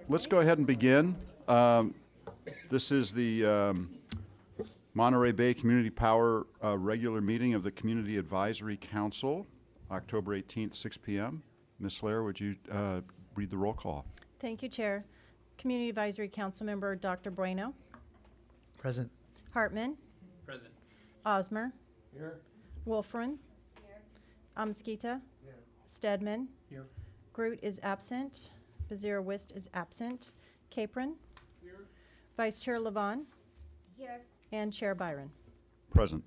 let's go ahead and begin. This is the Monterey Bay Community Power regular meeting of the Community Advisory Council, October 18th, 6 p.m. Ms. Lair, would you read the roll call? Thank you, Chair. Community Advisory Council Member Dr. Bueno. Present. Hartman. Present. Osmer. Here. Wolfren. Here. Amesquita. Here. Stedman. Here. Groot is absent. Bezira Wist is absent. Capron. Here. Vice Chair Levon. Here. And Chair Byron. Present.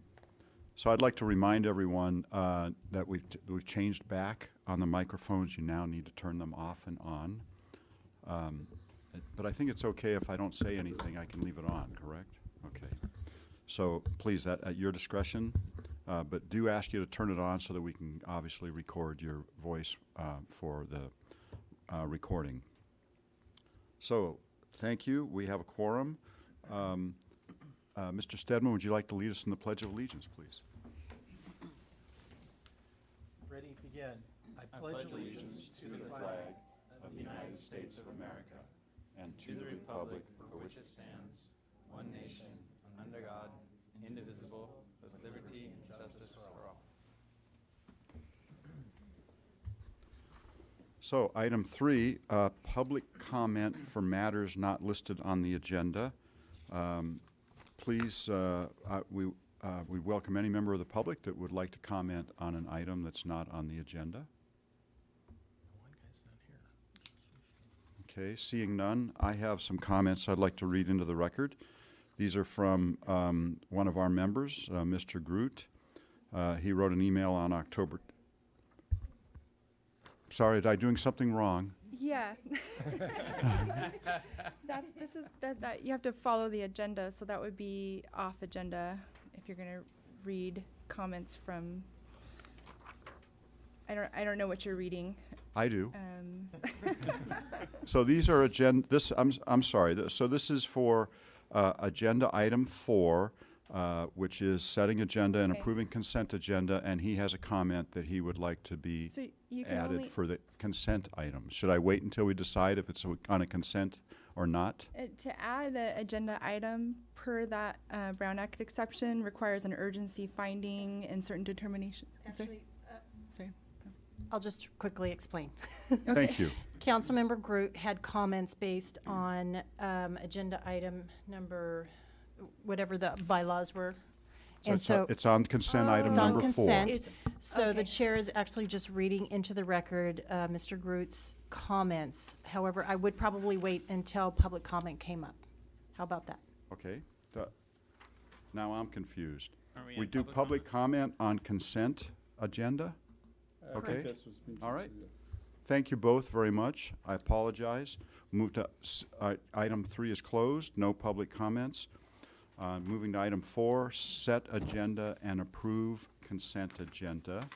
So I'd like to remind everyone that we've changed back on the microphones. You now need to turn them off and on. But I think it's okay if I don't say anything, I can leave it on, correct? Okay. So please, at your discretion, but do ask you to turn it on so that we can obviously record your voice for the recording. So thank you. We have a quorum. Mr. Stedman, would you like to lead us in the Pledge of Allegiance, please? Ready, begin. I pledge allegiance to the flag of the United States of America and to the republic for which it stands, one nation, under God, indivisible, with liberty and justice for all. So, item 3, public comment for matters not listed on the agenda. Please, we welcome any member of the public that would like to comment on an item that's not on the agenda. Okay, seeing none, I have some comments I'd like to read into the record. These are from one of our members, Mr. Groot. He wrote an email on October. Sorry, did I doing something wrong? Yeah. That you have to follow the agenda, so that would be off agenda if you're gonna read comments from. I don't know what you're reading. I do. So these are agenda. I'm sorry. So this is for agenda item 4, which is setting agenda and Okay. approving consent agenda, and he has a comment that he would like to be So you can added only for the consent item. Should I wait until we decide if it's on a consent or not? to add an agenda item per that Brown Act exception requires an urgency finding and certain determination. I'm sorry. Sorry. I'll just quickly explain. Thank you. Councilmember Groot had comments based on agenda item number, whatever the bylaws were. And so it's on consent item it's on number 4. consent. So the okay. chair is actually just reading into the record Mr. Groot's comments. However, I would probably wait until public comment came up. How about that? Okay. Now I'm confused. Are We in do public comment on consent agenda? Okay. All right. Thank you both very much. I apologize. Move to item 3 is closed. No public comments. Moving to item 4, set agenda and approve consent agenda.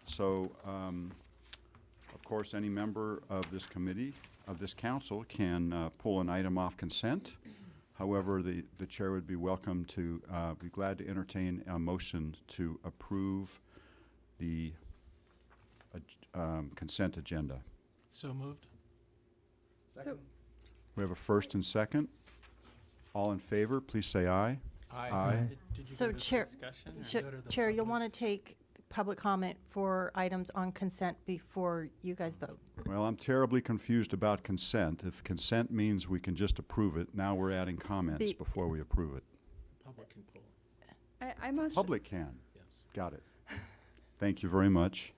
So, of course, any member of this committee, of this council, can pull an item off consent. However, the chair would be welcome to, be glad to entertain a motion to approve the consent agenda. So moved. Second. We have a first and second. All in favor, please say aye. Aye. So Chair, Discussion? Chair, you'll want to take public comment for items on consent before you guys vote. Well, I'm terribly confused about consent. If consent means we can just approve it, now we're adding comments before we approve it. Public can pull. I must. Public can. Yes. Got it. Thank you very much.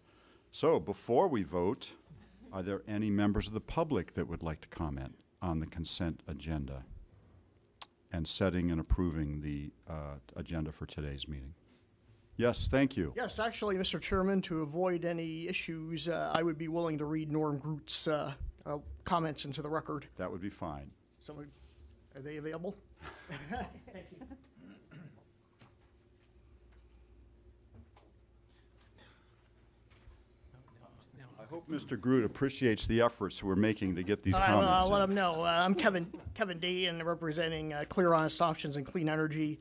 So before we vote, are there any members of the public that would like to comment on the consent agenda and setting and approving the agenda for today's meeting? Yes, thank you. Yes, actually, Mr. Chairman, to avoid any issues, I would be willing to read Norm Groot's comments into the record. That would be fine. Someone, are they available? Thank you. I hope Mr. Groot appreciates the efforts we're making to get these I'll comments let in. him know. I'm Kevin Day, and representing Clear Honest Options and Clean Energy.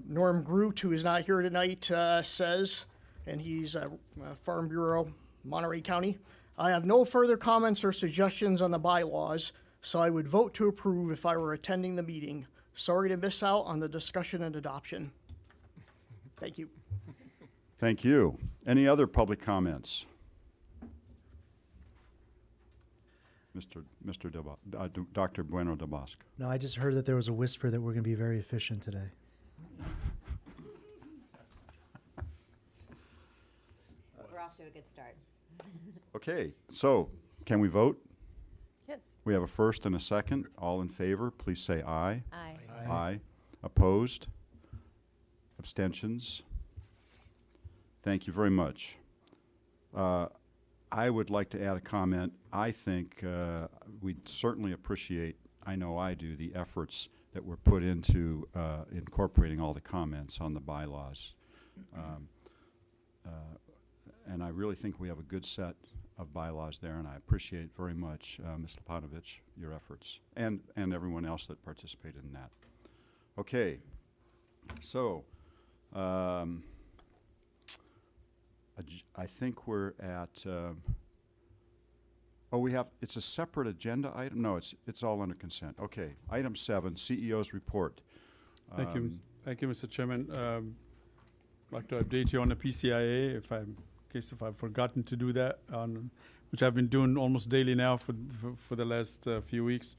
Norm Groot, who is not here tonight, says, and he's Farm Bureau, Monterey County, I have no further comments or suggestions on the bylaws. so I would vote to approve if I were attending the meeting. Sorry to miss out on the discussion and adoption. Thank you. Thank you. Any other public comments? Dr. Bueno de Bosque. No, I just heard that there was a whisper that we're going to be very efficient today. We're off to a good start. Okay, so can we vote? Yes. We have a first and a second. All in favor, please say aye. Aye. Aye. Opposed? Abstentions? Thank you very much. I would like to add a comment. I think we'd certainly appreciate, I know I do, the efforts that were put into incorporating all the comments on the bylaws. And I really think we have a good set of bylaws there, and I appreciate very much, Ms. Lepanovich, your efforts, and everyone else that participated in that. Okay, so I think we're at, it's a separate agenda item? No, it's all under consent. Okay, item 7, CEO's report. Thank you, Mr. Chairman. I'd like to update you on the PCIA, in case I've forgotten to do that, which I've been doing almost daily now for the last few weeks.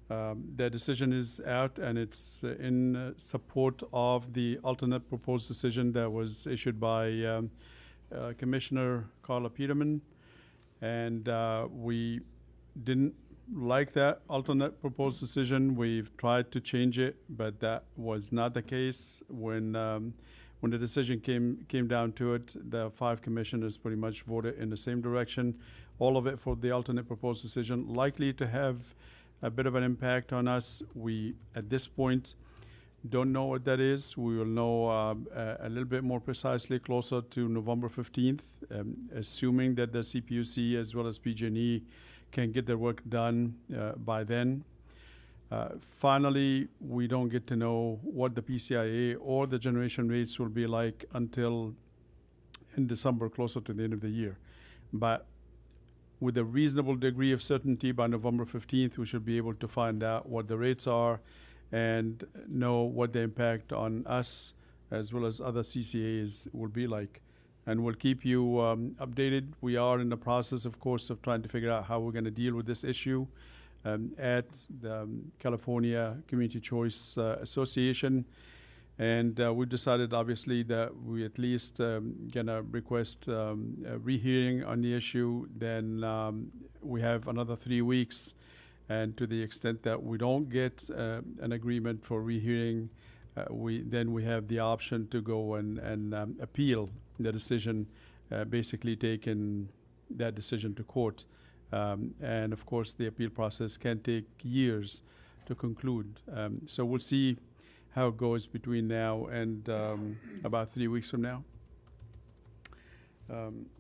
The decision is out, and it's in support of the alternate proposed decision that was issued by Commissioner Carla Peterman, and we didn't like that alternate proposed decision. We've tried to change it, but that was not the case. When the decision came down to it, the 5 commissioners pretty much voted in the same direction, all of it for the alternate proposed decision, likely to have a bit of an impact on us. We, at this point, don't know what that is. We will know a little bit more precisely closer to November 15th, assuming that the CPUC as well as PG&E can get their work done by then. Finally, we don't get to know what the PCIA or the generation rates will be like until in December, closer to the end of the year. But with a reasonable degree of certainty, by November 15th, we should be able to find out what the rates are and know what the impact on us as well as other CCAs will be like. And we'll keep you updated. We are in the process, of course, of trying to figure out how we're going to deal with this issue at the California Community Choice Association. And we've decided, obviously, that we at least gonna request a rehearing on the issue. Then we have another 3 weeks. And to the extent that we don't get an agreement for rehearing, then we have the option to go and appeal the decision, basically taking that decision to court. And of course, the appeal process can take years to conclude. So we'll see how it goes between now and about 3 weeks from now.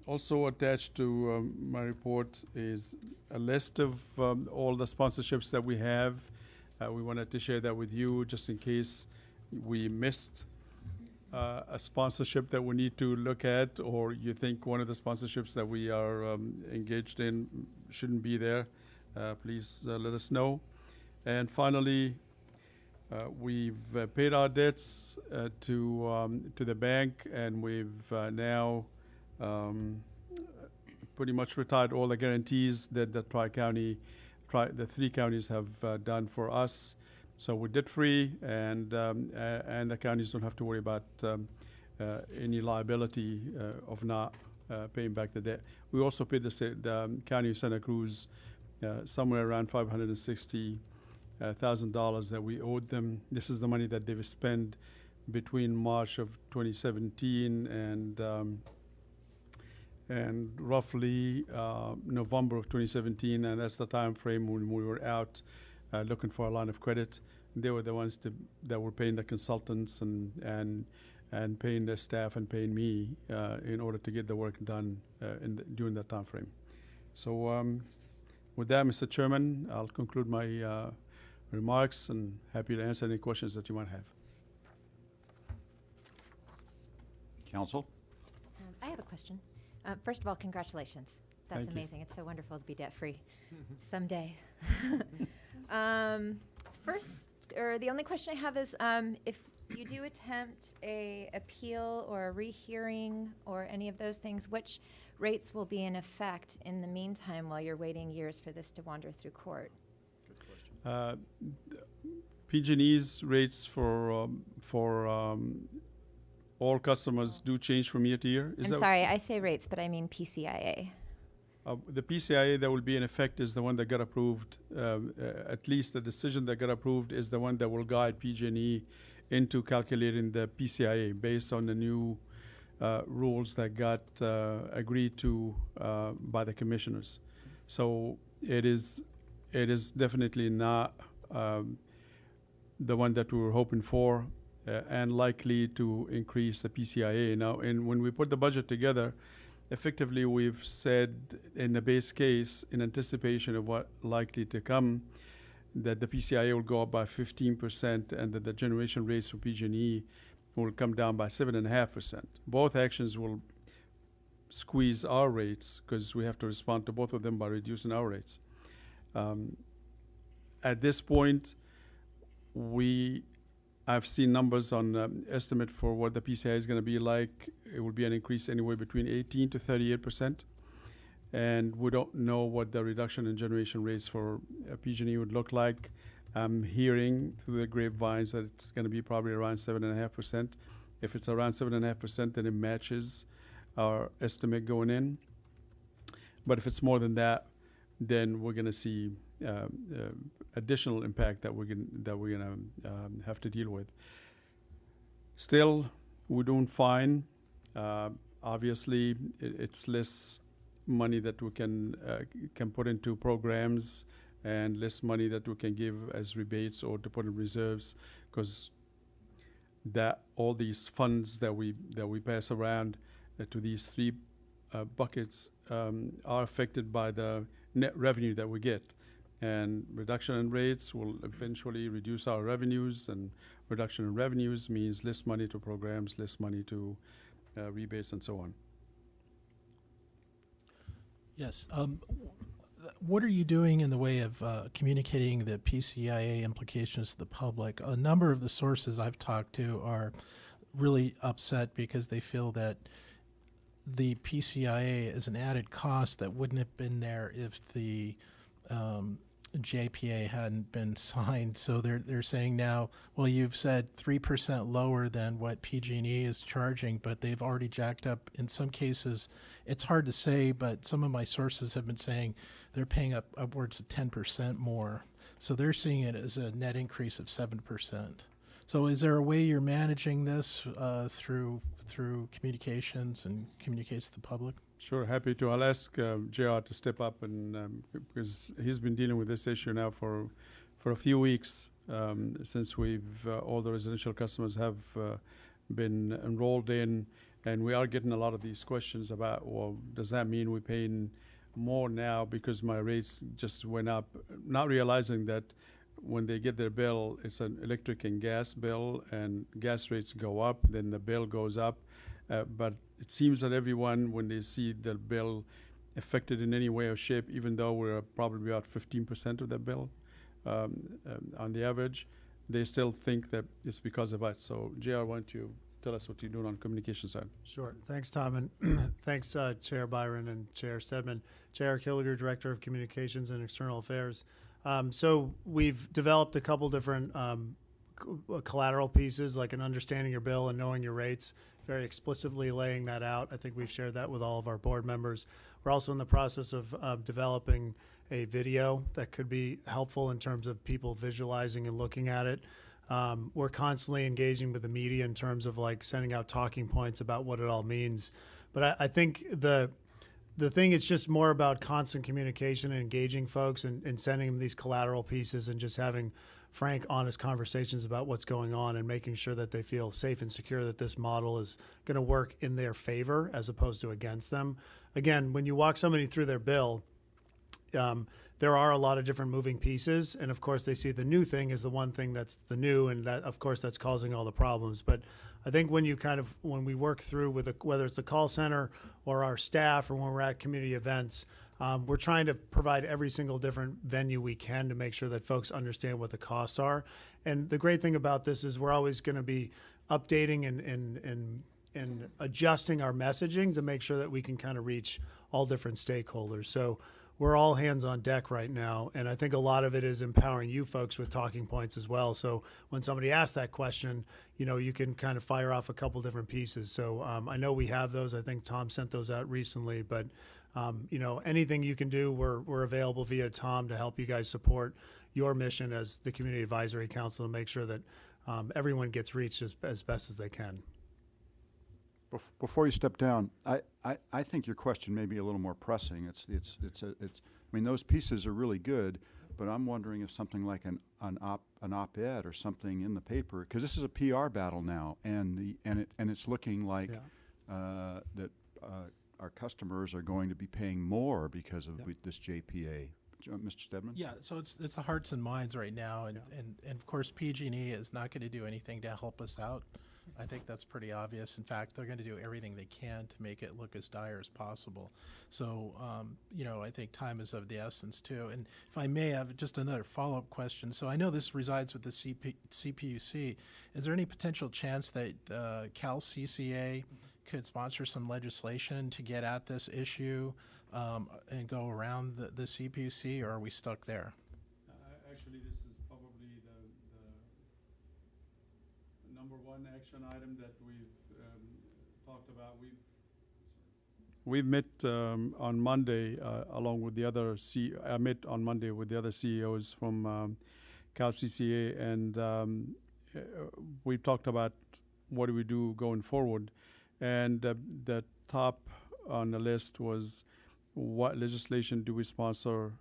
Also attached to my report is a list of all the sponsorships that we have. We wanted to share that with you just in case we missed a sponsorship that we need to look at, or you think one of the sponsorships that we are engaged in shouldn't be there. Please let us know. And finally, we've paid our debts to the bank, and we've now pretty much retired all the guarantees that the the 3 counties have done for us. So we're debt free, and the counties don't have to worry about any liability of not paying back the debt. We also paid the county of Santa Cruz somewhere around $560,000 that we owed them. This is the money that they've spent between March of 2017 and roughly November of 2017, and that's the time frame when we were out looking for a line of credit. They were the ones that were paying the consultants and paying their staff and paying me in order to get the work done during that time frame. So with that, Mr. Chairman, I'll conclude my remarks and happy to answer any questions that you might have. Council? I have a question. First of all, congratulations. That's Thank you. amazing. It's so wonderful to be debt-free someday. First, or the only question I have is, if you do attempt a appeal or a rehearing or any of those things, which rates will be in effect in the meantime while you're waiting years for this to wander through court? PG&E's rates for all customers do change from year to year. Is I'm that- sorry, I say rates, but I mean PCIA. The PCIA that will be in effect is the one that got approved. At least the decision that got approved is the one that will guide PG&E into calculating the PCIA based on the new rules that got agreed to by the commissioners. So it is definitely not the one that we were hoping for, and likely to increase the PCIA. Now, when we put the budget together, effectively we've said in the base case, in anticipation of what likely to come, that the PCIA will go up by 15% and that the generation rates for PG&E will come down by 7.5%. Both actions will squeeze our rates because we have to respond to both of them by reducing our rates. At this point, I've seen numbers on estimate for what the PCI is going to be like. It will be an increase anywhere between 18 to 38%. And we don't know what the reduction in generation rates for PG&E would look like. I'm hearing through the grapevines that it's going to be probably around 7.5%. If it's around 7.5%, then it matches our estimate going in. But if it's more than that, then we're going to see additional impact that we're going to have to deal with. Still, we're doing fine. Obviously, it's less money that we can put into programs, and less money that we can give as rebates or to put in reserves, because that all these funds that we pass around to these three buckets are affected by the net revenue that we get. And reduction in rates will eventually reduce our revenues, and reduction in revenues means less money to programs, less money to rebates, and so on. Yes. What are you doing in the way of communicating the PCIA implications to the public? A number of the sources I've talked to are really upset because they feel that the PCIA is an added cost that wouldn't have been there if the JPA hadn't been signed. So they're saying now, well, you've said 3% lower than what PG&E is charging, but they've already jacked up. In some cases, it's hard to say, but some of my sources have been saying they're paying upwards of 10% more. So they're seeing it as a net increase of 7%. So is there a way you're managing this through communications and communicates to the public? Sure, happy to. I'll ask JR to step up, and because he's been dealing with this issue now for a few weeks, since all the residential customers have been enrolled in, and we are getting a lot of these questions about, well, does that mean we're paying more now because my rates just went up, not realizing that when they get their bill, it's an electric and gas bill, and gas rates go up, then the bill goes up. But it seems that everyone, when they see the bill affected in any way or shape, even though we're probably about 15% of the bill on the average, they still think that it's because of us. So, JR, why don't you tell us what you're doing on the communication side? Sure. Thanks, Tom, and thanks, Chair Byron and Chair Stedman. Chair Killiger, Director of Communications and External Affairs. So we've developed a couple different collateral pieces, like an understanding your bill and knowing your rates, very explicitly laying that out. I think we've shared that with all of our board members. We're also in the process of developing a video that could be helpful in terms of people visualizing and looking at it. We're constantly engaging with the media in terms of like sending out talking points about what it all means. But I think the thing, it's just more about constant communication and engaging folks and sending them these collateral pieces and just having frank, honest conversations about what's going on and making sure that they feel safe and secure that this model is going to work in their favor as opposed to against them. Again, when you walk somebody through their bill, there are a lot of different moving pieces, and of course they see the new thing as the one thing that's the new, and that of course that's causing all the problems. But I think when we work through with whether it's the call center or our staff or when we're at community events, we're trying to provide every single different venue we can to make sure that folks understand what the costs are. And the great thing about this is we're always going to be updating and adjusting our messaging to make sure that we can kind of reach all different stakeholders. So we're all hands on deck right now, and I think a lot of it is empowering you folks with talking points as well. So when somebody asks that question, you can kind of fire off a couple different pieces. So I know we have those. I think Tom sent those out recently, but anything you can do, we're available via Tom to help you guys support your mission as the Community Advisory Council and make sure that everyone gets reached as best as they can. Before you step down, I think your question may be a little more pressing. I mean, those pieces are really good, but I'm wondering if something like an op-ed or something in the paper, because this is a PR battle now, and it's looking like that our customers are going to be paying more because of this JPA. Mr. Stedman? Yeah, so it's the hearts and minds right now, and of course PG&E is not going to do anything to help us out. I think that's pretty obvious. In fact, they're going to do everything they can to make it look as dire as possible. So, I think time is of the essence too. And if I may, I have just another follow-up question. So I know this resides with the CPUC. Is there any potential chance that Cal CCA could sponsor some legislation to get at this issue and go around the CPUC, or are we stuck there? Actually, this is probably the number one action item that we've talked about. We've met on Monday along with the other I met on Monday with the other CEOs from Cal CCA, and we talked about what do we do going forward. And the top on the list was what legislation do we sponsor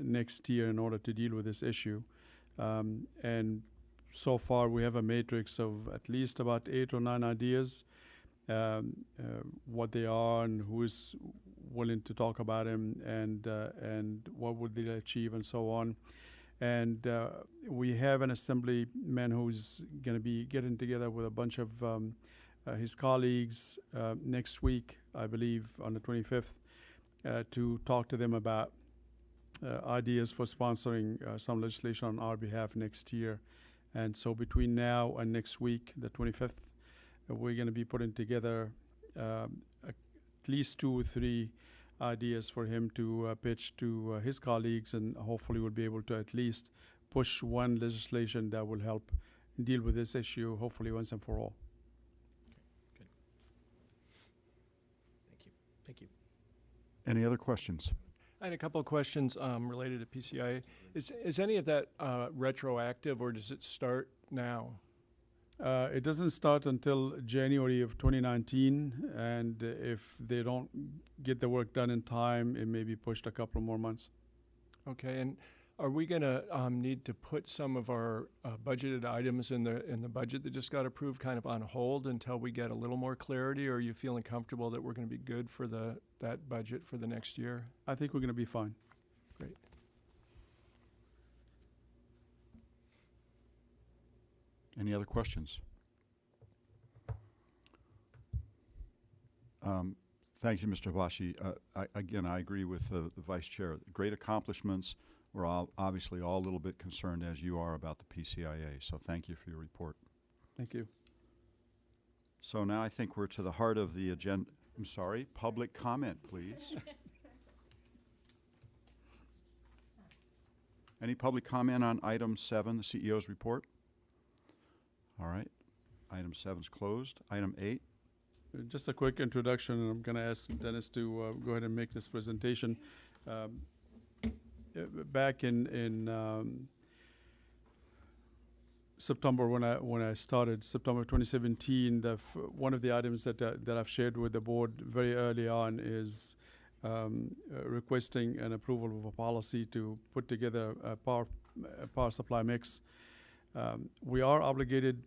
next year in order to deal with this issue. And so far we have a matrix of at least about 8 or 9 ideas, what they are and who is willing to talk about them, and what would they achieve and so on. And we have an assemblyman who's going to be getting together with a bunch of his colleagues next week, I believe, on the 25th, to talk to them about ideas for sponsoring some legislation on our behalf next year. And so between now and next week, the 25th, we're going to be putting together at least 2 or 3 ideas for him to pitch to his colleagues, and hopefully we'll be able to at least push one legislation that will help deal with this issue, hopefully once and for all. Good. Thank you. Any other questions? I had a couple of questions related to PCIA. Is any of that retroactive, or does it start now? It doesn't start until January of 2019, and if they don't get the work done in time, it may be pushed a couple more months. Okay, and are we going to need to put some of our budgeted items in the budget that just got approved kind of on hold until we get a little more clarity, or are you feeling comfortable that we're going to be good for that budget for the next year? I think we're going to be fine. Great. Any other questions? Thank you, Mr. Habashi. I agree with the Vice Chair. Great accomplishments. We're obviously all a little bit concerned, as you are, about the PCIA, so thank you for your report. Thank you. So now I think we're to the heart of the agenda. I'm sorry, public comment, please. Any public comment on item 7, the CEO's report? All right. Item 7's closed. Item 8. Just a quick introduction, and I'm going to ask Dennis to go ahead and make this presentation. Back in September, when I started, September 2017, one of the items that I've shared with the board very early on is requesting an approval of a policy to put together a power supply mix. We are obligated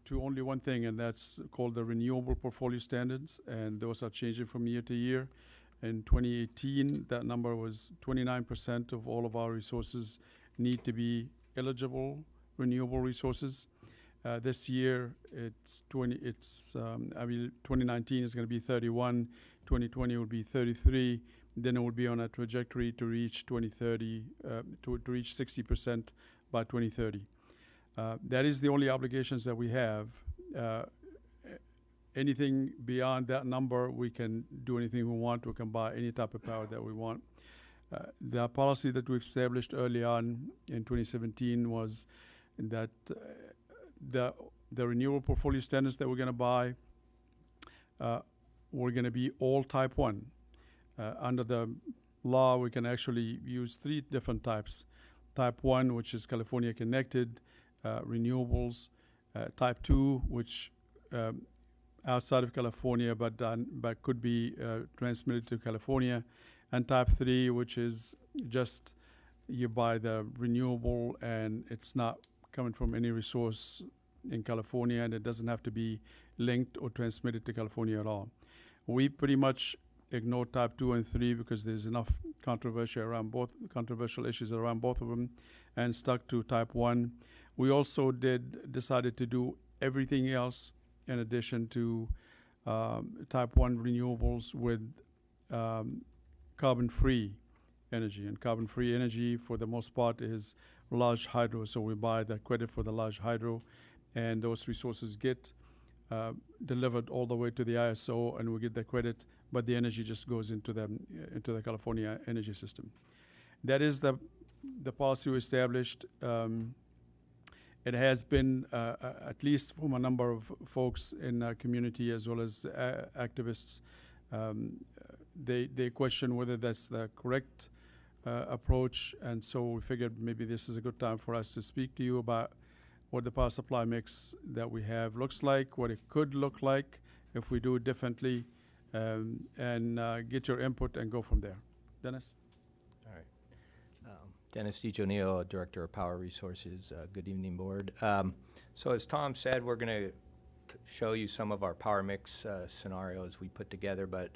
to only one thing, and that's called the Renewable Portfolio Standards, and those are changing from year to year. In 2018, that number was 29% of all of our resources need to be eligible renewable resources. This year, it's 2019 is going to be 31, 2020 will be 33, then it will be on a trajectory to reach 2030, to reach 60% by 2030. That is the only obligations that we have. Anything beyond that number, we can do anything we want. We can buy any type of power that we want. The policy that we've established early on in 2017 was that the renewable portfolio standards that we're going to buy were going to be all type 1. Under the law, we can actually use 3 different types. Type 1, which is California connected renewables. Type 2, which outside of California but could be transmitted to California. And type 3, which is just you buy the renewable and it's not coming from any resource in California, and it doesn't have to be linked or transmitted to California at all. We pretty much ignore type 2 and 3 because there's enough controversial issues around both of them, and stuck to type 1. We also decided to do everything else in addition to type 1 renewables with carbon-free energy. And carbon-free energy, for the most part, is large hydro. So we buy the credit for the large hydro, and those resources get delivered all the way to the ISO, and we get the credit, but the energy just goes into the California energy system. That is the policy we established. It has been, at least from a number of folks in our community as well as activists, they question whether that's the correct approach, and so we figured maybe this is a good time for us to speak to you about what the power supply mix that we have looks like, what it could look like if we do it differently, and get your input and go from there. Dennis? All right. Dennis DiGionio, Director of Power Resources. Good evening, Board. So as Tom said, we're going to show you some of our power mix scenarios we put together, but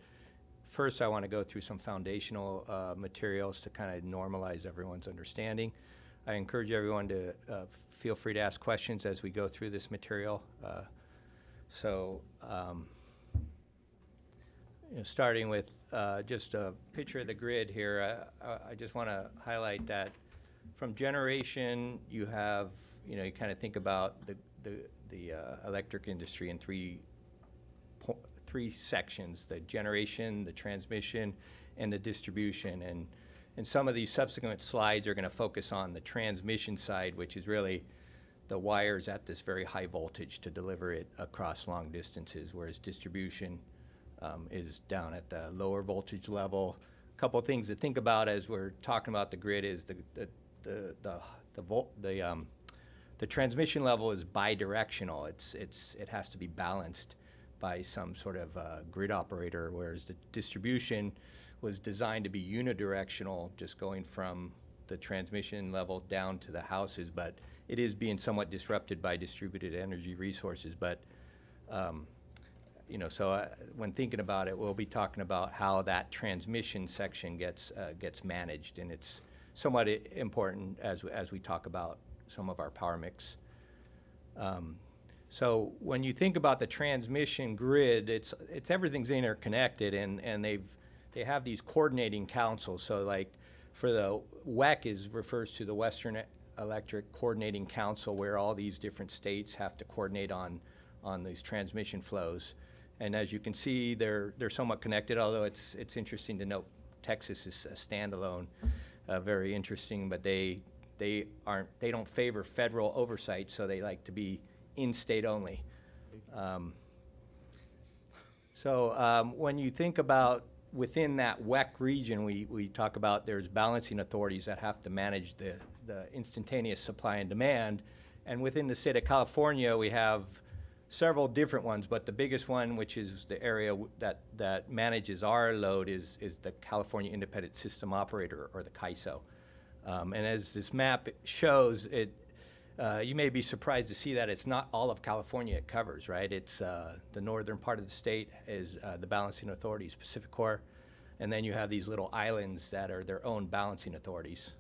first I want to go through some foundational materials to kind of normalize everyone's understanding. I encourage everyone to feel free to ask questions as we go through this material. Starting with just a picture of the grid here, I just want to highlight that from generation, you have, you kind of think about the electric industry in three sections: the generation, the transmission, and the distribution. And some of these subsequent slides are going to focus on the transmission side, which is really the wires at this very high voltage to deliver it across long distances, whereas distribution is down at the lower voltage level. A couple of things to think about as we're talking about the grid is the transmission level is bidirectional. It has to be balanced by some sort of grid operator, whereas the distribution was designed to be unidirectional, just going from the transmission level down to the houses, but it is being somewhat disrupted by distributed energy resources. But when thinking about it, we'll be talking about how that transmission section gets managed, and it's somewhat important as we talk about some of our power mix. So when you think about the transmission grid, it's everything's interconnected, and they have these coordinating councils. So like for the WEC refers to the Western Electric Coordinating Council, where all these different states have to coordinate on these transmission flows. And as you can see, they're somewhat connected, although it's interesting to note Texas is a standalone, very interesting, but they don't favor federal oversight, so they like to be in-state only. When you think about within that WEC region, we talk about there's balancing authorities that have to manage the instantaneous supply and demand. And within the state of California, we have several different ones, but the biggest one, which is the area that manages our load, is the California Independent System Operator, or the CAISO. And as this map shows, you may be surprised to see that it's not all of California it covers, right? It's the northern part of the state is the balancing authorities, Pacific Corp, And then you have these little islands that are their own balancing authorities,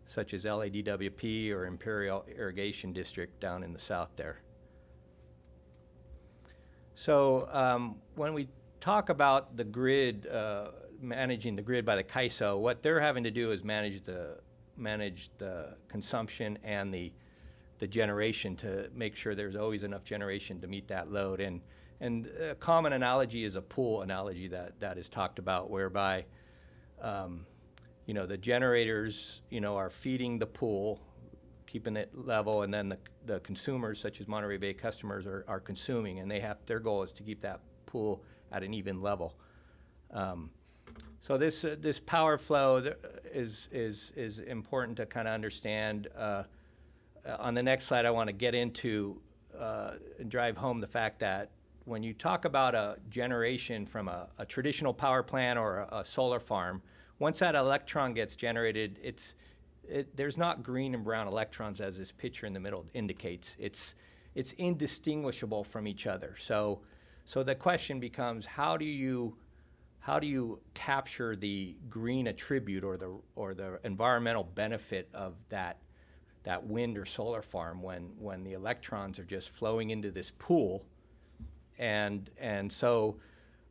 such as LADWP or Imperial Irrigation District down in the south there. So when we talk about the grid, managing the grid by the CAISO, what they're having to do is manage the consumption and the generation to make sure there's always enough generation to meet that load. And a common analogy is a pool analogy that is talked about, whereby the generators are feeding the pool, keeping it level, and then the consumers, such as Monterey Bay customers, are consuming, and their goal is to keep that pool at an even level. So this power flow is important to kind of understand. On the next slide, I want to get into and drive home the fact that when you talk about a generation from a traditional power plant or a solar farm, once that electron gets generated, there's not green and brown electrons as this picture in the middle indicates. It's indistinguishable from each other. So the question becomes, how do you capture the green attribute or the environmental benefit of that wind or solar farm when the electrons are just flowing into this pool? And so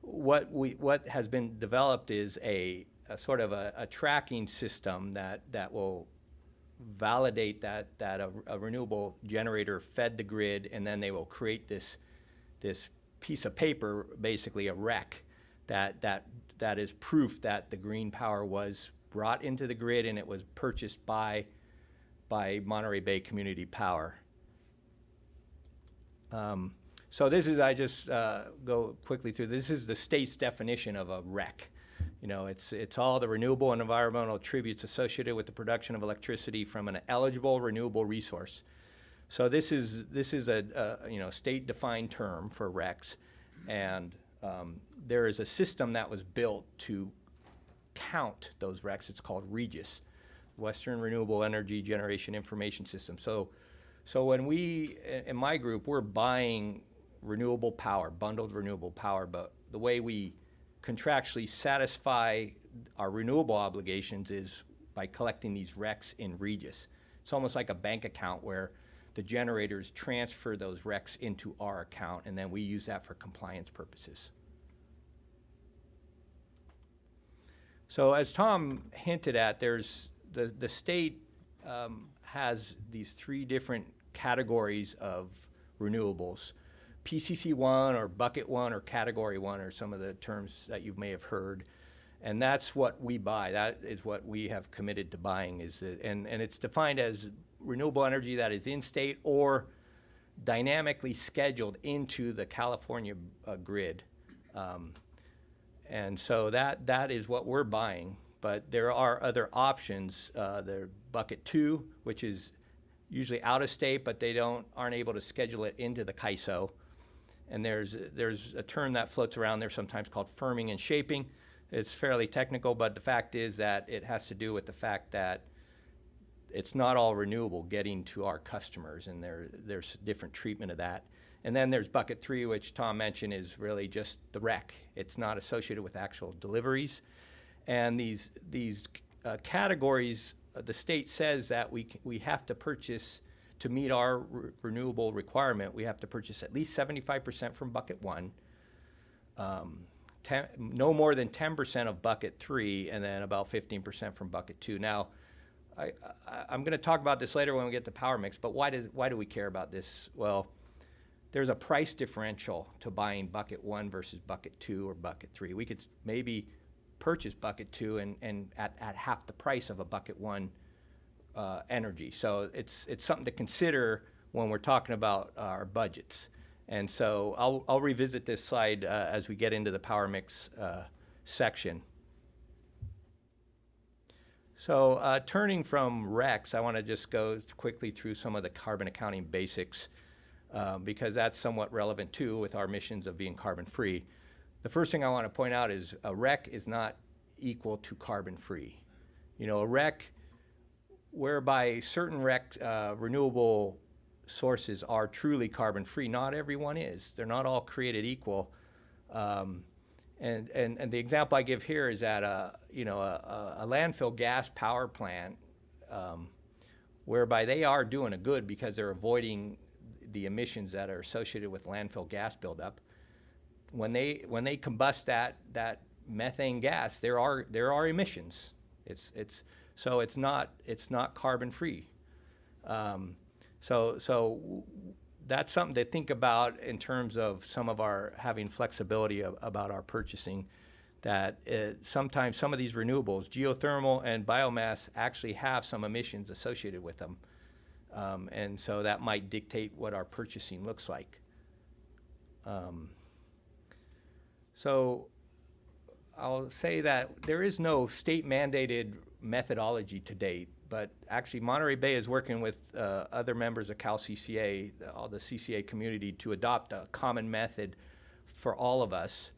what has been developed is a sort of a tracking system that will validate that a renewable generator fed the grid, and then they will create this piece of paper, basically a REC, that is proof that the green power was brought into the grid and it was purchased by Monterey Bay Community Power. So this is, I just go quickly through, this is the state's definition of a REC. It's all the renewable and environmental attributes associated with the production of electricity from an eligible renewable resource. So this is a state-defined term for RECs, and there is a system that was built to count those RECs. It's called REGIS, Western Renewable Energy Generation Information System. So when we, in my group, we're buying renewable power, bundled renewable power, but the way we contractually satisfy our renewable obligations is by collecting these RECs in REGIS. It's almost like a bank account where the generators transfer those RECs into our account, and then we use that for compliance purposes. So as Tom hinted at, there's the state has these three different categories of renewables. PCC 1 or Bucket 1 or Category 1 are some of the terms that you may have heard. And that's what we buy. That is what we have committed to buying. And it's defined as renewable energy that is in-state or dynamically scheduled into the California grid. And so that is what we're buying. But there are other options. There's Bucket 2, which is usually out of state, but they aren't able to schedule it into the CAISO. And there's a term that floats around there sometimes called firming and shaping. It's fairly technical, but the fact is that it has to do with the fact that it's not all renewable getting to our customers, and there's different treatment of that. And then there's Bucket 3, which Tom mentioned is really just the REC. It's not associated with actual deliveries. And these categories, the state says that we have to purchase, to meet our renewable requirement, we have to purchase at least 75% from Bucket 1, no more than 10% of Bucket 3, and then about 15% from Bucket 2. Now, I'm going to talk about this later when we get to power mix, but why do we care about this? Well, there's a price differential to buying Bucket 1 versus Bucket 2 or Bucket 3. We could maybe purchase Bucket 2 and at half the price of a Bucket 1 energy. So it's something to consider when we're talking about our budgets. And so I'll revisit this slide as we get into the power mix section. So turning from RECs, I want to just go quickly through some of the carbon accounting basics because that's somewhat relevant too with our missions of being carbon free. The first thing I want to point out is a REC is not equal to carbon free. A REC, whereby certain renewable sources are truly carbon free, not everyone is. They're not all created equal. And the example I give here is that a landfill gas power plant, whereby they are doing a good because they're avoiding the emissions that are associated with landfill gas buildup. When they combust that methane gas, there are emissions. So it's not carbon free. So that's something to think about in terms of some of our having flexibility about our purchasing. That sometimes some of these renewables, geothermal and biomass, actually have some emissions associated with them. And so that might dictate what our purchasing looks like. So I'll say that there is no state mandated methodology to date, but actually Monterey Bay is working with other members of Cal CCA, all the CCA community, to adopt a common method for all of us.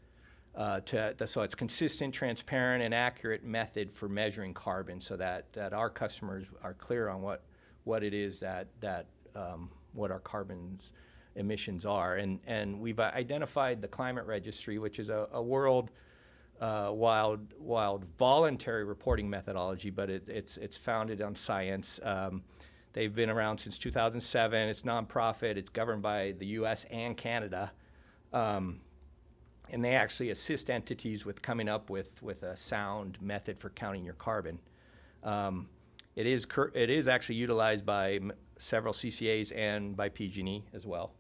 So it's consistent, transparent, and accurate method for measuring carbon, so that our customers are clear on what it is what our carbon emissions are. And we've identified the climate registry, which is a world wild voluntary reporting methodology, but it's founded on science. They've been around since 2007. It's nonprofit. It's governed by the U.S. and Canada. And they actually assist entities with coming up with a sound method for counting your carbon. It is actually utilized by several CCAs and by PG&E as well.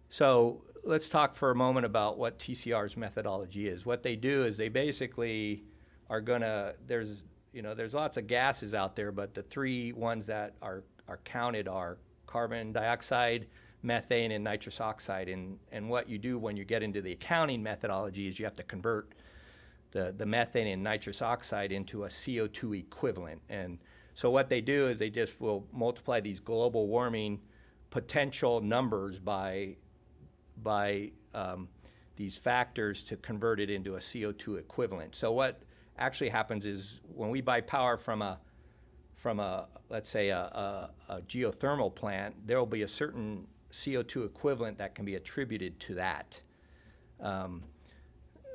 So let's talk for a moment about what TCR's methodology is. What they do is they basically are gonna, there's lots of gases out there, but the three ones that are counted are carbon dioxide, methane, and nitrous oxide. And what you do when you get into the accounting methodology is you have to convert the methane and nitrous oxide into a CO2 equivalent. And so what they do is they just will multiply these global warming potential numbers by these factors to convert it into a CO2 equivalent. So what actually happens is when we buy power from a let's say a geothermal plant, there will be a certain CO2 equivalent that can be attributed to that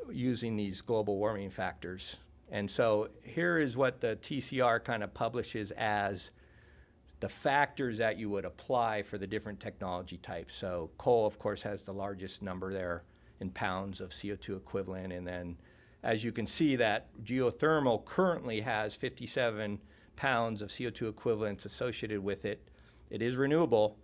using these global warming factors. And so here is what the TCR kind of publishes as the factors that you would apply for the different technology types. So coal, of course, has the largest number there in pounds of CO2 equivalent. And then as you can see, that geothermal currently has 57 pounds of CO2 equivalents associated with it. It is renewable.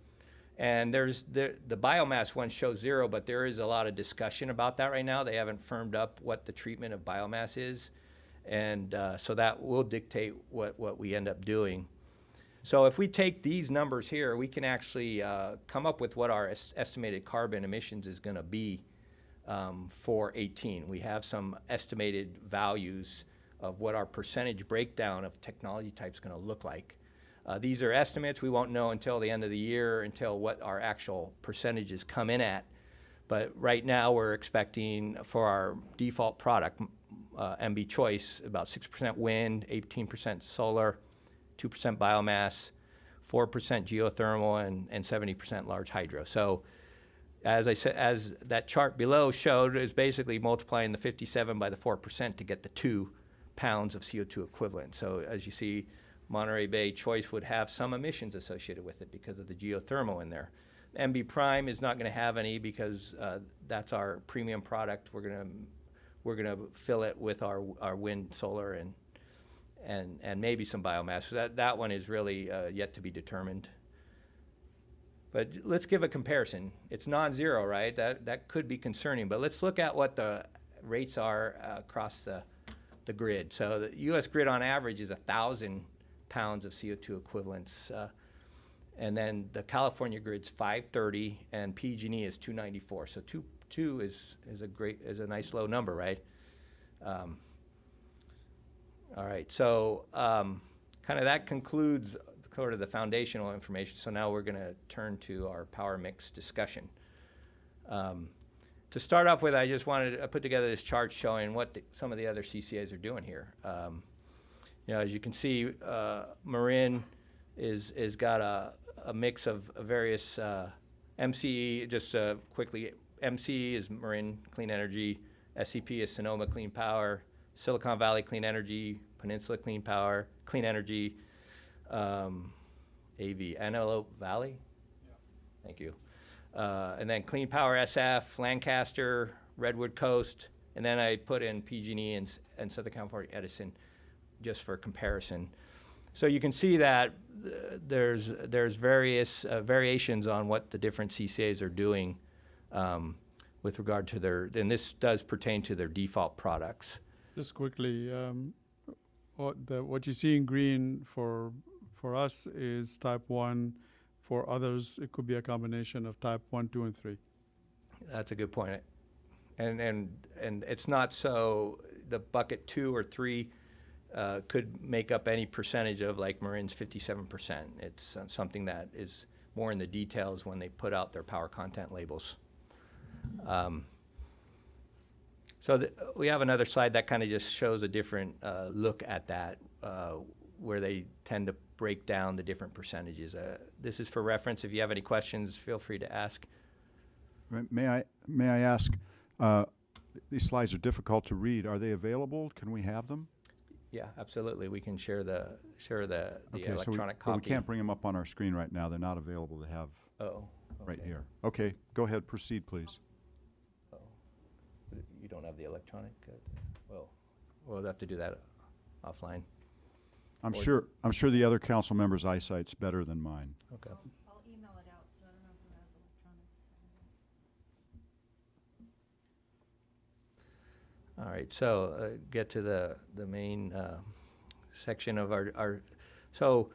And the biomass one shows 0, but there is a lot of discussion about that right now. They haven't firmed up what the treatment of biomass is. And so that will dictate what we end up doing. So if we take these numbers here, we can actually come up with what our estimated carbon emissions is going to be for 18. We have some estimated values of what our percentage breakdown of technology type is going to look like. These are estimates. We won't know until the end of the year, until what our actual percentages come in at. But right now we're expecting for our default product, MB Choice, about 6% wind, 18% solar, 2% biomass, 4% geothermal, and 70% large hydro. So as I said, as that chart below showed, is basically multiplying the 57 by the 4% to get the 2 pounds of CO2 equivalent. So as you see, Monterey Bay Choice would have some emissions associated with it because of the geothermal in there. MB Prime is not going to have any because that's our premium product. We're gonna fill it with our wind, solar, and maybe some biomass. So that one is really yet to be determined. But let's give a comparison. It's non-zero, right? That could be concerning. But let's look at what the rates are across the grid. So the U.S. grid on average is 1,000 pounds of CO2 equivalents. And then the California grid's 530 and PG&E is 294. So two is a nice low number, right? All right, so kind of that concludes sort of the foundational information. So now we're going to turn to our power mix discussion. To start off with, I just wanted to put together this chart showing what some of the other CCAs are doing here. As you can see, Marin is got a mix of various MCE. Just quickly, MCE is Marin Clean Energy. SCP is Sonoma Clean Power, Silicon Valley Clean Energy, Peninsula Clean Power, Clean Energy, AV, Antelope Valley? Thank you. And then Clean Power SF, Lancaster, Redwood Coast, and then I put in PG&E and Southern California Edison just for comparison. So you can see that there's various variations on what the different CCAs are doing with regard to their, and this does pertain to their default products. Just quickly, what you see in green for us is type 1. For others, it could be a combination of type 1, 2, and 3. That's a good point. And it's not so the bucket 2 or 3 could make up any percentage of like Marin's 57%. It's something that is more in the details when they put out their power content labels. So we have another slide that kind of just shows a different look at that, where they tend to break down the different percentages. This is for reference. If you have any questions, feel free to ask. May I ask, these slides are difficult to read. Are they available? Can we have them? Yeah, absolutely. We can share the Okay, electronic so we copy. can't bring them up on our screen right now. They're not available to have right here. Okay, go ahead, proceed, please. Oh. You don't have the electronic? Well, we'll have to do that offline. I'm sure the other council members' eyesight's better than mine. Okay. I'll email it out, so I don't know who has electronics. All right, so get to the main section of our so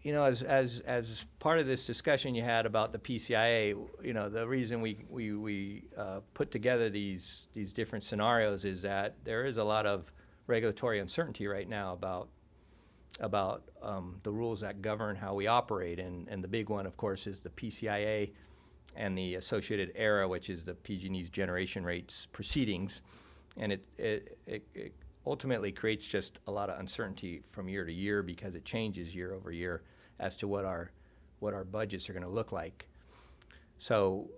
you know, as part of this discussion you had about the PCIA, you know, the reason we put together these different scenarios is that there is a lot of regulatory uncertainty right now about the rules that govern how we operate, and the big one, of course, is the PCIA and the associated ERA, which is the PG&E's generation rates proceedings, and it ultimately creates just a lot of uncertainty from year to year because it changes year over year as to what our budgets are going to look like. So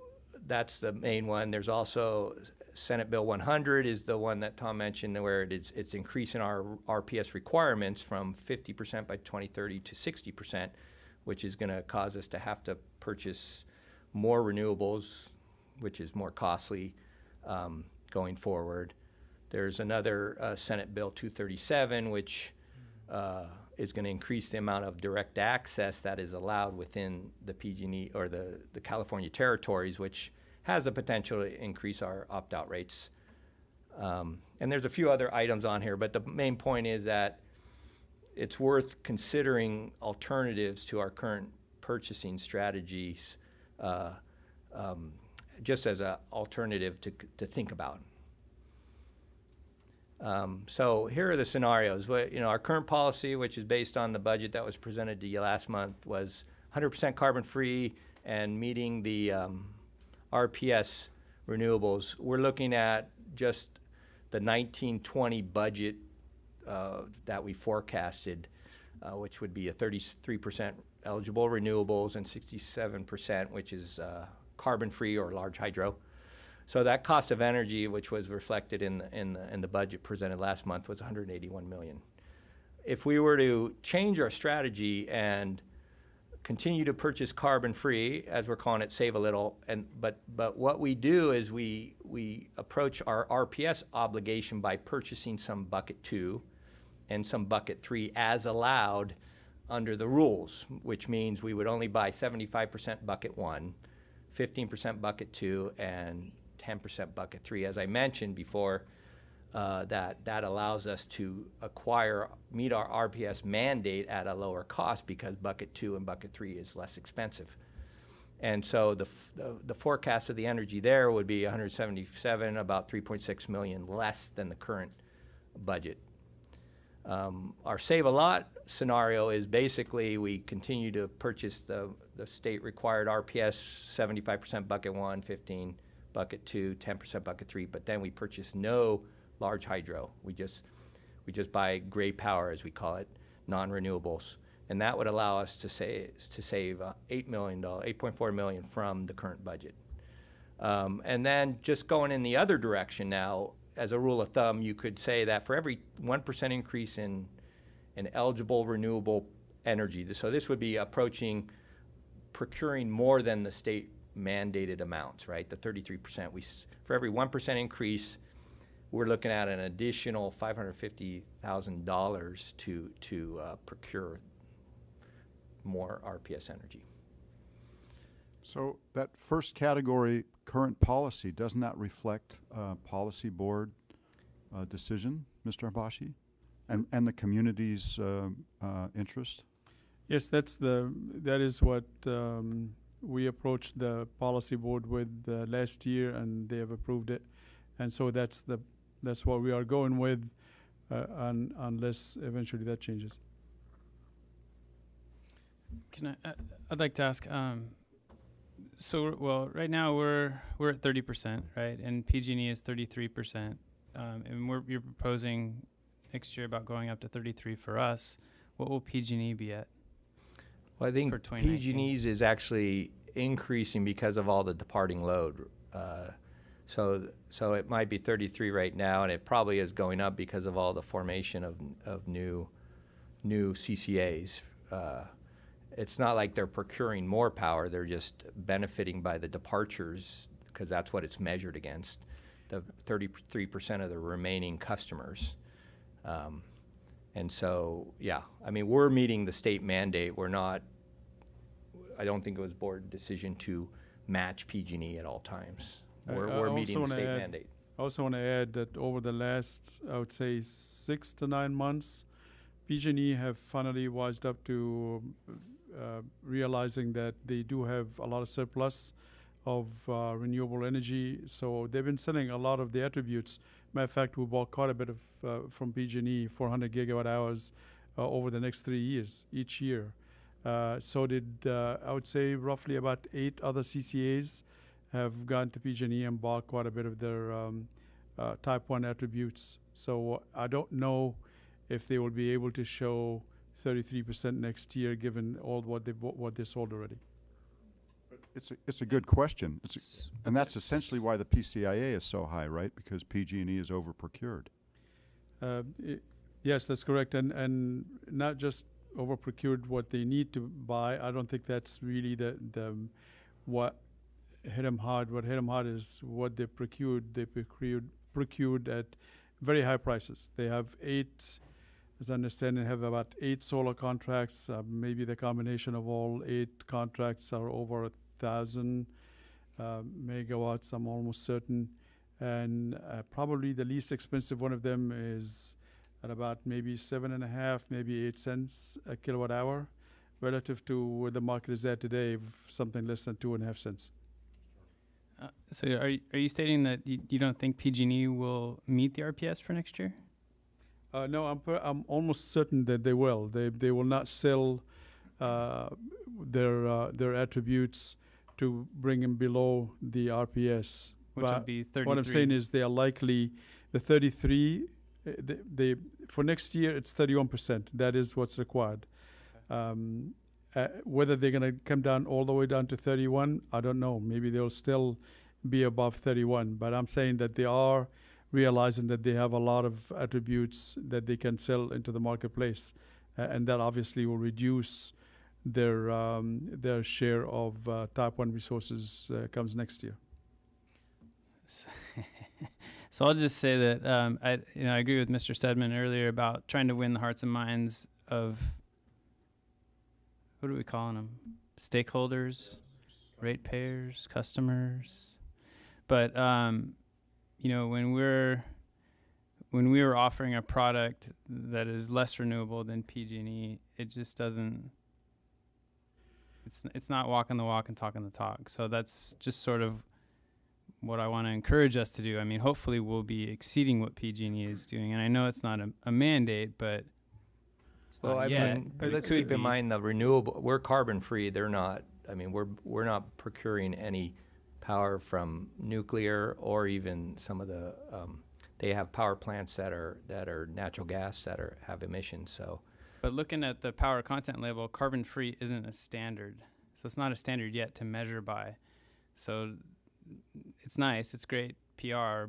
that's the main one. There's also Senate Bill 100 is the one that Tom mentioned, where it's increasing our RPS requirements from 50% by 2030 to 60%, which is going to cause us to have to purchase more renewables, which is more costly going forward. There's another Senate Bill 237, which is going to increase the amount of direct access that is allowed within the PG&E or the California territories, which has the potential to increase our opt-out rates. And there's a few other items on here, but the main point is that it's worth considering alternatives to our current purchasing strategies just as an alternative to think about. So here are the scenarios. You know, our current policy, which is based on the budget that was presented to you last month, was 100% carbon-free and meeting the RPS renewables. We're looking at just the 1920 budget that we forecasted, which would be a 33% eligible renewables and 67%, which is carbon-free or large hydro. So that cost of energy, which was reflected in the budget presented last month, was $181 million. If we were to change our strategy and continue to purchase carbon-free, as we're calling it, save a little, but what we do is we approach our RPS obligation by purchasing some bucket 2 and some bucket 3 as allowed under the rules, which means we would only buy 75% bucket 1, 15% bucket 2, and 10% bucket 3. As I mentioned before, that allows us to meet our RPS mandate at a lower cost because bucket 2 and bucket 3 is less expensive. And so the forecast of the energy there would be 177, about 3.6 million less than the current budget. Our save a lot scenario is basically we continue to purchase the state required RPS, 75% bucket 1, 15 bucket 2, 10% bucket 3, but then we purchase no large hydro. We just buy gray power, as we call it, non-renewables, and that would allow us to save $8.4 million from the current budget. And then just going in the other direction now, as a rule of thumb, you could say that for every 1% increase in eligible renewable energy, so this would be approaching procuring more than the state mandated amounts, right? The 33%. For every 1% increase, we're looking at an additional $550,000 to procure more RPS energy. So that first category, current policy, doesn't that reflect policy board decision, Mr. Habashi, and the community's interest? Yes, that is what we approached the policy board with last year, and they have approved it, and so that's what we are going with, unless eventually that changes. I'd like to ask. So right now we're at 30%, right? And PG&E is 33%, and you're proposing next year about going up to 33 for us. What will PG&E be at? Well, I think for 2019? PG&E's is actually increasing because of all the departing load. So it might be 33 right now, and it probably is going up because of all the formation of new CCAs. It's not like they're procuring more power, they're just benefiting by the departures, because that's what it's measured against, the 33% of the remaining customers. And so, yeah, I mean, we're meeting the state mandate. We're not, I don't think it was board decision to match PG&E at all times. We're meeting the state mandate. I also want to add that over the last, I would say, 6 to 9 months, PG&E have finally wised up to realizing that they do have a lot of surplus of renewable energy. So they've been selling a lot of the attributes. Matter of fact, we bought quite a bit of from PG&E, 400 gigawatt hours over the next 3 years, each year. So did, I would say, roughly about 8 other CCAs have gone to PG&E and bought quite a bit of their type 1 attributes. So I don't know if they will be able to show 33% next year, given all what they sold already. It's a good question. And that's essentially why the PCIA is so high, right? Because PG&E is over procured. Yes, that's correct, and not just over procured what they need to buy. I don't think that's really the what hit them hard. What hit them hard is what they procured. They procured at very high prices. They have 8. As I understand, they have about 8 solar contracts. Maybe the combination of all 8 contracts are over 1,000 megawatts, I'm almost certain. And probably the least expensive one of them is at about maybe 7.5, maybe 8 cents a kilowatt hour, relative to where the market is at today, of something less than 2.5 cents. So are you stating that you don't think PG&E will meet the RPS for next year? No, I'm almost certain that they will. They will not sell their attributes to bring them below the RPS. Which would be 33. What I'm saying is they are likely, the 33, for next year it's 31%. That is what's required. Whether they're going to come down all the way down to 31, I don't know. Maybe they'll still be above 31. But I'm saying that they are realizing that they have a lot of attributes that they can sell into the marketplace, and that obviously will reduce their share of type 1 resources comes next year. So I'll just say that I agree with Mr. Stedman earlier about trying to win the hearts and minds of, what are we calling them? Stakeholders, ratepayers, customers. But when we were offering a product that is less renewable than PG&E, it just doesn't. It's not walking the walk and talking the talk. So that's just sort of what I want to encourage us to do. I mean, hopefully we'll be exceeding what PG&E is doing, and I know it's not a mandate, but it's not yet. But let's keep in mind the renewable. We're carbon free. They're not. I mean, we're not procuring any power from nuclear or even some of the. They have power plants that are natural gas that have emissions. So. But looking at the power content label, carbon free isn't a standard. So it's not a standard yet to measure by. So it's nice, it's great PR,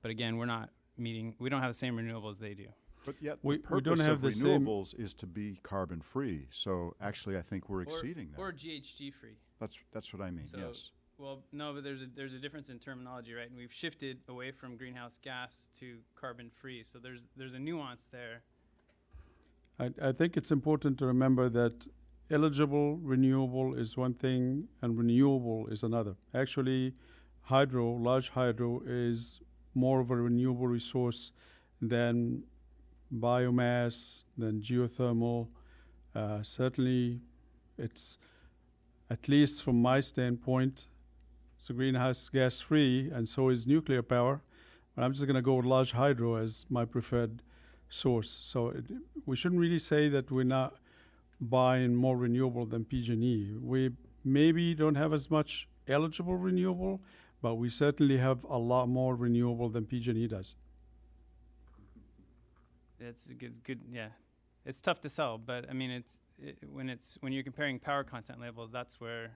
but again, we don't have the same renewables they do. But yet, We the don't purpose have of the same- renewables is to be carbon-free. So actually, I think we're exceeding that. Or GHG free. That's what I mean, So- yes. Well, no, but there's a difference in terminology, right? And we've shifted away from greenhouse gas to carbon free. So there's a nuance there. I think it's important to remember that eligible renewable is one thing and renewable is another. Actually, large hydro is more of a renewable resource than biomass, than geothermal. Certainly, it's, at least from my standpoint, it's a greenhouse gas free, and so is nuclear power. But I'm just going to go with large hydro as my preferred source. So we shouldn't really say that we're not buying more renewable than PG&E. We maybe don't have as much eligible renewable, but we certainly have a lot more renewable than PG&E does. It's a good, yeah. It's tough to sell, but I mean, when you're comparing power content labels, that's where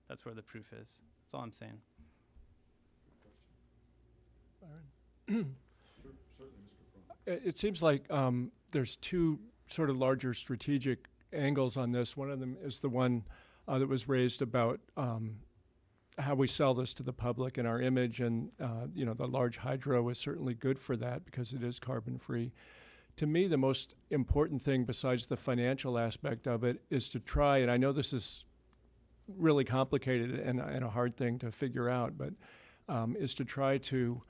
the proof is. That's all I'm saying. It seems like there's two sort of larger strategic angles on this. One of them is the one that was raised about how we sell this to the public and our image, and the large hydro is certainly good for that because it is carbon free. To me, the most important thing besides the financial aspect of it is to try, and I know this is really complicated and a hard thing to figure out, but is to try to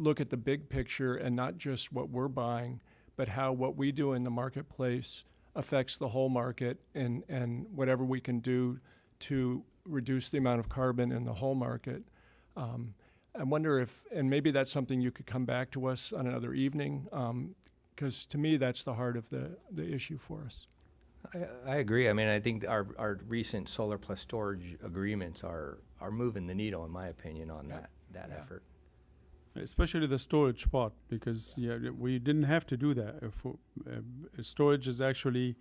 look at the big picture and not just what we're buying, but how what we do in the marketplace affects the whole market, and whatever we can do to reduce the amount of carbon in the whole market. I wonder if, and maybe that's something you could come back to us on another evening, because to me that's the heart of the issue for us. I agree. I mean, I think our recent solar plus storage agreements are moving the needle, in my opinion, on that effort. Especially the storage part, because we didn't have to do that. Storage is actually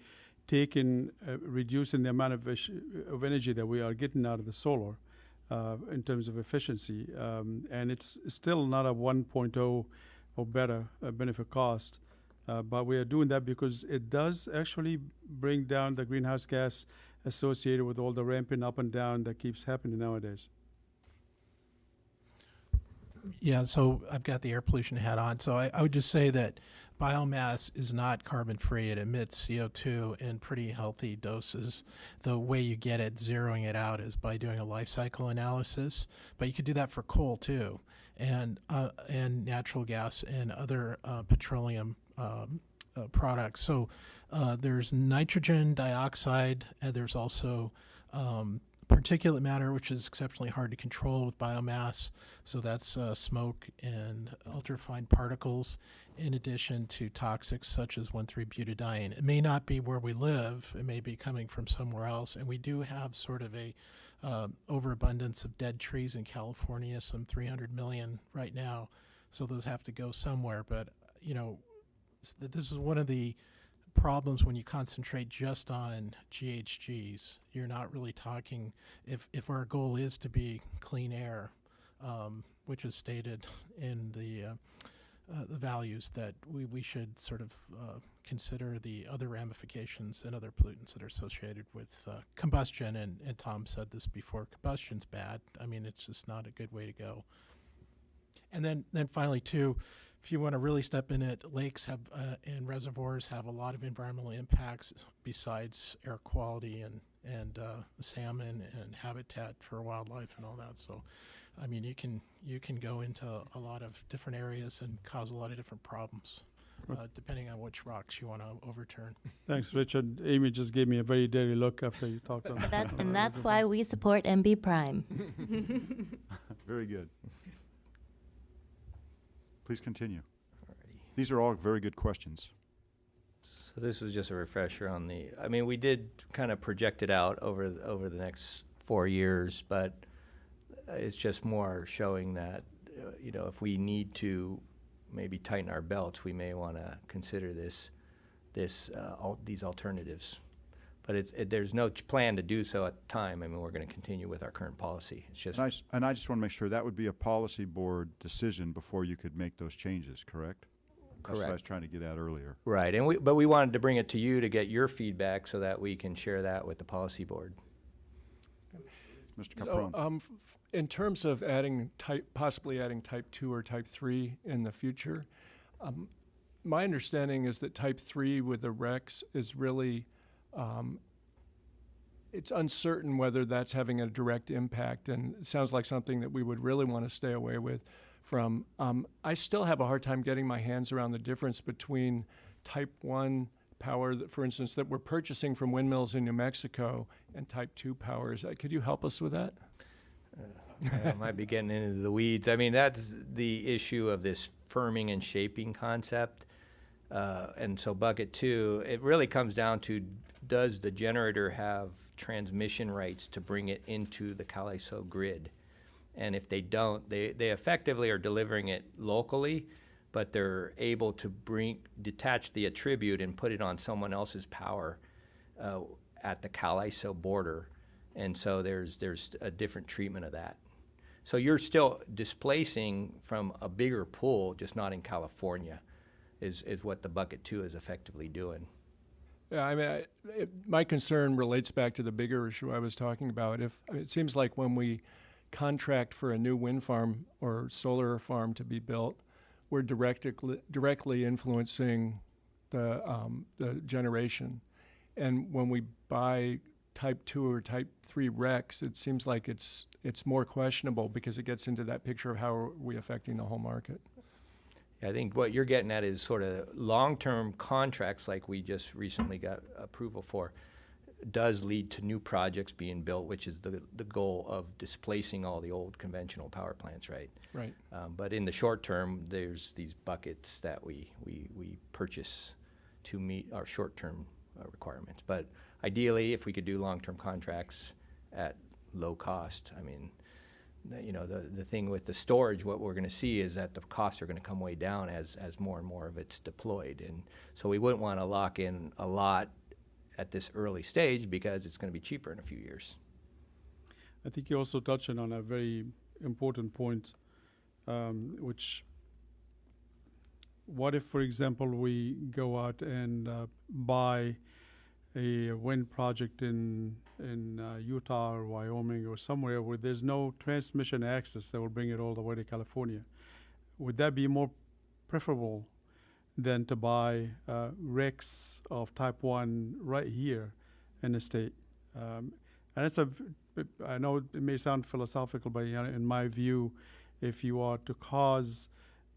reducing the amount of energy that we are getting out of the solar in terms of efficiency. And it's still not a 1.0 or better benefit cost. But we are doing that because it does actually bring down the greenhouse gas associated with all the ramping up and down that keeps happening nowadays. Yeah, so I've got the air pollution hat on. So I would just say that biomass is not carbon free. It emits CO2 in pretty healthy doses. The way you get it, zeroing it out, is by doing a life cycle analysis. But you could do that for coal too, and natural gas and other petroleum products. So there's nitrogen dioxide, and there's also particulate matter, which is exceptionally hard to control with biomass. So that's smoke and ultrafine particles, in addition to toxics such as 1,3-butadiene. It may not be where we live. It may be coming from somewhere else. And we do have sort of a overabundance of dead trees in California, some 300 million right now. So those have to go somewhere. But, this is one of the problems when you concentrate just on GHGs. You're not really talking, if our goal is to be clean air, which is stated in the values, that we should sort of consider the other ramifications and other pollutants that are associated with combustion. And Tom said this before, combustion's bad. I mean, it's just not a good way to go. And then finally, too, if you want to really step in it, lakes have and reservoirs have a lot of environmental impacts besides air quality and salmon and habitat for wildlife and all that. So, I mean, you can go into a lot of different areas and cause a lot of different problems, depending on which rocks you want to overturn. Thanks, Richard. Amy just gave me a very dirty look after you talked on that. And that's why we support MB Prime. Very good. Please continue. These are all very good questions. So this was just a refresher on we did kind of project it out over the next 4 years, but it's just more showing that, if we need to maybe tighten our belts, we may want to consider these alternatives. But there's no plan to do so at the time. I mean, we're going to continue with our current policy. It's just And I just want to make sure that would be a policy board decision before you could make those changes, correct? That's what I was trying to get at earlier. right. But we wanted to bring it to you to get your feedback so that we can share that with the policy board. Mr. Caprone. In terms of possibly adding type 2 or type 3 in the future, my understanding is that type 3 with the RECs is really, it's uncertain whether that's having a direct impact, and it sounds like something that we would really want to stay away from. I still have a hard time getting my hands around the difference between type 1 power, for instance, that we're purchasing from windmills in New Mexico, and type 2 power. Could you help us with that? I might be getting into the weeds. I mean, that's the issue of this firming and shaping concept. And so bucket 2, it really comes down to, does the generator have transmission rights to bring it into the CAISO grid? And if they don't, they effectively are delivering it locally, but they're able to detach the attribute and put it on someone else's power at the CAISO border. And so there's a different treatment of that. So you're still displacing from a bigger pool, just not in California, is what the bucket 2 is effectively doing. Yeah, I mean, my concern relates back to the bigger issue I was talking about. It seems like when we contract for a new wind farm or solar farm to be built, we're directly influencing the generation. And when we buy type 2 or type 3 RECs, it seems like it's more questionable because it gets into that picture of how are we affecting the whole market. I think what you're getting at is sort of long-term contracts like we just recently got approval for does lead to new projects being built, which is the goal of displacing all the old conventional power plants, right? Right. But in the short term, there's these buckets that we purchase to meet our short-term requirements. But ideally, if we could do long-term contracts at low cost, I mean, the thing with the storage, what we're going to see is that the costs are going to come way down as more and more of it's deployed. And so we wouldn't want to lock in a lot at this early stage because it's going to be cheaper in a few years. I think you're also touching on a very important point, which, what if, for example, we go out and buy a wind project in Utah or Wyoming or somewhere where there's no transmission access that will bring it all the way to California? Would that be more preferable than to buy RECs of type 1 right here in the state? And I know it may sound philosophical, but in my view, if you are to cause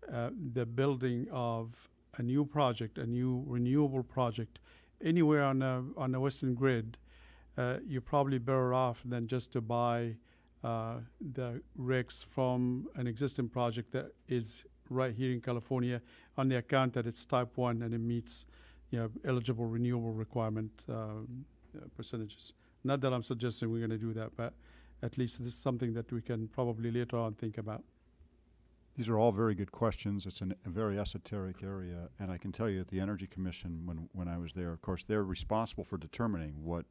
the building of a new project, a new renewable project, anywhere on the Western grid, you're probably better off than just to buy the RECs from an existing project that is right here in California on the account that it's type 1 and it meets eligible renewable requirement percentages. Not that I'm suggesting we're going to do that, but at least this is something that we can probably later on think about. These are all very good questions. It's a very esoteric area, and I can tell you at the Energy Commission when I was there, of course, they're responsible for determining what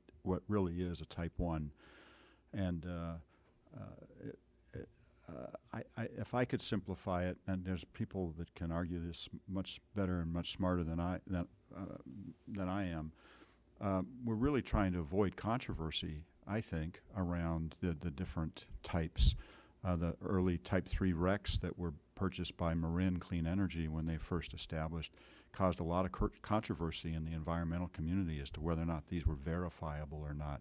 really is a type 1. And if I could simplify it, and there's people that can argue this much better and much smarter than I am, we're really trying to avoid controversy, I think, around the different types. The early type 3 RECs that were purchased by Marin Clean Energy when they first established caused a lot of controversy in the environmental community as to whether or not these were verifiable or not.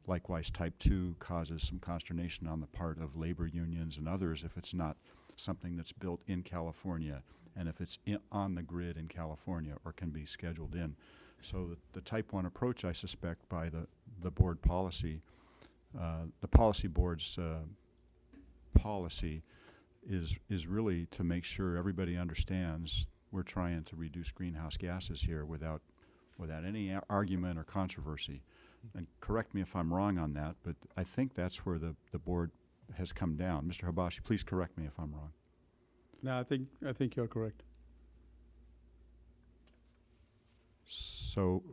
Likewise, type 2 causes some consternation on the part of labor unions and others if it's not something that's built in California and if it's on the grid in California or can be scheduled in. So the type 1 approach, I suspect, by the board policy, the policy board's policy is really to make sure everybody understands we're trying to reduce greenhouse gases here without any argument or controversy. And correct me if I'm wrong on that, but I think that's where the board has come down. Mr. Habashi, please correct me if I'm wrong. No, I think you're correct. So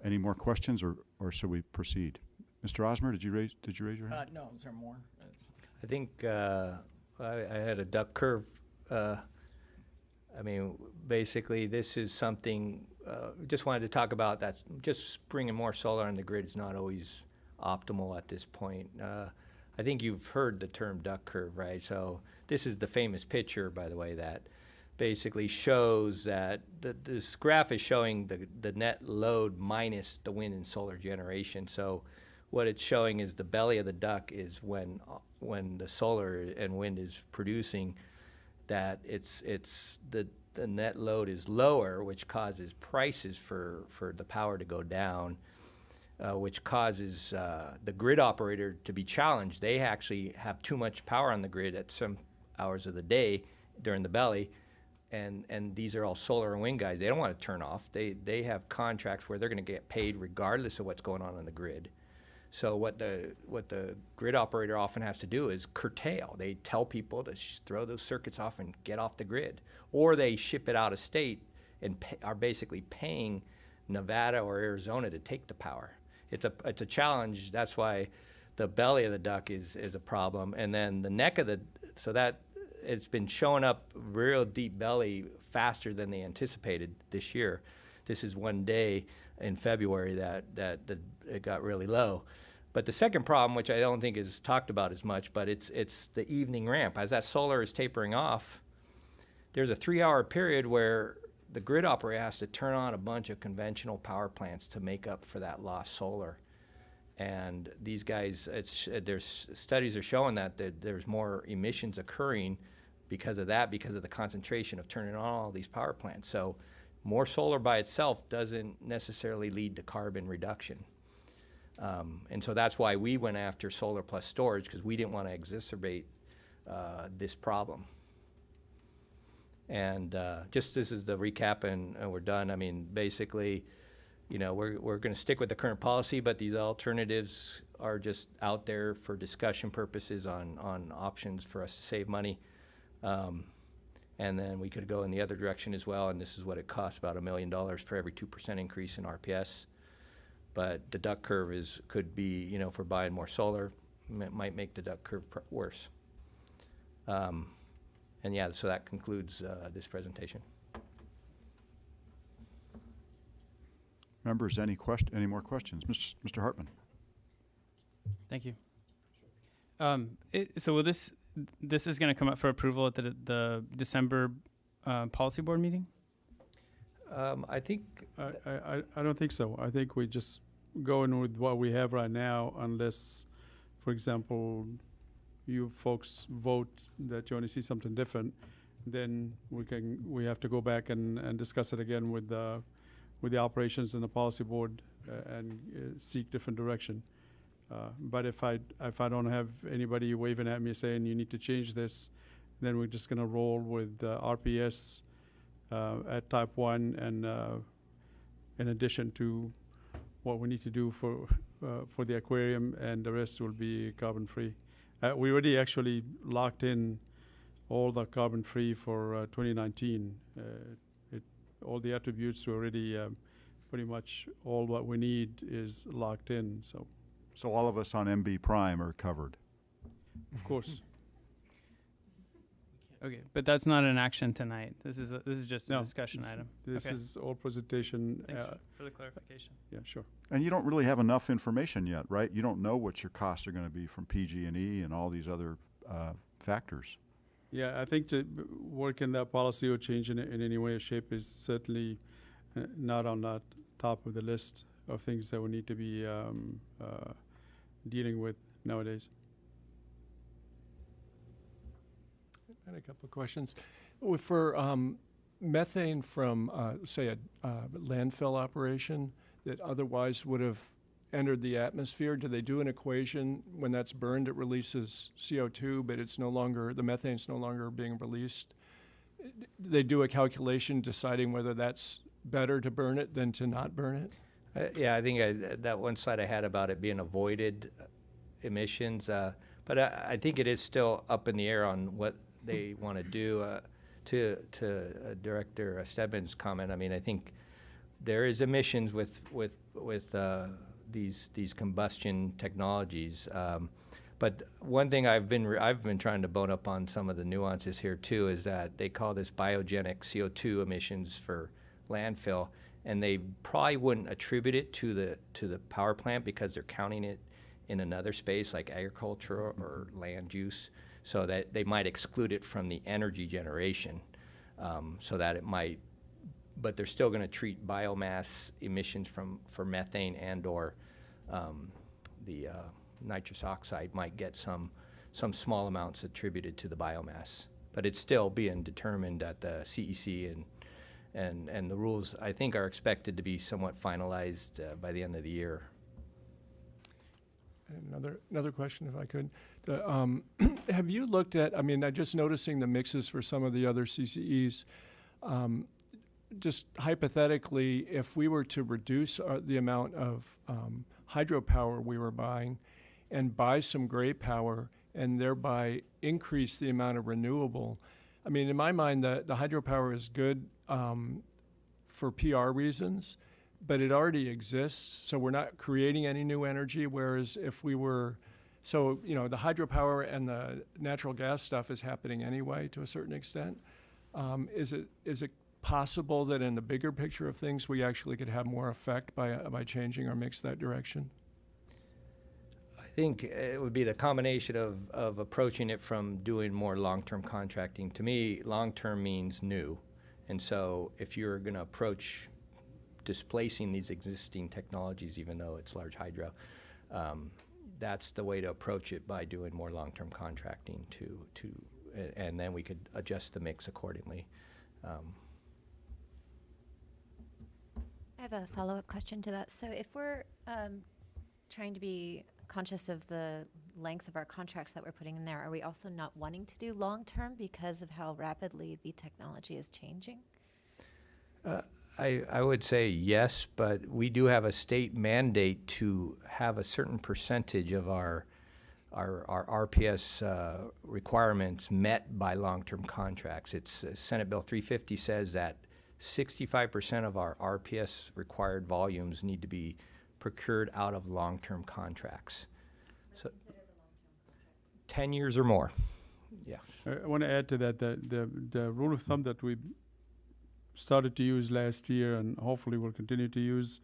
Any more questions, or should we proceed? Mr. Osmer, did you raise your hand? No, is there more? I think I had a duck curve. I mean, basically, this is something just wanted to talk about. That just bringing more solar on the grid is not always optimal at this point. I think you've heard the term duck curve, right? So this is the famous picture, by the way, that basically shows that this graph is showing the net load minus the wind and solar generation. So what it's showing is the belly of the duck is when the solar and wind is producing, that it's the net load is lower, which causes prices for the power to go down, which causes the grid operator to be challenged. They actually have too much power on the grid at some hours of the day during the belly, and these are all solar and wind guys. They don't want to turn off. They have contracts where they're going to get paid regardless of what's going on the grid. So what the grid operator often has to do is curtail. They tell people to throw those circuits off and get off the grid, or they ship it out of state and are basically paying Nevada or Arizona to take the power. It's a challenge. That's why the belly of the duck is a problem, and then the neck of so that it's been showing up real deep belly faster than they anticipated this year. This is one day in February that it got really low. But the second problem, which I don't think is talked about as much, but it's the evening ramp. As that solar is tapering off, there's a 3-hour period where the grid operator has to turn on a bunch of conventional power plants to make up for that lost solar. And these guys, there's studies are showing that there's more emissions occurring because of that, because of the concentration of turning on all these power plants. So more solar by itself doesn't necessarily lead to carbon reduction. And so that's why we went after solar plus storage, because we didn't want to exacerbate this problem. And just this is the recap, and we're done. I mean, basically, you know, we're going to stick with the current policy, but these alternatives are just out there for discussion purposes on options for us to save money. And then we could go in the other direction as well, and this is what it costs, about $1 million for every 2% increase in RPS. But the duck curve could be, you know, for buying more solar, might make the duck curve worse. And yeah, so that concludes this presentation. Members, any more questions? Mr. Hartman. Thank you. So will this is going to come up for approval at the December policy board meeting? I think I don't think so. I think we just go in with what we have right now, unless, for example, you folks vote that you want to see something different, then we have to go back and discuss it again with the operations and the policy board and seek different direction. But if I don't have anybody waving at me saying you need to change this, then we're just going to roll with RPS at type 1, and in addition to what we need to do for the aquarium, and the rest will be carbon free. We already actually locked in all the carbon free for 2019. All the attributes are already pretty much all what we need is locked in. So all of us on MB Prime are covered. Of course. Okay, but that's not an action tonight. This is just a discussion item. This is all presentation. Thanks for the clarification. Yeah, sure. And you don't really have enough information yet, right? You don't know what your costs are going to be from PG&E and all these other factors. Yeah, I think to work in that policy or change in any way or shape is certainly not on that top of the list of things that we need to be dealing with nowadays. I had a couple of questions. For methane from, say, a landfill operation that otherwise would have entered the atmosphere, do they do an equation when that's burned? It releases CO2, but it's no longer, the methane's no longer being released. They do a calculation deciding whether that's better to burn it than to not burn it? Yeah, I think that one slide I had about it being avoided emissions, but I think it is still up in the air on what they want to do. To Director Stedman's comment, I mean, I think there is emissions with these combustion technologies. But one thing I've been trying to bone up on some of the nuances here too is that they call this biogenic CO2 emissions for landfill, and they probably wouldn't attribute it to the power plant because they're counting it in another space like agriculture or land use, so that they might exclude it from the energy generation, so that it might. But they're still going to treat biomass emissions for methane and/or the nitrous oxide might get some small amounts attributed to the biomass, but it's still being determined at the CEC, and the rules I think are expected to be somewhat finalized by the end of the year. Another question, if I could. Have you looked at? I mean, just noticing the mixes for some of the other CCEs. Just hypothetically, if we were to reduce the amount of hydropower we were buying and buy some gray power and thereby increase the amount of renewable, I mean, in my mind, the hydropower is good for PR reasons, but it already exists, so we're not creating any new energy, whereas if we were, so, you know, the hydropower and the natural gas stuff is happening anyway to a certain extent. Is it possible that in the bigger picture of things, we actually could have more effect by changing our mix that direction? I think it would be the combination of approaching it from doing more long-term contracting. To me, long-term means new. And so if you're going to approach displacing these existing technologies, even though it's large hydro, that's the way to approach it, by doing more long-term contracting and then we could adjust the mix accordingly. I have a follow-up question to that. So if we're trying to be conscious of the length of our contracts that we're putting in there, are we also not wanting to do long-term because of how rapidly the technology is changing? I would say yes, but we do have a state mandate to have a certain percentage of our RPS requirements met by long-term contracts. It's Senate Bill 350 says that 65% of our RPS required volumes need to be procured out of long-term contracts. So 10 years or more. Yes. I want to add to that the rule of thumb that we started to use last year and hopefully will continue to use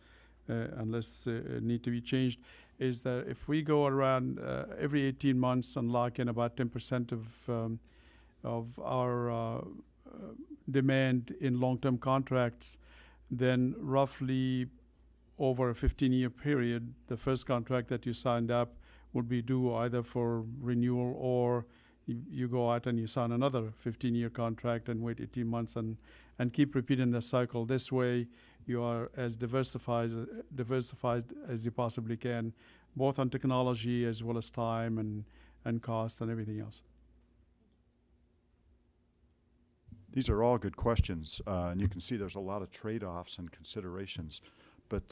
unless it need to be changed, is that if we go around every 18 months and lock in about 10% of our demand in long-term contracts, then roughly over a 15-year period, the first contract that you signed up would be due either for renewal, or you go out and you sign another 15-year contract and wait 18 months and keep repeating the cycle. This way, you are as diversified as you possibly can, both on technology as well as time and cost and everything else. These are all good questions, and you can see there's a lot of trade-offs and considerations. But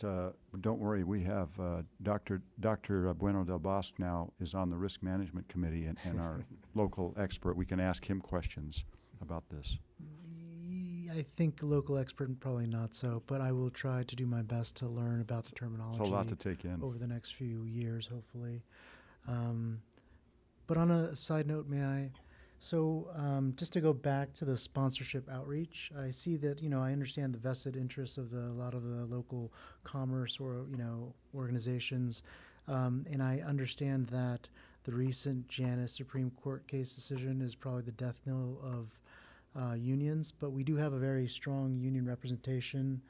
don't worry, we have Dr. Bueno del Bosque now is on the Risk Management Committee and our local expert. We can ask him questions about this. I think local expert, probably not so, but I will try to do my best to learn about the terminology. It's a lot to take in. Over the next few years, hopefully. But on a side note, may I? So just to go back to the sponsorship outreach, I see that, I understand the vested interests of a lot of the local commerce or, organizations. And I understand that the recent Janus Supreme Court case decision is probably the death knell of unions, but we do have a very strong union representation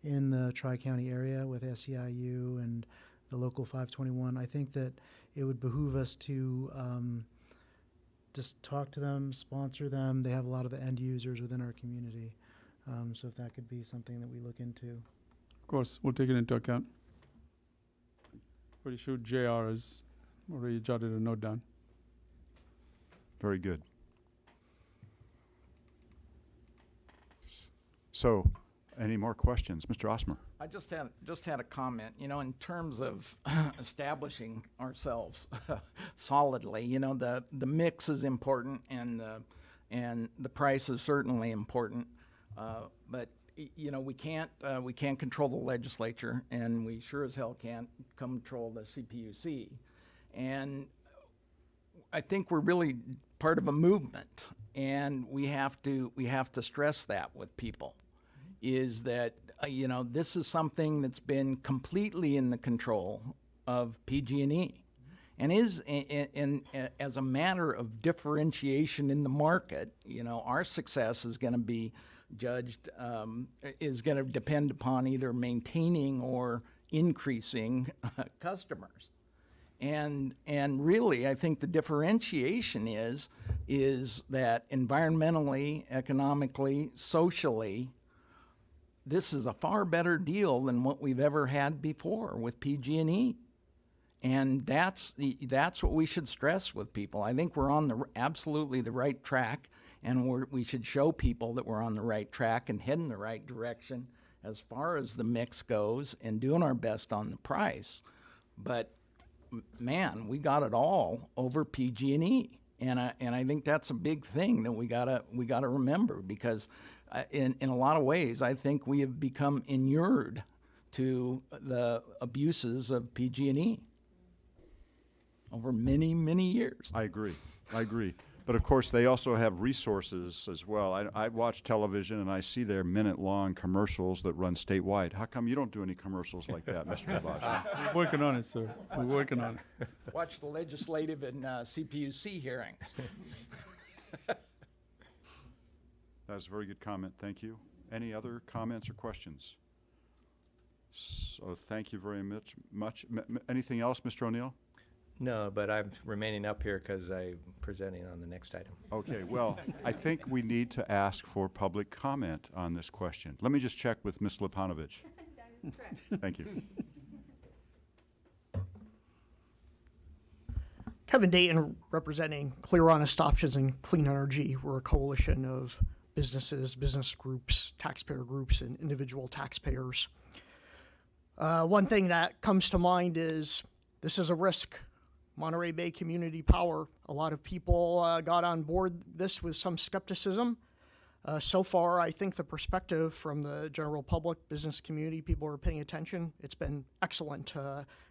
in the Tri-County area with SEIU and the local 521. I think that it would behoove us to just talk to them, sponsor them. They have a lot of the end users within our community. So if that could be something that we look into. Of course, we'll take it into account. Pretty sure JR has already jotted a note down. Very good. So, any more questions? Mr. Osmer. I just had a comment, in terms of establishing ourselves solidly, the mix is important and the price is certainly important. But you know, we can't control the legislature, and we sure as hell can't control the CPUC. And I think we're really part of a movement, and we have to stress that with people, is that you know, this is something that's been completely in the control of PG&E, and is as a matter of differentiation in the market. You know, our success is going to be judged, is going to depend upon either maintaining or increasing customers. And really, I think the differentiation is that environmentally, economically, socially, this is a far better deal than what we've ever had before with PG&E. And that's what we should stress with people. I think we're on absolutely the right track, and we should show people that we're on the right track and heading the right direction as far as the mix goes, and doing our best on the price. But man, we got it all over PG&E, and I think that's a big thing that we gotta remember, because in a lot of ways, I think we have become inured to the abuses of PG&E over many, many years. I agree. But of course, they also have resources as well. I watch television, and I see their minute-long commercials that run statewide. How come you don't do any commercials like that, Mr. Habashi? We're working on it, sir. We're working on it. Watch the legislative and CPUC hearings. That's a very good comment. Thank you. Any other comments or questions? So thank you very much. Anything else, Mr. O'Neill? No, but I'm remaining up here because I'm presenting on the next item. Okay, well, I think we need to ask for public comment on this question. Let me just check with Ms. Lipanovich. That is correct. Thank you. Kevin Dayton, representing Clear Honest Options and Clean Energy. We're a coalition of businesses, business groups, taxpayer groups, and individual taxpayers. One thing that comes to mind is this is a risk. Monterey Bay Community Power, a lot of people got on board this with some skepticism. So far, I think the perspective from the general public, business community, people are paying attention. It's been excellent.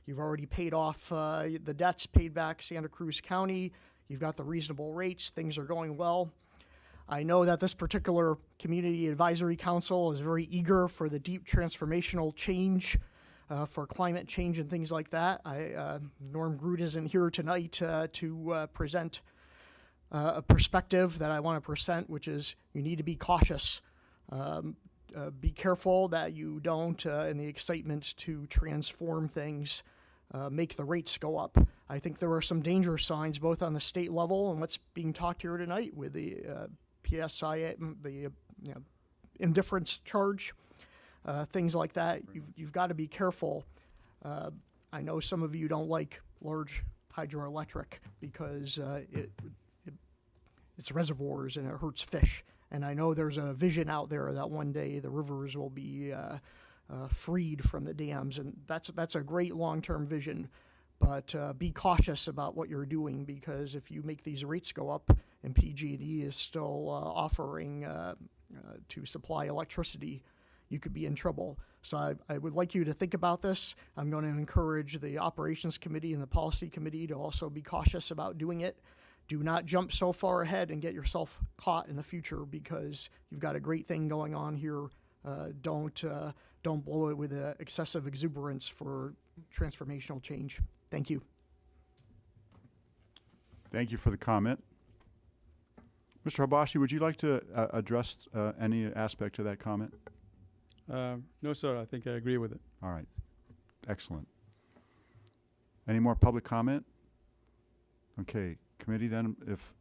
You've already paid off the debts, paid back Santa Cruz County. You've got the reasonable rates. Things are going well. I know that this particular Community Advisory Council is very eager for the deep transformational change for climate change and things like that. Norm Groot isn't here tonight to present a perspective that I want to present, which is you need to be cautious. Be careful that you don't, in the excitement to transform things, make the rates go up. I think there are some danger signs both on the state level and what's being talked here tonight with the PSI, the indifference charge. Things like that, you've got to be careful. I know some of you don't like large hydroelectric because it's reservoirs and it hurts fish. And I know there's a vision out there that one day the rivers will be freed from the dams, and that's a great long-term vision. But be cautious about what you're doing, because if you make these rates go up and PG&E is still offering to supply electricity, you could be in trouble. So I would like you to think about this. I'm going to encourage the Operations Committee and the Policy Committee to also be cautious about doing it. Do not jump so far ahead and get yourself caught in the future, because you've got a great thing going on here. Don't blow it with excessive exuberance for transformational change. Thank you. Thank you for the comment. Mr. Habashi, would you like to address any aspect of that comment? No, sir. I think I agree with it. All right. Excellent. Any more public comment? Okay. Committee then, if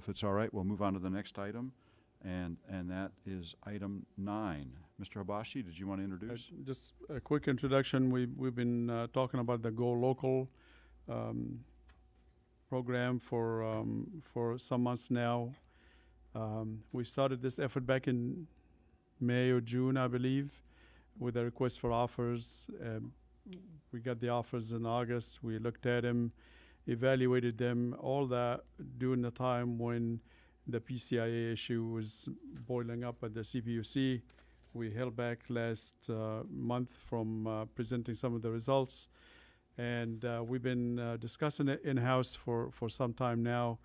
it's all right, we'll move on to the next item, and that is item 9. Mr. Habashi, did you want to introduce? Just a quick introduction. We've been talking about the Go Local program for some months now. We started this effort back in May or June, I believe, with a request for offers. We got the offers in August. We looked at them, evaluated them, all that during the time when the PCIA issue was boiling up at the CPUC. we held back last month from presenting some of the results. And we've been discussing it in-house for some time now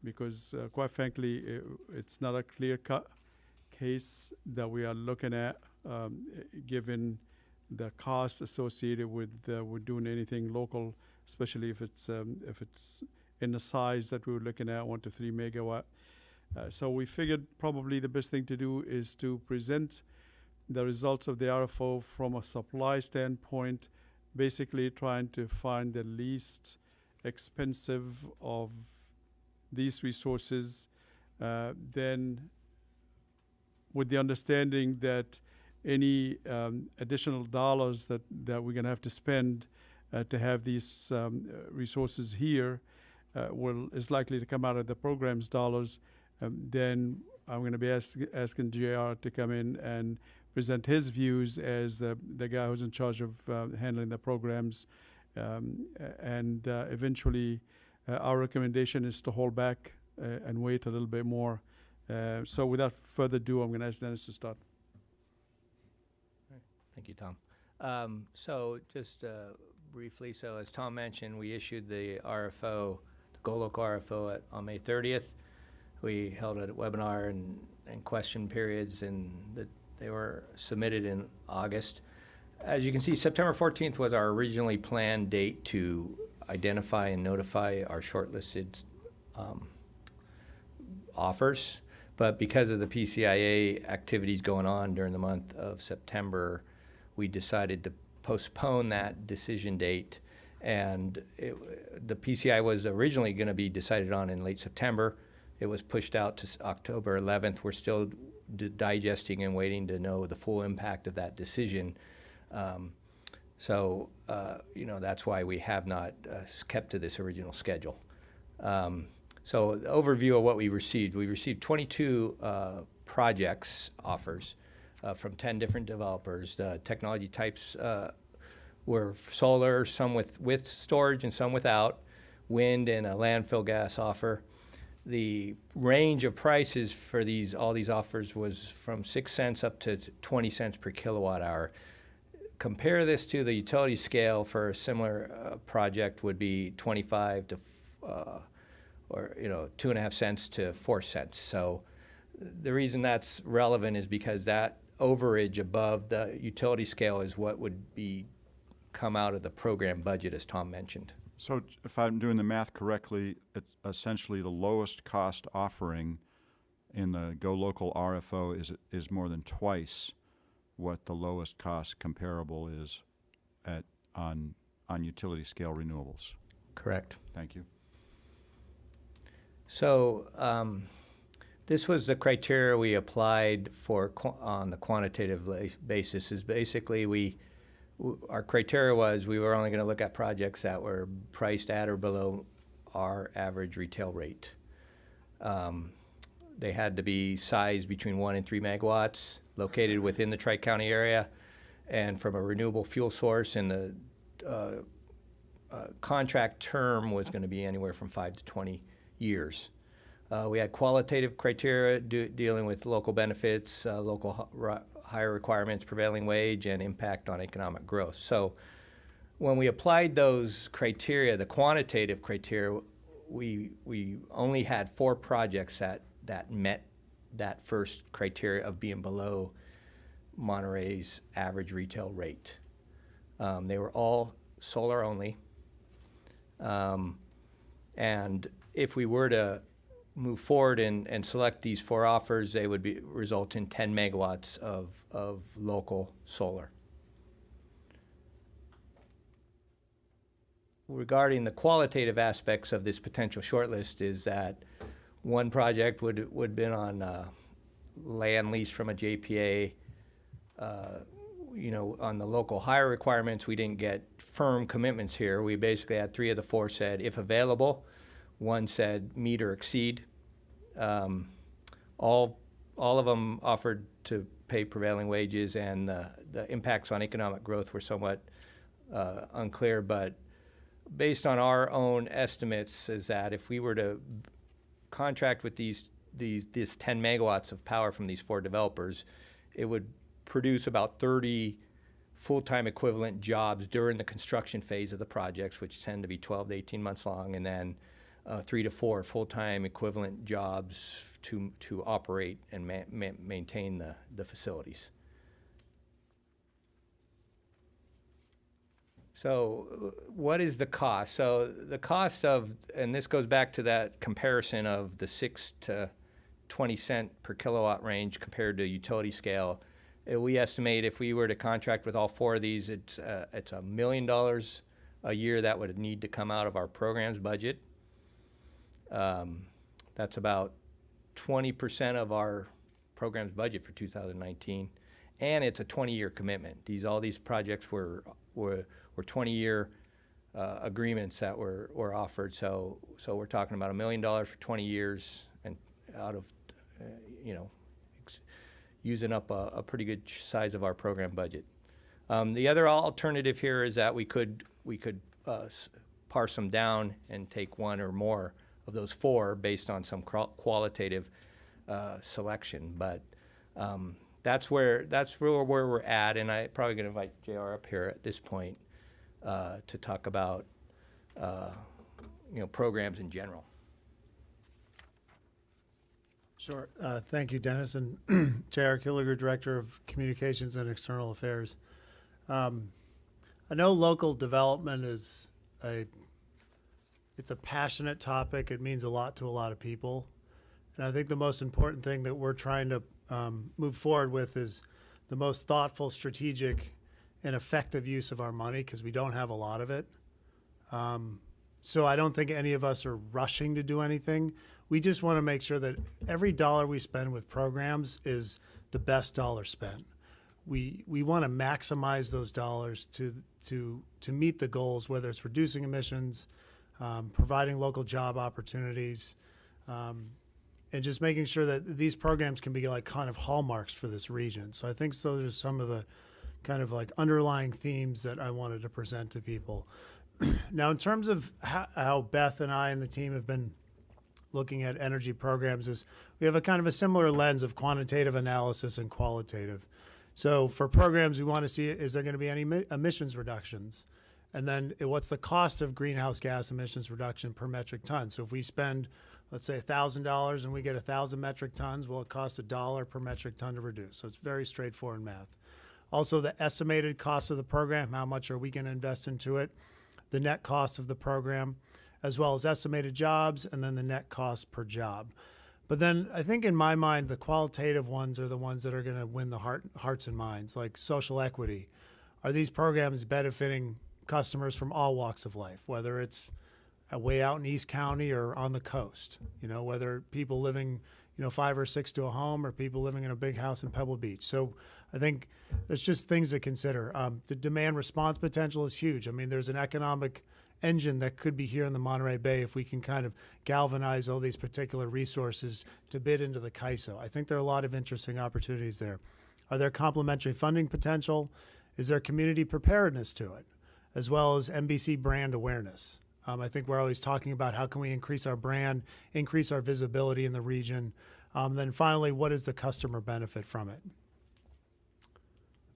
because, quite frankly, it's not a clear-cut case that we are looking at, given the cost associated with doing anything local, especially if it's in the size that we were looking at, 1 to 3 megawatt. So we figured probably the best thing to do is to present the results of the RFO from a supply standpoint, basically trying to find the least expensive of these resources, then with the understanding that any additional dollars that we're going to have to spend to have these resources here is likely to come out of the program's dollars. Then I'm going to be asking JR to come in and present his views as the guy who's in charge of handling the programs. And eventually, our recommendation is to hold back and wait a little bit more. So without further ado, I'm going to ask Dennis to start. Thank you, Tom. So just briefly, so as Tom mentioned, we issued the RFO, the Go Local RFO on May 30th. We held a webinar and question periods, and they were submitted in August. As you can see, September 14th was our originally planned date to identify and notify our shortlisted offers. But because of the PCIA activities going on during the month of September, we decided to postpone that decision date. And the PCI was originally going to be decided on in late September. It was pushed out to October 11th. We're still digesting and waiting to know the full impact of that decision. So that's why we have not kept to this original schedule. So the overview of what we received 22 projects offers from 10 different developers. The technology types were solar, some with storage and some without, wind, and a landfill gas offer. The range of prices for all these offers was from 6 cents up to 20 cents per kilowatt hour. Compare this to the utility scale for a similar project would be 25 to 2.5 cents to 4 cents. So the reason that's relevant is because that overage above the utility scale is what would come out of the program budget, as Tom mentioned. So if I'm doing the math correctly, it's essentially the lowest cost offering in the Go Local RFO is more than twice what the lowest cost comparable is on utility scale renewables. Correct. Thank you. So this was the criteria we applied for on the quantitative basis. Is basically our criteria was we were only going to look at projects that were priced at or below our average retail rate. They had to be sized between 1 and 3 megawatts, located within the Tri-County area, and from a renewable fuel source, and the contract term was going to be anywhere from 5 to 20 years. We had qualitative criteria dealing with local benefits, local higher requirements, prevailing wage, and impact on economic growth. So when we applied those criteria, the quantitative criteria, we only had 4 projects that met that first criteria of being below Monterey's average retail rate. They were all solar only. And if we were to move forward and select these 4 offers, they would result in 10 megawatts of local solar. Regarding the qualitative aspects of this potential shortlist is that one project would have been on land lease from a JPA. On the local hire requirements, we didn't get firm commitments here. We basically had 3 of the 4 said, if available. 1 said meet or exceed. All of them offered to pay prevailing wages, and the impacts on economic growth were somewhat unclear. But based on our own estimates, is that if we were to contract with this 10 megawatts of power from these 4 developers, it would produce about 30 full-time equivalent jobs during the construction phase of the projects, which tend to be 12 to 18 months long, and then 3 to 4 full-time equivalent jobs to operate and maintain the facilities. So what is the cost? So the cost of, and this goes back to that comparison of the 6 to 20 cent per kilowatt range compared to utility scale. We estimate if we were to contract with all 4 of these, it's $1 million a year that would need to come out of our program's budget. That's about 20% of our program's budget for 2019, and it's a 20-year commitment. All these projects were 20-year agreements that were offered. So we're talking about $1 million for 20 years, and out of using up a pretty good size of our program budget. The other alternative here is that we could parse them down and take 1 or more of those 4 based on some qualitative selection. But that's where we're at, and I'm probably going to invite JR up here at this point to talk about programs in general. Sure. Thank you, Dennis. And J.R. Killiger, Director of Communications and External Affairs. I know local development is it's a passionate topic. It means a lot to a lot of people. And I think the most important thing that we're trying to move forward with is the most thoughtful, strategic, and effective use of our money, because we don't have a lot of it. So I don't think any of us are rushing to do anything. We just want to make sure that every dollar we spend with programs is the best dollar spent. We want to maximize those dollars to meet the goals, whether it's reducing emissions, providing local job opportunities, and just making sure that these programs can be like kind of hallmarks for this region. So I think those are some of the kind of like underlying themes that I wanted to present to people. Now, in terms of how Beth and I and the team have been looking at energy programs, is we have a kind of a similar lens of quantitative analysis and qualitative. So for programs, we want to see, is there going to be any emissions reductions? And then what's the cost of greenhouse gas emissions reduction per metric ton? So if we spend, let's say, $1,000 and we get 1,000 metric tons, well, it costs $1 per metric ton to reduce. So it's very straightforward math. Also, the estimated cost of the program, how much are we going to invest into it? The net cost of the program, as well as estimated jobs, and then the net cost per job. But then I think in my mind, the qualitative ones are the ones that are going to win the hearts and minds, like social equity. Are these programs benefiting customers from all walks of life, whether it's way out in East County or on the coast, whether people living, 5 or 6 to a home or people living in a big house in Pebble Beach. So I think it's just things to consider. The demand response potential is huge. I mean, there's an economic engine that could be here in the Monterey Bay if we can kind of galvanize all these particular resources to bid into the CAISO. I think there are a lot of interesting opportunities there. Are there complementary funding potential? Is there community preparedness to it, as well as NBC brand awareness? I think we're always talking about how can we increase our brand, increase our visibility in the region. Then finally, what is the customer benefit from it?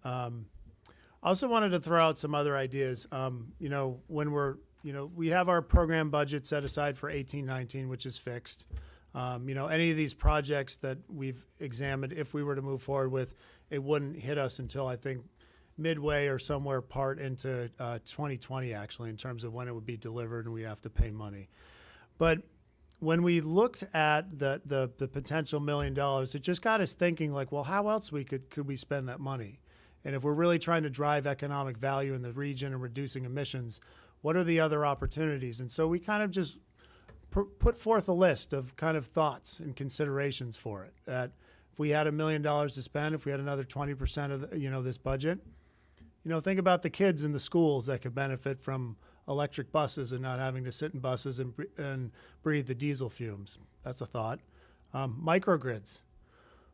I also wanted to throw out some other ideas. When we have our program budget set aside for 18-19, which is fixed. Any of these projects that we've examined, if we were to move forward with, it wouldn't hit us until I think midway or somewhere part into 2020, actually, in terms of when it would be delivered and we have to pay money. But when we looked at the potential $1 million, it just got us thinking like, well, how else could we spend that money? And if we're really trying to drive economic value in the region and reducing emissions, what are the other opportunities? And so we kind of just put forth a list of kind of thoughts and considerations for it. That if we had $1 million to spend, if we had another 20% of this budget, think about the kids in the schools that could benefit from electric buses and not having to sit in buses and breathe the diesel fumes. That's a thought. Microgrids.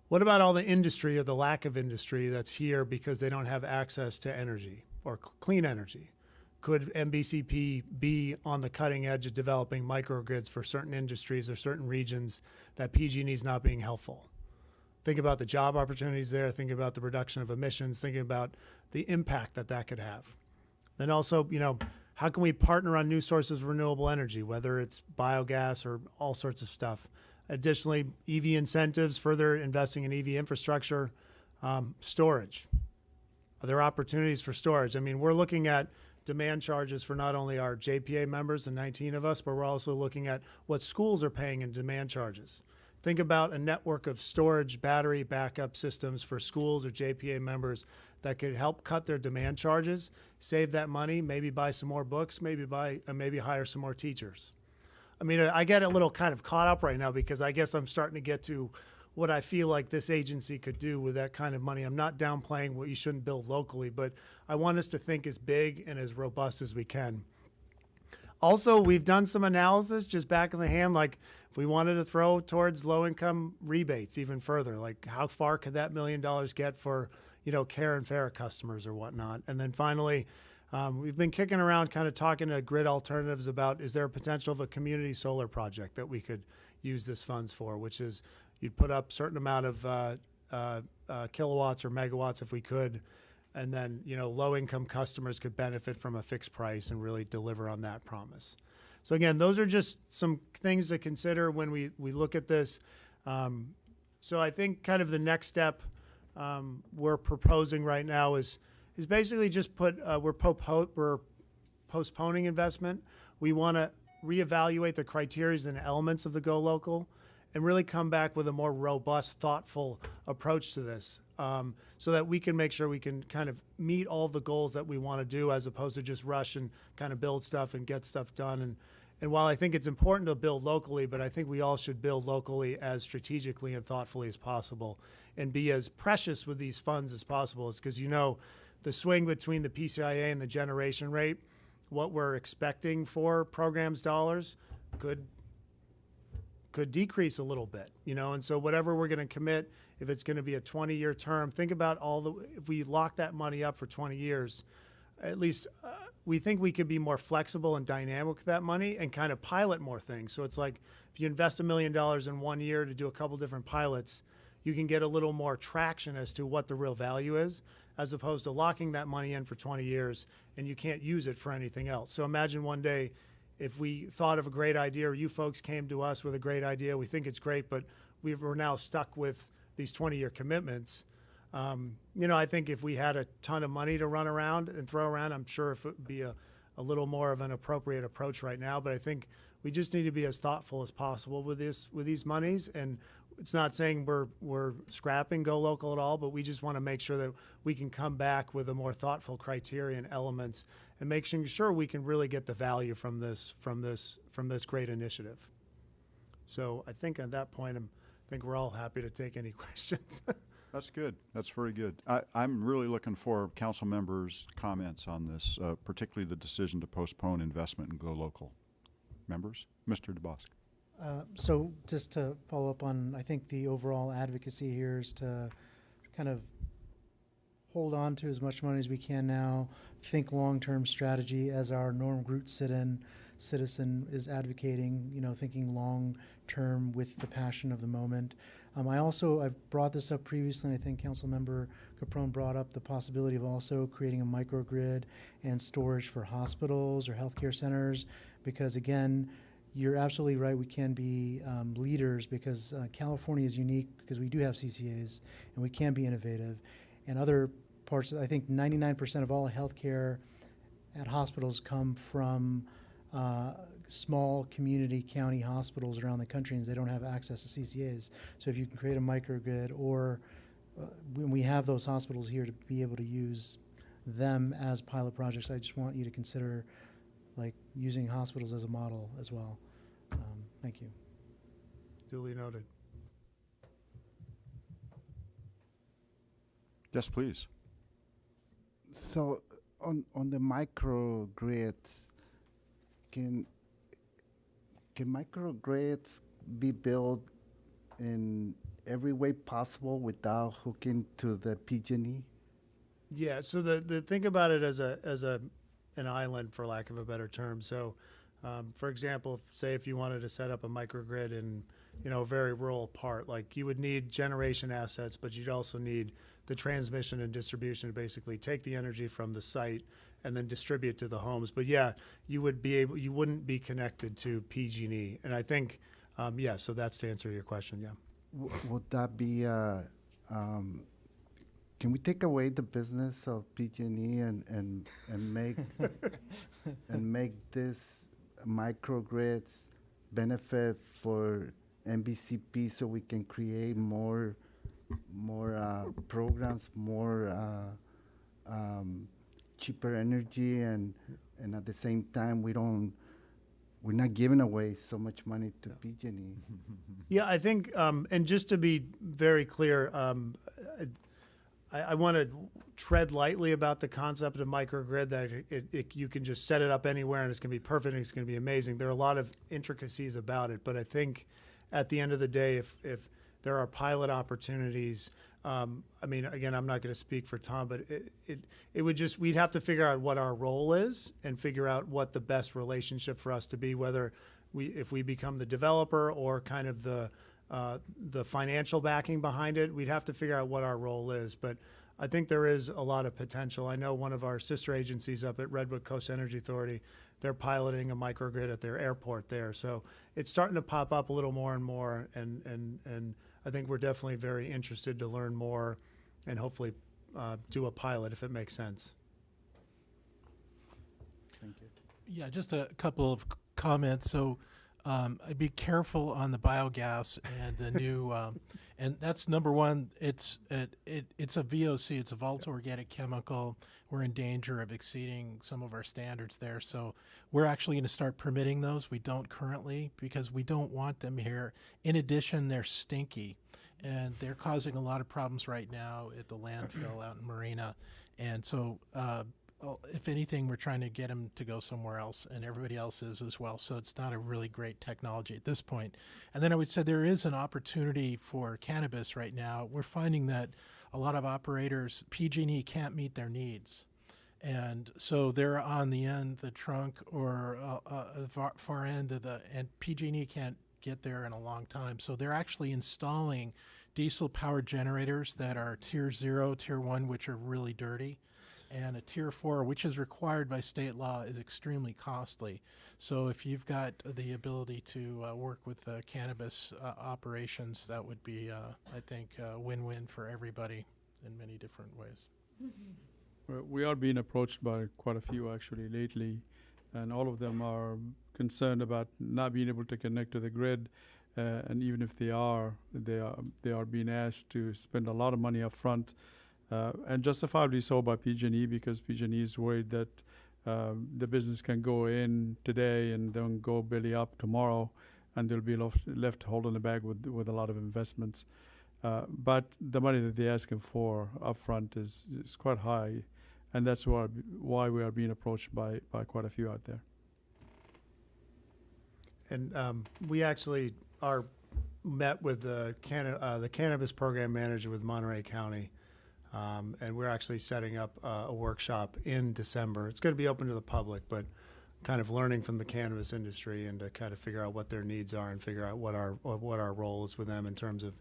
What about all the industry or the lack of industry that's here because they don't have access to energy or clean energy? Could MBCP be on the cutting edge of developing microgrids for certain industries or certain regions that PG&E is not being helpful? think about the job opportunities there, think about the reduction of emissions, thinking about the impact that that could have. Then also, how can we partner on new sources of renewable energy, whether it's biogas or all sorts of stuff. Additionally, EV incentives, further investing in EV infrastructure, storage. Are there opportunities for storage? I mean, we're looking at demand charges for not only our JPA members, the 19 of us, but we're also looking at what schools are paying in demand charges. Think about a network of storage battery backup systems for schools or JPA members that could help cut their demand charges, save that money, maybe buy some more books, maybe hire some more teachers. I mean, I get a little kind of caught up right now because I guess I'm starting to get to what I feel like this agency could do with that kind of money. I'm not downplaying what you shouldn't build locally, but I want us to think as big and as robust as we can. Also, we've done some analysis just back in the hand, like if we wanted to throw towards low-income rebates even further, like how far could that $1 million get for, care and fair customers or whatnot? And then finally, we've been kicking around kind of talking to grid alternatives about, is there a potential of a community solar project that we could use this funds for, which is you'd put up a certain amount of kilowatts or megawatts if we could, and then, low-income customers could benefit from a fixed price and really deliver on that promise. So again, those are just some things to consider when we look at this. So I think kind of the next step we're proposing right now is basically just we're postponing investment. We want to reevaluate the criteria and elements of the Go Local and really come back with a more robust, thoughtful approach to this, so that we can make sure we can kind of meet all the goals that we want to do, as opposed to just rush and kind of build stuff and get stuff done. And while I think it's important to build locally, but I think we all should build locally as strategically and thoughtfully as possible and be as precious with these funds as possible. It's because, the swing between the PCIA and the generation rate, what we're expecting for programs dollars could decrease a little bit, and so whatever we're going to commit, if it's going to be a 20-year term, think about if we lock that money up for 20 years, at least we think we could be more flexible and dynamic with that money and kind of pilot more things. So it's like if you invest $1 million in 1 year to do a couple different pilots, you can get a little more traction as to what the real value is, as opposed to locking that money in for 20 years and you can't use it for anything else. So imagine one day, if we thought of a great idea, or you folks came to us with a great idea, we think it's great, but we're now stuck with these 20-year commitments. I think if we had a ton of money to run around and throw around, I'm sure if it would be a little more of an appropriate approach right now. But I think we just need to be as thoughtful as possible with these monies. And it's not saying we're scrapping Go Local at all, but we just want to make sure that we can come back with a more thoughtful criteria and elements and making sure we can really get the value from this great initiative. So I think at that point, I think we're all happy to take any questions. That's good. That's very good. I'm really looking for council members' comments on this, particularly the decision to postpone investment in Go Local. Members? Mr. DeBosque. So just to follow up on, I think the overall advocacy here is to kind of hold on to as much money as we can now, think long-term strategy as our Norm Groot citizen is advocating, thinking long-term with the passion of the moment. I've brought this up previously, and I think Councilmember Caprone brought up the possibility of also creating a microgrid and storage for hospitals or healthcare centers, because again, you're absolutely right, we can be leaders, because California is unique because we do have CCAs and we can be innovative. And other parts, I think 99% of all healthcare at hospitals come from small community county hospitals around the country, and they don't have access to CCAs. So if you can create a microgrid, or when we have those hospitals here, to be able to use them as pilot projects, I just want you to consider like using hospitals as a model as well. Thank you. Duly noted. Yes, please. So on the microgrids, can microgrids be built in every way possible without hooking to the PG&E? Yeah. So the think about it as an island, for lack of a better term. So, for example, say if you wanted to set up a microgrid in a very rural part. Like you would need generation assets, but you'd also need the transmission and distribution to basically take the energy from the site and then distribute to the homes. But yeah, you wouldn't be connected to PG&E. And I think, so that's to answer your question, yeah. Would that be, can we take away the business of PG&E and make and make this microgrids benefit for MBCP so we can create more programs, more cheaper energy, and at the same time we're not giving away so much money to PG&E. Yeah, I think, and just to be very clear, I want to tread lightly about the concept of microgrid, that you can just set it up anywhere and it's going to be perfect and it's going to be amazing. There are a lot of intricacies about it, but I think at the end of the day, if there are pilot opportunities, I mean, again, I'm not going to speak for Tom, but we'd have to figure out what our role is and figure out what the best relationship for us to be, whether if we become the developer or kind of the financial backing behind it. We'd have to figure out what our role is, but I think there is a lot of potential. I know one of our sister agencies up at Redwood Coast Energy Authority, they're piloting a microgrid at their airport there. So it's starting to pop up a little more and more, and I think we're definitely very interested to learn more and hopefully do a pilot if it makes sense. Thank you. Yeah, just a couple of comments. So I'd be careful on the biogas and the new, and that's number one. It's a VOC. It's a volatile organic chemical. We're in danger of exceeding some of our standards there. So we're actually going to start permitting those. We don't currently because we don't want them here. In addition, they're stinky, and they're causing a lot of problems right now at the landfill out in Marina. And so if anything, we're trying to get them to go somewhere else, and everybody else is as well. So it's not a really great technology at this point. And then I would say there is an opportunity for cannabis right now. We're finding that a lot of operators, PG&E can't meet their needs. And so they're on the end, the trunk, or far end of and PG&E can't get there in a long time. So they're actually installing diesel-powered generators that are Tier 0, Tier 1, which are really dirty. And a Tier 4, which is required by state law, is extremely costly. So if you've got the ability to work with cannabis operations, that would be, I think, a win-win for everybody in many different ways. We are being approached by quite a few actually lately, and all of them are concerned about not being able to connect to the grid. And even if they are being asked to spend a lot of money up front. And justifiably so by PG&E, because PG&E is worried that the business can go in today and then go belly up tomorrow, and they'll be left holding the bag with a lot of investments. But the money that they're asking for upfront is quite high, and that's why we are being approached by quite a few out there. And we actually met with the cannabis program manager with Monterey County. And we're actually setting up a workshop in December. It's going to be open to the public, but kind of learning from the cannabis industry and to kind of figure out what their needs are and figure out what our role is with them in terms of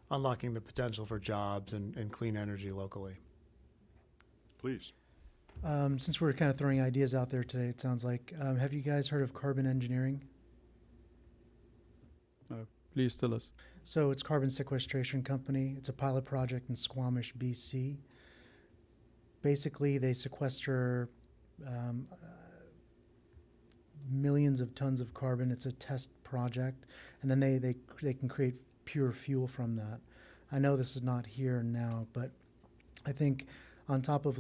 unlocking the potential for jobs and clean energy locally. Please. Since we're kind of throwing ideas out there today, it sounds like, have you guys heard of carbon engineering? Please tell us. So it's carbon sequestration company. It's a pilot project in Squamish, BC. Basically, they sequester millions of tons of carbon. It's a test project, and then they can create pure fuel from that. I know this is not here and now, but I think on top of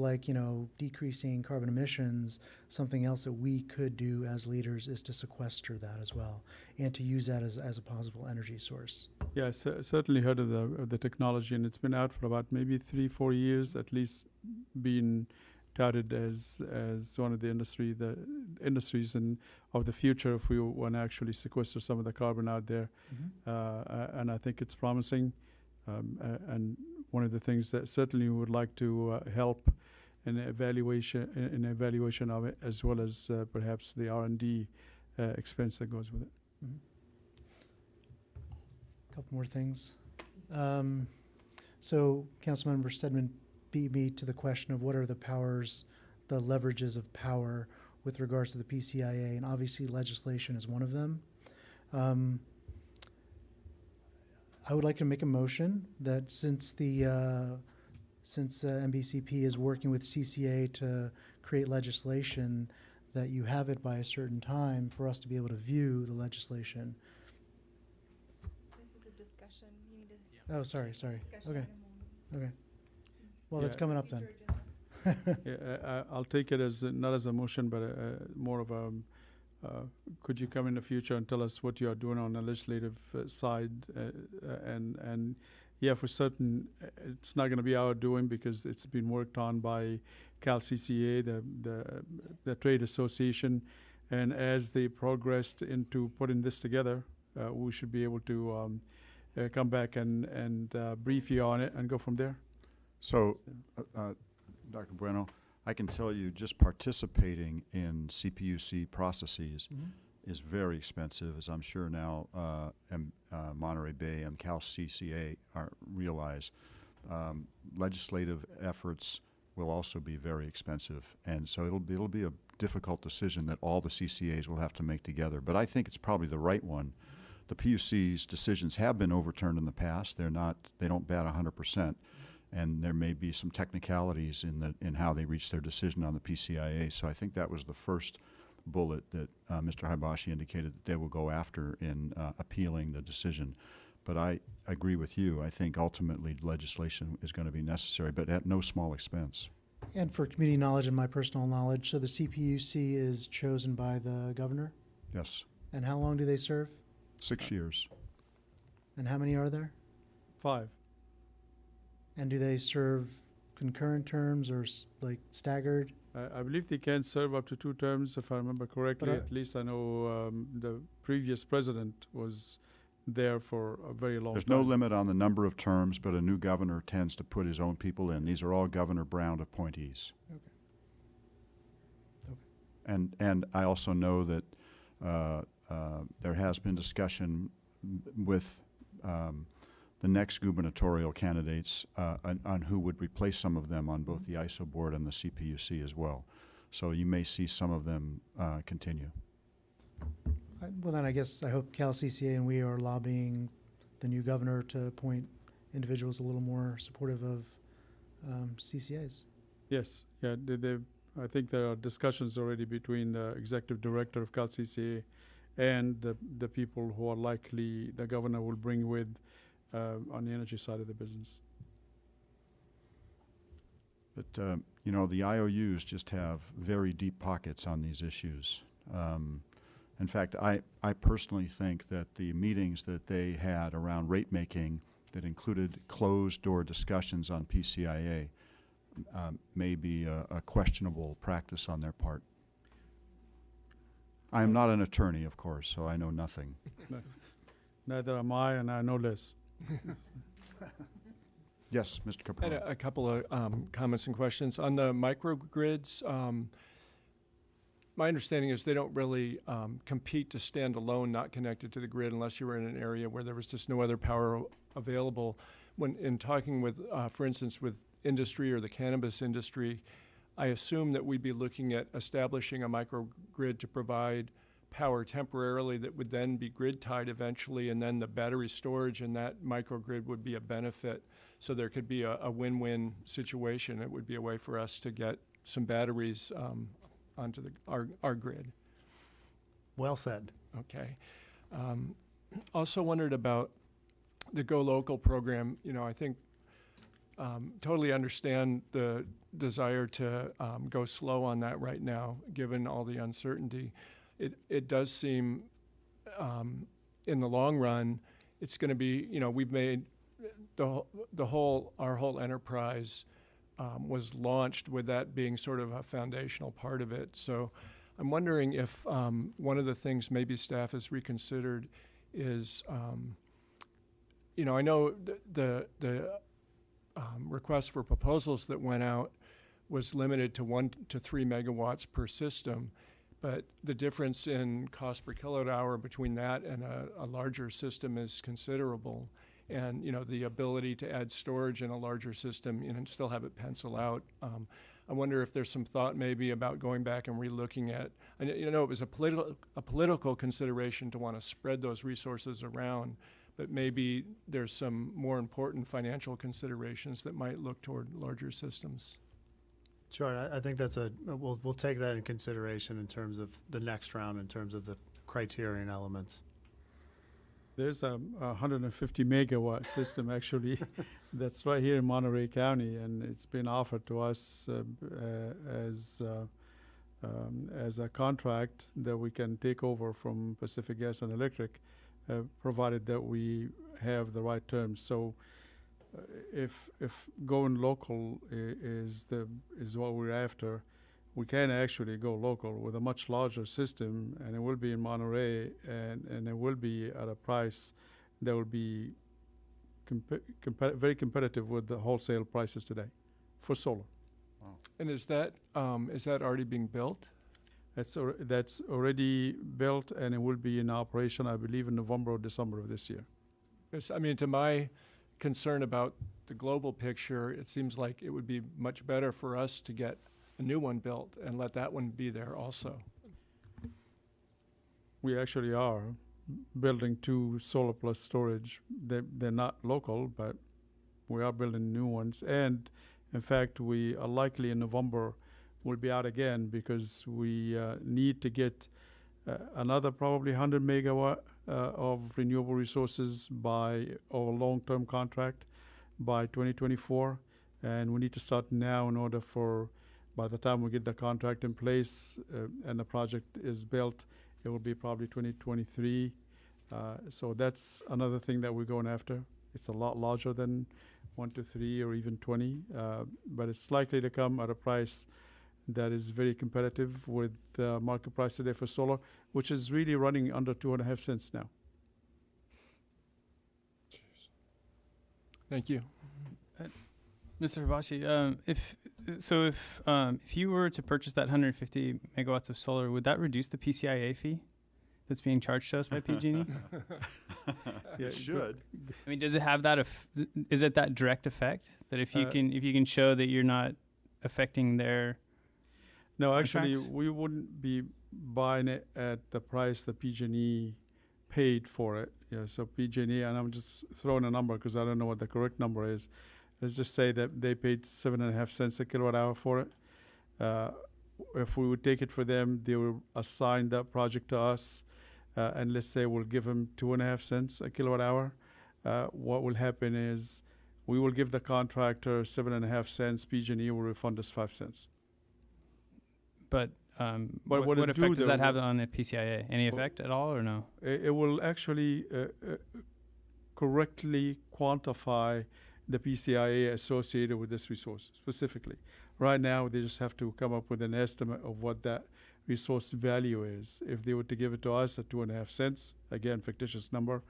decreasing carbon emissions, something else that we could do as leaders is to sequester that as well and to use that as a possible energy source. Yeah, I certainly heard of the technology, and it's been out for about maybe 3-4 years, at least being touted as one of the industries of the future if we want to actually sequester some of the carbon out there. Mm-hmm. And I think it's promising. And one of the things that certainly we would like to help in evaluation of it, as well as perhaps the R&D expense that goes with it. Couple more things. So Councilmember Stedman beat me to the question of what are the powers, the leverages of power with regards to the PCIA, and obviously legislation is one of them. I would like to make a motion that since MBCP is working with CCA to create legislation, that you have it by a certain time for us to be able to view the legislation. This is a discussion. You need to. Oh, sorry. Discussion Okay. item only. Okay. Well, that's Yeah. coming up then. Future agenda. Yeah, I'll take it as, not as a motion, but more of a, could you come in the future and tell us what you are doing on the legislative side? And yeah, for certain, it's not going to be our doing because it's been worked on by CalCCA, the trade association. And as they progressed into putting this together, we should be able to come back and brief you on it and go from there. So, Dr. Bueno, I can tell you just participating in CPUC processes is very expensive, as I'm sure now Monterey Bay and CalCCA realize. Legislative efforts will also be very expensive, and so it'll be a difficult decision that all the CCAs will have to make together. But I think it's probably the right one. The PUC's decisions have been overturned in the past. They don't bat 100%. And there may be some technicalities in how they reach their decision on the PCIA. So I think that was the first bullet that Mr. Hibashi indicated that they will go after in appealing the decision. But I agree with you. I think ultimately legislation is going to be necessary, but at no small expense. And for community knowledge and my personal knowledge, so the CPUC is chosen by the governor? Yes. And how long do they serve? 6 years. And how many are there? 5. And do they serve concurrent terms or like staggered? I believe they can serve up to 2 terms, if I remember correctly. But At least I know the previous president was there for a very long There's time. no limit on the number of terms, but a new governor tends to put his own people in. These are all Governor Brown appointees. Okay. And I also know that there has been discussion with the next gubernatorial candidates on who would replace some of them on both the ISO board and the CPUC as well. So you may see some of them continue. Well, then I guess I hope CalCCA and we are lobbying the new governor to appoint individuals a little more supportive of CCAs. Yes, yeah. I think there are discussions already between the executive director of CalCCA and the people who are likely the governor will bring with on the energy side of the business. But, you know, the IOUs just have very deep pockets on these issues. In fact, I personally think that the meetings that they had around rate making that included closed-door discussions on PCIA may be a questionable practice on their part. I am not an attorney, of course, so I know nothing. Neither am I, and I know less. Yes, Mr. I had Capone. a couple of comments and questions. On the microgrids, my understanding is they don't really compete to stand alone, not connected to the grid, unless you were in an area where there was just no other power available. When in talking with, for instance, with industry or the cannabis industry, I assume that we'd be looking at establishing a microgrid to provide power temporarily that would then be grid tied eventually, and then the battery storage in that microgrid would be a benefit. So there could be a win-win situation. It would be a way for us to get some batteries onto our grid. Well said. Okay. Also wondered about the Go Local program. You know, I think totally understand the desire to go slow on that right now, given all the uncertainty. It does seem in the long run, it's going to be, you know, we've made our whole enterprise was launched with that being sort of a foundational part of it. So I'm wondering if one of the things maybe staff has reconsidered is, you know, I know the request for proposals that went out was limited to 1 to 3 megawatts per system, but the difference in cost per kilowatt hour between that and a larger system is considerable. And, the ability to add storage in a larger system, and still have it pencil out. I wonder if there's some thought maybe about going back and relooking at, it was a political consideration to want to spread those resources around, but maybe there's some more important financial considerations that might look toward larger systems. Sure, I think we'll take that in consideration in terms of the next round, in terms of the criterion elements. There's a 150 megawatt system actually that's right here in Monterey County, and it's been offered to us as a contract that we can take over from Pacific Gas and Electric, provided that we have the right terms. So if going local is what we're after, we can actually go local with a much larger system, and it will be in Monterey, and it will be at a price that will be very competitive with the wholesale prices today for solar. Wow. And is that already being built? That's already built, and it will be in operation, I believe, in November or December of this year. Yes, to my concern about the global picture, it seems like it would be much better for us to get a new one built and let that one be there also. We actually are building 2 solar plus storage. They're not local, but we are building new ones. And in fact, we are likely in November will be out again, because we need to get another probably 100 megawatt of renewable resources by our long-term contract by 2024. And we need to start now in order for, by the time we get the contract in place and the project is built, it will be probably 2023. So that's another thing that we're going after. It's a lot larger than 1 to 3 or even 20, but it's likely to come at a price that is very competitive with the market price today for solar, which is really running under 2.5 cents now. Thank you. Mr. Hibashi, if you were to purchase that 150 megawatts of solar, would that reduce the PCIA fee that's being charged to us by PG&E? Yeah, it should. Does it have that? Is it that direct effect that if you can show that you're not affecting their No, actually, contracts? we wouldn't be buying it at the price that PG&E paid for it. Yeah, so PG&E, and I'm just throwing a number because I don't know what the correct number is. Let's just say that they paid 7.5 cents a kilowatt hour for it. If we would take it for them, they will assign that project to us, and let's say we'll give them 2.5 cents a kilowatt hour. What will happen is we will give the contractor 7.5 cents. PG&E will refund us 5 cents. But what effect does that have on the PCIA? Any effect at all, or no? It will actually correctly quantify the PCIA associated with this resource specifically. Right now, they just have to come up with an estimate of what that resource value is. If they were to give it to us at 2.5 cents, again, fictitious number,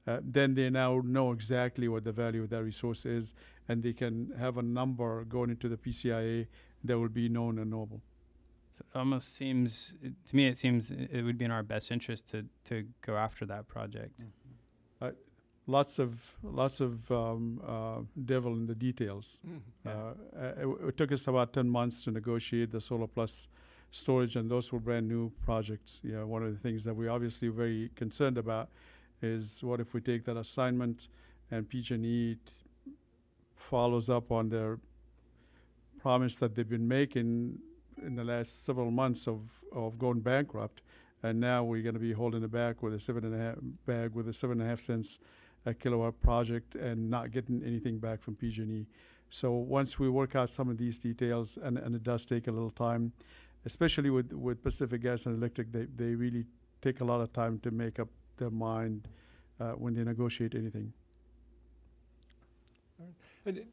then they now know exactly what the value of that resource is, and they can have a number going into the PCIA that will be known and knowable. So it almost seems, to me, it would be in our best interest to go after that project. Lots of devil in the details. It took us about 10 months to negotiate the solar plus storage, and those were brand new projects. One of the things that we obviously very concerned about is what if we take that assignment and PG&E follows up on their promise that they've been making in the last several months of going bankrupt, and now we're going to be holding it back with a 7.5 cents a kilowatt project and not getting anything back from PG&E. So once we work out some of these details, and it does take a little time, especially with Pacific Gas and Electric, they really take a lot of time to make up their mind when they negotiate anything. And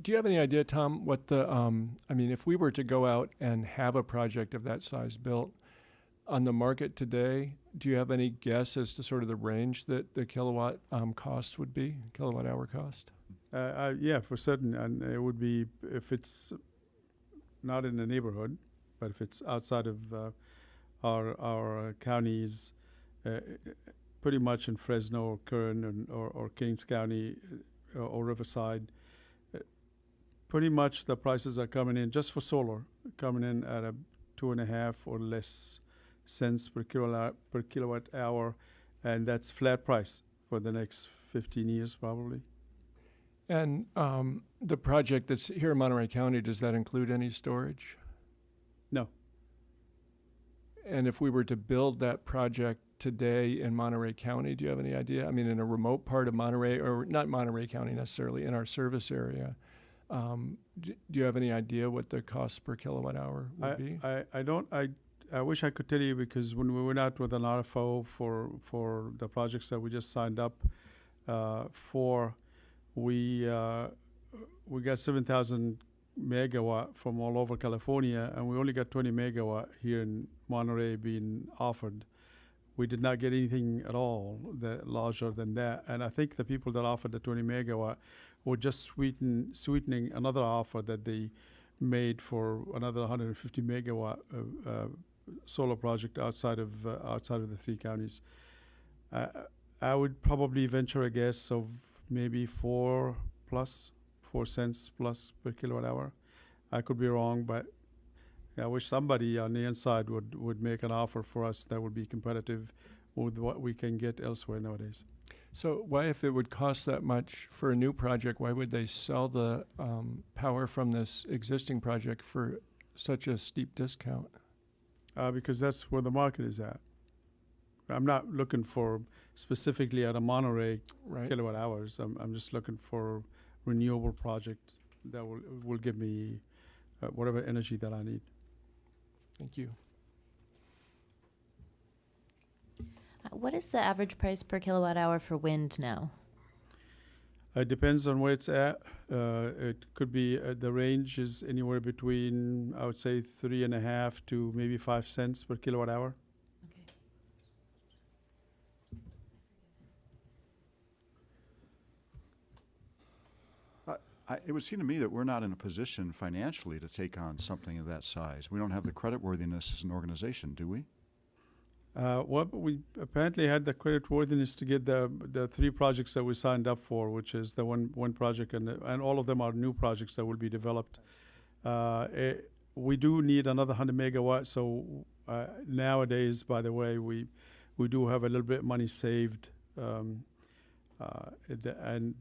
do you have any idea, Tom, what the, if we were to go out and have a project of that size built on the market today, do you have any guess as to sort of the range that the kilowatt cost would be, kilowatt hour cost? Yeah, for certain. And it would be, if it's not in the neighborhood, but if it's outside of our counties, pretty much in Fresno or Kern or Kings County or Riverside. Pretty much the prices are coming in just for solar, coming in at a 2.5 or less cents per kilowatt hour, and that's flat price for the next 15 years probably. And the project that's here in Monterey County, does that include any storage? No. And if we were to build that project today in Monterey County, do you have any idea? I mean, in a remote part of Monterey, or not Monterey County necessarily, in our service area, do you have any idea what the cost per kilowatt hour would be? I don't. I wish I could tell you, because when we went out with an RFO for the projects that we just signed up for, we got 7,000 megawatt from all over California, and we only got 20 megawatt here in Monterey being offered. We did not get anything at all that larger than that. And I think the people that offered the 20 megawatt were just sweetening another offer that they made for another 150 megawatt solar project outside of the 3 counties. I would probably venture a guess of maybe 4 cents plus per kilowatt hour. I could be wrong, but I wish somebody on the inside would make an offer for us that would be competitive with what we can get elsewhere nowadays. So why, if it would cost that much for a new project, why would they sell the power from this existing project for such a steep discount? Because that's where the market is at. I'm not looking for specifically at a Monterey kilowatt hours. I'm just looking for renewable project that will give me whatever energy that I need. Thank you. What is the average price per kilowatt hour for wind now? It depends on where it's at. It could be, the range is anywhere between, I would say, 3.5 to maybe 5 cents per kilowatt hour. It would seem to me that we're not in a position financially to take on something of that size. We don't have the creditworthiness as an organization, do we? Well, we apparently had the creditworthiness to get the 3 projects that we signed up for, which is the one project, and all of them are new projects that will be developed. We do need another 100 megawatts. So nowadays, by the way, we do have a little bit of money saved. And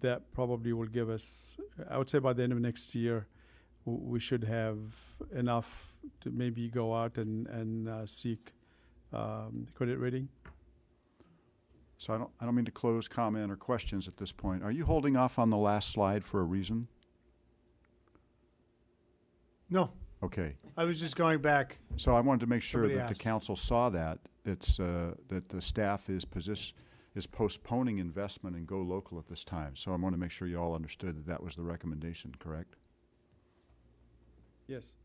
that probably will give us, I would say by the end of next year, we should have enough to maybe go out and seek credit rating. So I don't mean to close comment or questions at this point. Are you holding off on the last slide for a reason? No, Okay. I was just going back. So I wanted to make sure Somebody that asked. the council saw that that the staff is postponing investment in Go Local at this time. So I want to make sure you all understood that was the recommendation, correct? Yes.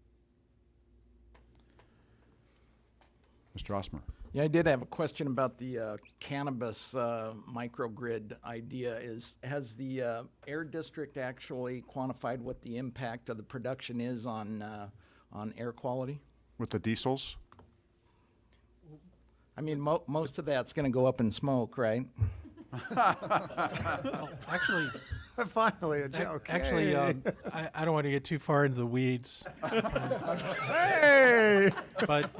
Mr. Osmer. Yeah, I did have a question about the cannabis microgrid idea. Has the Air District actually quantified what the impact of the production is on air quality? With the diesels? I mean, most of that's going to go up in smoke, right? Actually, Finally, a joke. actually, Hey. I don't want to get too far into the weeds, Hey! but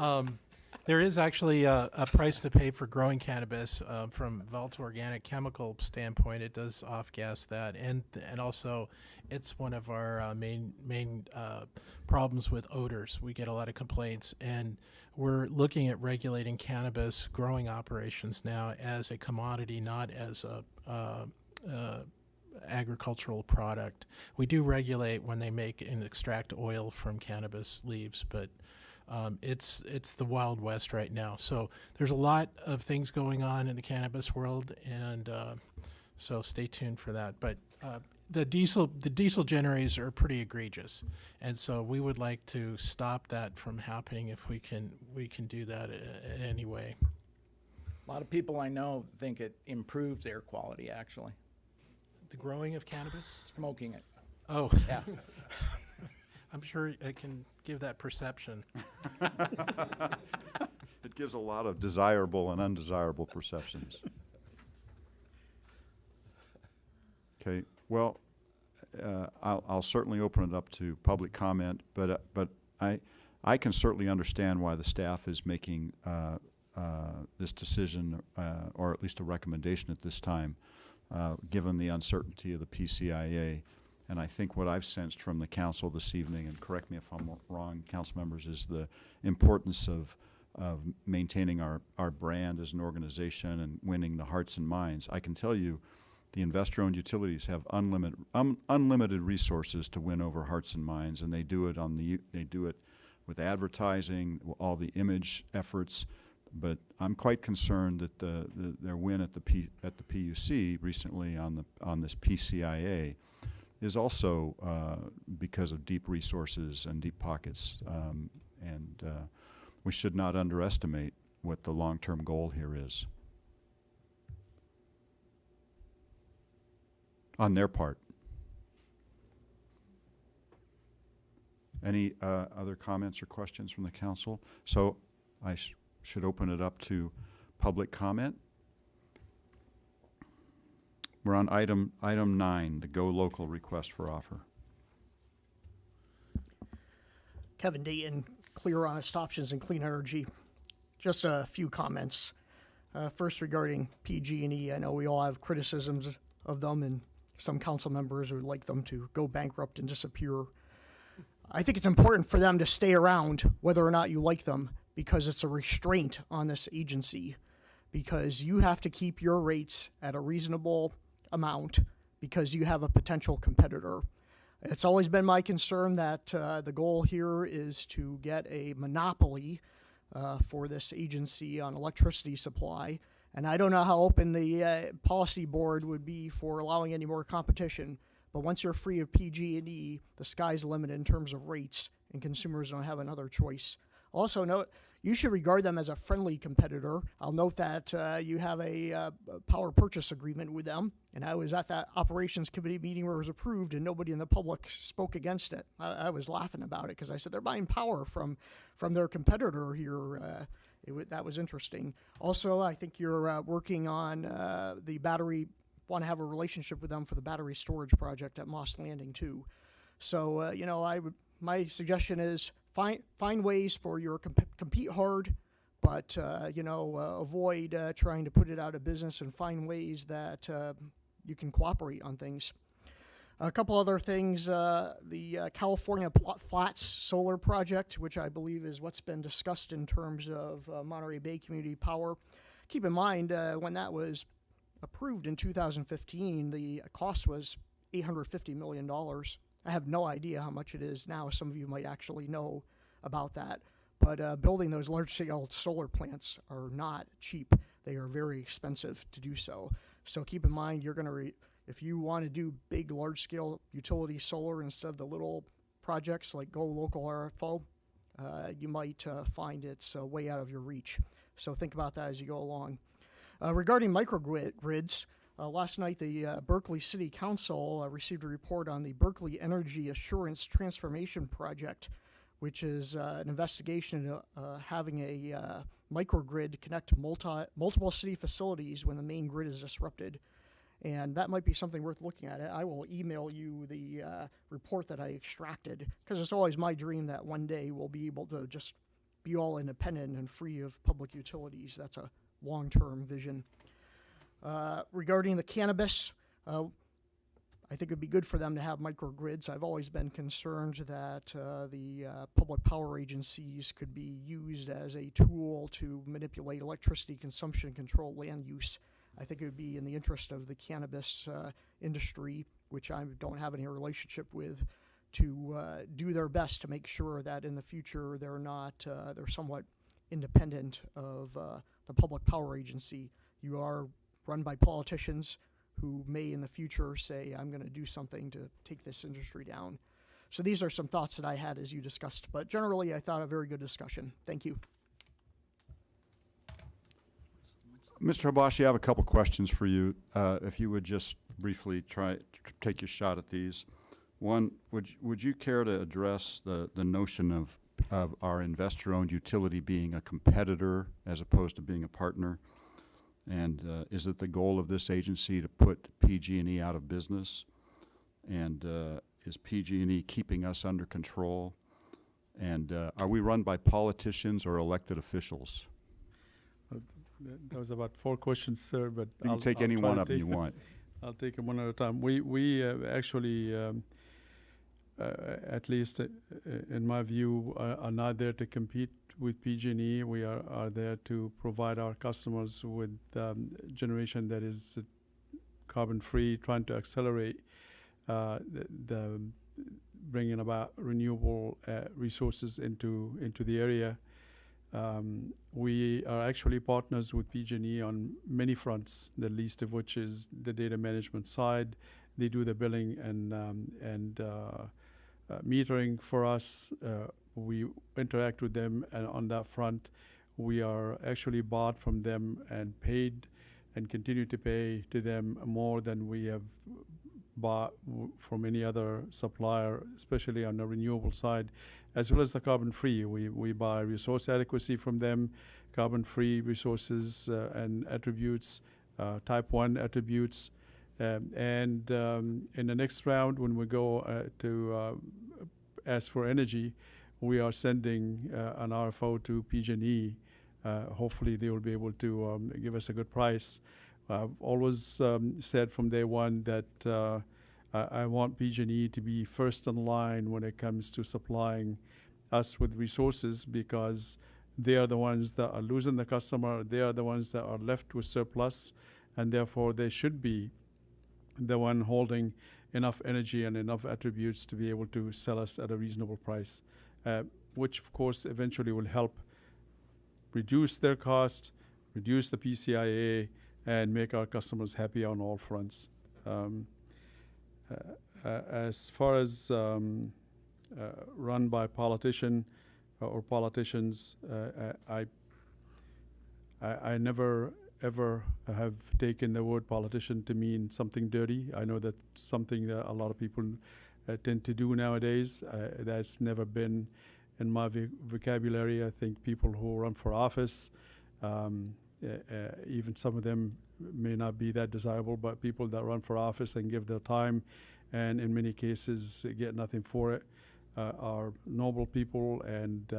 there is actually a price to pay for growing cannabis from Velta Organic Chemical standpoint. It does off-gas that, and also it's one of our main problems with odors. We get a lot of complaints, and we're looking at regulating cannabis growing operations now as a commodity, not as a agricultural product. We do regulate when they make and extract oil from cannabis leaves, but it's the Wild West right now. So there's a lot of things going on in the cannabis world, and so stay tuned for that. But the diesel generators are pretty egregious, and so we would like to stop that from happening if we can do that anyway. A lot of people I know think it improves air quality, actually. The growing of cannabis? Smoking it. Oh, Yeah. I'm sure it can give that perception. It It gives a lot of desirable and undesirable perceptions. Okay, well, I'll certainly open it up to public comment, but I can certainly understand why the staff is making this decision, or at least a recommendation at this time, given the uncertainty of the PCIA. And I think what I've sensed from the council this evening, and correct me if I'm wrong, council members, is the importance of maintaining our brand as an organization and winning the hearts and minds. I can tell you the investor-owned utilities have unlimited resources to win over hearts and minds, and they do it with advertising, all the image efforts. But I'm quite concerned that their win at the PUC recently on this PCIA is also because of deep resources and deep pockets, and we should not underestimate what the long-term goal here is on their part. Any other comments or questions from the council? So I should open it up to public comment. We're on item 9, the Go Local request for offer. Kevin Dayton, Clear Honest Options and Clean Energy. Just a few comments. First, regarding PG&E, I know we all have criticisms of them, and some council members would like them to go bankrupt and disappear. I think it's important for them to stay around, whether or not you like them, because it's a restraint on this agency, because you have to keep your rates at a reasonable amount because you have a potential competitor. It's always been my concern that the goal here is to get a monopoly for this agency on electricity supply, and I don't know how open the policy board would be for allowing any more competition. But once you're free of PG&E, the sky's the limit in terms of rates, and consumers don't have another choice. Also note, you should regard them as a friendly competitor. I'll note that you have a power purchase agreement with them, and I was at that operations committee meeting where it was approved, and nobody in the public spoke against it. I was laughing about it because I said they're buying power from their competitor here. That was interesting. Also, I think you're working on the battery. Want to have a relationship with them for the battery storage project at Moss Landing too. So my suggestion is find ways for your compete hard, but avoid trying to put it out of business, and find ways that you can cooperate on things. A couple other things, the California Flats Solar Project, which I believe is what's been discussed in terms of Monterey Bay Community Power. Keep in mind, when that was approved in 2015, the cost was $850 million. I have no idea how much it is now. Some of you might actually know about that. But building those large-scale solar plants are not cheap. They are very expensive to do so. So keep in mind, you're going to, if you want to do big, large-scale utility solar instead of the little projects like Go Local RFO, you might find it's way out of your reach. So think about that as you go along. Regarding microgrids, last night the Berkeley City Council received a report on the Berkeley Energy Assurance Transformation Project, which is an investigation having a microgrid connect multiple city facilities when the main grid is disrupted. And that might be something worth looking at. I will email you the report that I extracted, because it's always my dream that one day we'll be able to just be all independent and free of public utilities. That's a long-term vision. Regarding the cannabis, I think it'd be good for them to have microgrids. I've always been concerned that the public power agencies could be used as a tool to manipulate electricity consumption, control land use. I think it would be in the interest of the cannabis industry, which I don't have any relationship with, to do their best to make sure that in the future they're somewhat independent of the public power agency. You are run by politicians who may in the future say, I'm going to do something to take this industry down. So these are some thoughts that I had as you discussed, but generally I thought a very good discussion. Thank you. Mr. Habashi, I have a couple questions for you. If you would just briefly take your shot at these. One, would you care to address the notion of of our investor-owned utility being a competitor as opposed to being a partner? And is it the goal of this agency to put PG&E out of business? And is PG&E keeping us under control? And are we run by politicians or elected officials? That was about 4 questions, sir, but You can take any try one to of them take you want. I'll take them one at a time. We actually, at least in my view, are not there to compete with PG&E. We are there to provide our customers with generation that is carbon-free, trying to accelerate the bringing about renewable resources into the area. We are actually partners with PG&E on many fronts, the least of which is the data management side. They do the billing and metering for us. We interact with them, and on that front, we are actually bought from them and paid and continue to pay to them more than we have bought from any other supplier, especially on the renewable side, as well as the carbon-free. We buy resource adequacy from them, carbon-free resources and attributes, type 1 attributes. And in the next round, when we go to ask for energy, we are sending an RFO to PG&E. Hopefully, they will be able to give us a good price. I've always said from day one that I want PG&E to be first in line when it comes to supplying us with resources, because they are the ones that are losing the customer. They are the ones that are left with surplus, and therefore they should be the one holding enough energy and enough attributes to be able to sell us at a reasonable price, which of course eventually will help reduce their cost, reduce the PCIA, and make our customers happy on all fronts. As far as run by politician or politicians, I never ever have taken the word politician to mean something dirty. I know that's something that a lot of people tend to do nowadays. That's never been in my vocabulary. I think people who run for office, even some of them may not be that desirable, but people that run for office and give their time and in many cases get nothing for it are noble people, and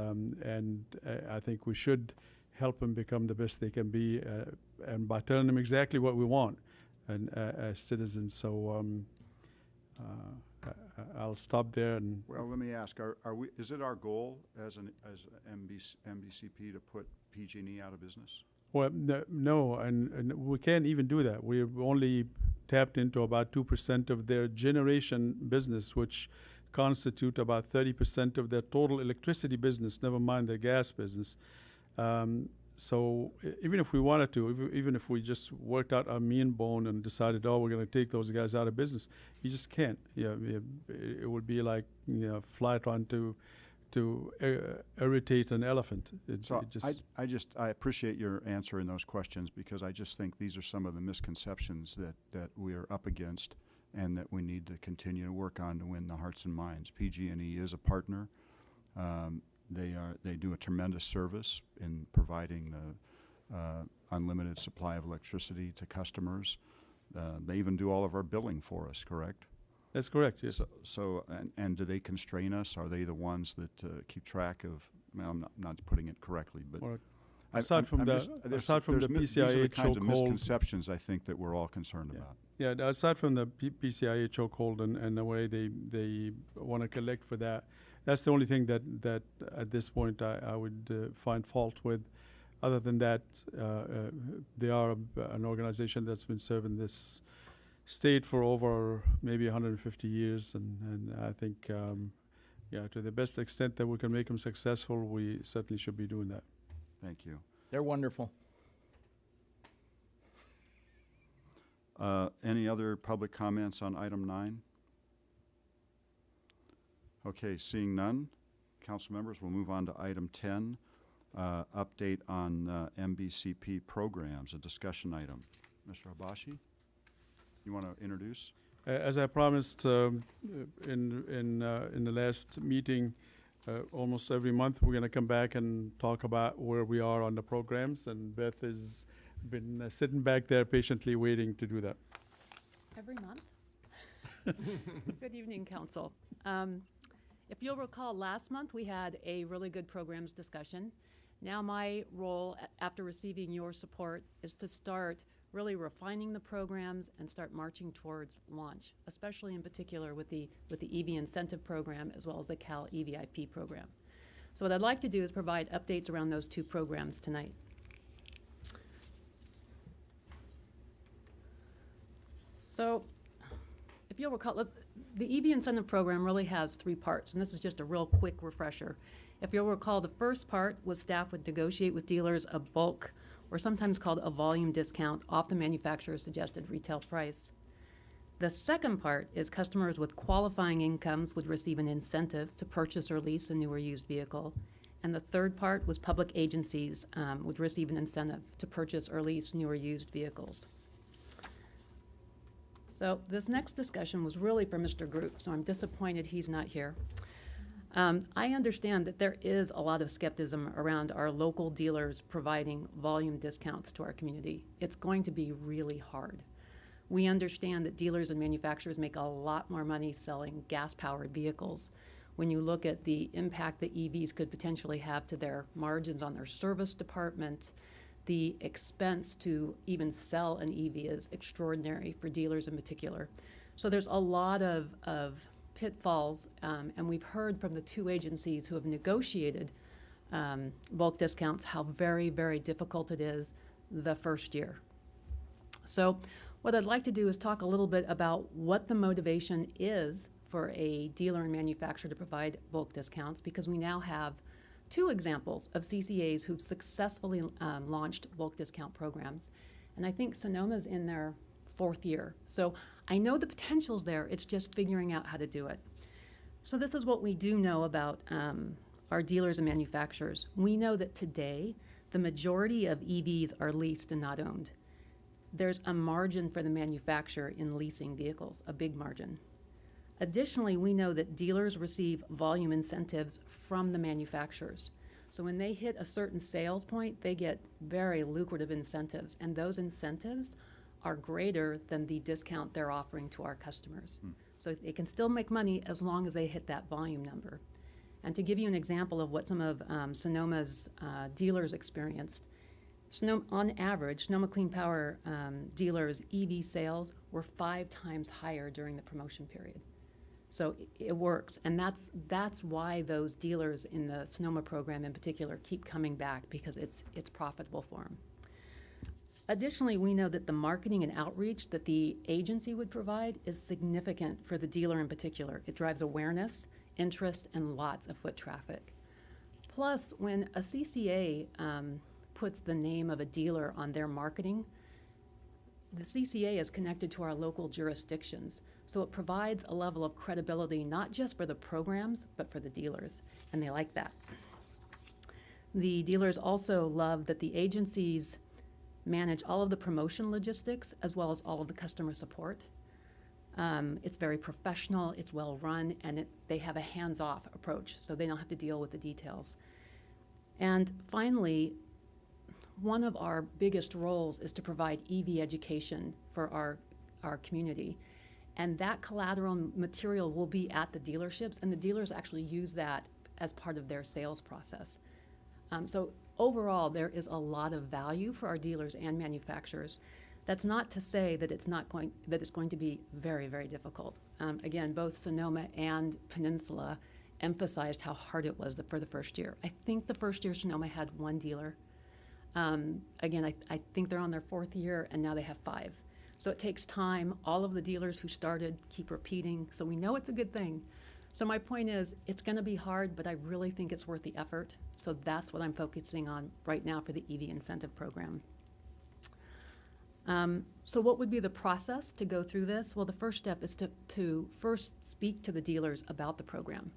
I think we should help them become the best they can be, and by telling them exactly what we want and as citizens. So I'll stop there. And well, let me ask: Are we? Is it our goal as MBCP to put PG&E out of business? Well, no, and we can't even do that. We've only tapped into about 2% of their generation business, which constitute about 30% of their total electricity business, never mind their gas business. So even if we wanted to, even if we just worked out our mean bone and decided, oh, we're going to take those guys out of business, you just can't. Yeah, it would be like fly trying to irritate an elephant. I appreciate your answering those questions, because I just think these are some of the misconceptions that we are up against and that we need to continue to work on to win the hearts and minds. PG&E is a partner. They do a tremendous service in providing the unlimited supply of electricity to customers. They even do all of our billing for us, correct? That's correct, yes. So and do they constrain us? Are they the ones that keep track of? Well, I'm not putting it correctly, but aside from the PCIA these are the kinds of chokehold, misconceptions I think that we're all concerned about. Yeah, aside from the PCIA chokehold and the way they want to collect for that, that's the only thing that at this point I would find fault with. Other than that, they are an organization that's been serving this state for over maybe 150 years, and I think, to the best extent that we can make them successful, we certainly should be doing that. Thank you. They're wonderful. Any other public comments on item 9? Okay, seeing none, council members, we'll move on to item 10, update on MBCP programs, a discussion item. Mr. Habashi, you want to introduce? As I promised in the last meeting, Almost every month, we're going to come back and talk about where we are on the programs, and Beth has been sitting back there patiently waiting to do that. Every month? Good evening, Council. If you'll recall, last month we had a really good programs discussion. Now my role, after receiving your support, is to start really refining the programs and start marching towards launch, especially in particular with the EV incentive program as well as the Cal EVIP program. So what I'd like to do is provide updates around those two programs tonight. So if you'll recall, the EV incentive program really has three parts, and this is just a real quick refresher. If you'll recall, the first part was staff would negotiate with dealers a bulk, or sometimes called a volume discount, off the manufacturer's suggested retail price. The second part is customers with qualifying incomes would receive an incentive to purchase or lease a new or used vehicle. And the third part was public agencies would receive an incentive to purchase or lease new or used vehicles. So this next discussion was really for Mr. Groot, so I'm disappointed he's not here. I understand that there is a lot of skepticism around our local dealers providing volume discounts to our community. It's going to be really hard. We understand that dealers and manufacturers make a lot more money selling gas-powered vehicles. When you look at the impact that EVs could potentially have to their margins on their service department, the expense to even sell an EV is extraordinary for dealers in particular. So there's a lot of pitfalls, and we've heard from the two agencies who have negotiated bulk discounts how very, very difficult it is the first year. So what I'd like to do is talk a little bit about what the motivation is for a dealer and manufacturer to provide bulk discounts, because we now have two examples of CCAs who've successfully launched bulk discount programs. And I think Sonoma's in their fourth year. So I know the potential's there, it's just figuring out how to do it. So this is what we do know about our dealers and manufacturers. We know that today, the majority of EVs are leased and not owned. There's a margin for the manufacturer in leasing vehicles, a big margin. Additionally, we know that dealers receive volume incentives from the manufacturers. So when they hit a certain sales point, they get very lucrative incentives, and those incentives are greater than the discount they're offering to our customers. So they can still make money as long as they hit that volume number. And to give you an example of what some of Sonoma's dealers experienced, on average, Sonoma Clean Power dealers' EV sales were 5 times higher during the promotion period. So it works, and that's why those dealers in the Sonoma program in particular keep coming back, because it's profitable for them. Additionally, we know that the marketing and outreach that the agency would provide is significant for the dealer in particular. It drives awareness, interest, and lots of foot traffic. Plus, when a CCA puts the name of a dealer on their marketing, the CCA is connected to our local jurisdictions, so it provides a level of credibility not just for the programs, but for the dealers, and they like that. The dealers also love that the agencies manage all of the promotion logistics as well as all of the customer support. It's very professional, it's well run, and they have a hands-off approach, so they don't have to deal with the details. And finally, one of our biggest roles is to provide EV education for our community. And that collateral material will be at the dealerships, and the dealers actually use that as part of their sales process. So overall, there is a lot of value for our dealers and manufacturers. That's not to say that it's going to be very, very difficult. Again, both Sonoma and Peninsula emphasized how hard it was for the first year. I think the first year Sonoma had 1 dealer. Again, I think they're on their 4th year, and now they have 5. So it takes time. All of the dealers who started keep repeating, so we know it's a good thing. So my point is, it's going to be hard, but I really think it's worth the effort. So that's what I'm focusing on right now for the EV incentive program. So what would be the process to go through this? Well, the first step is to first speak to the dealers about the program.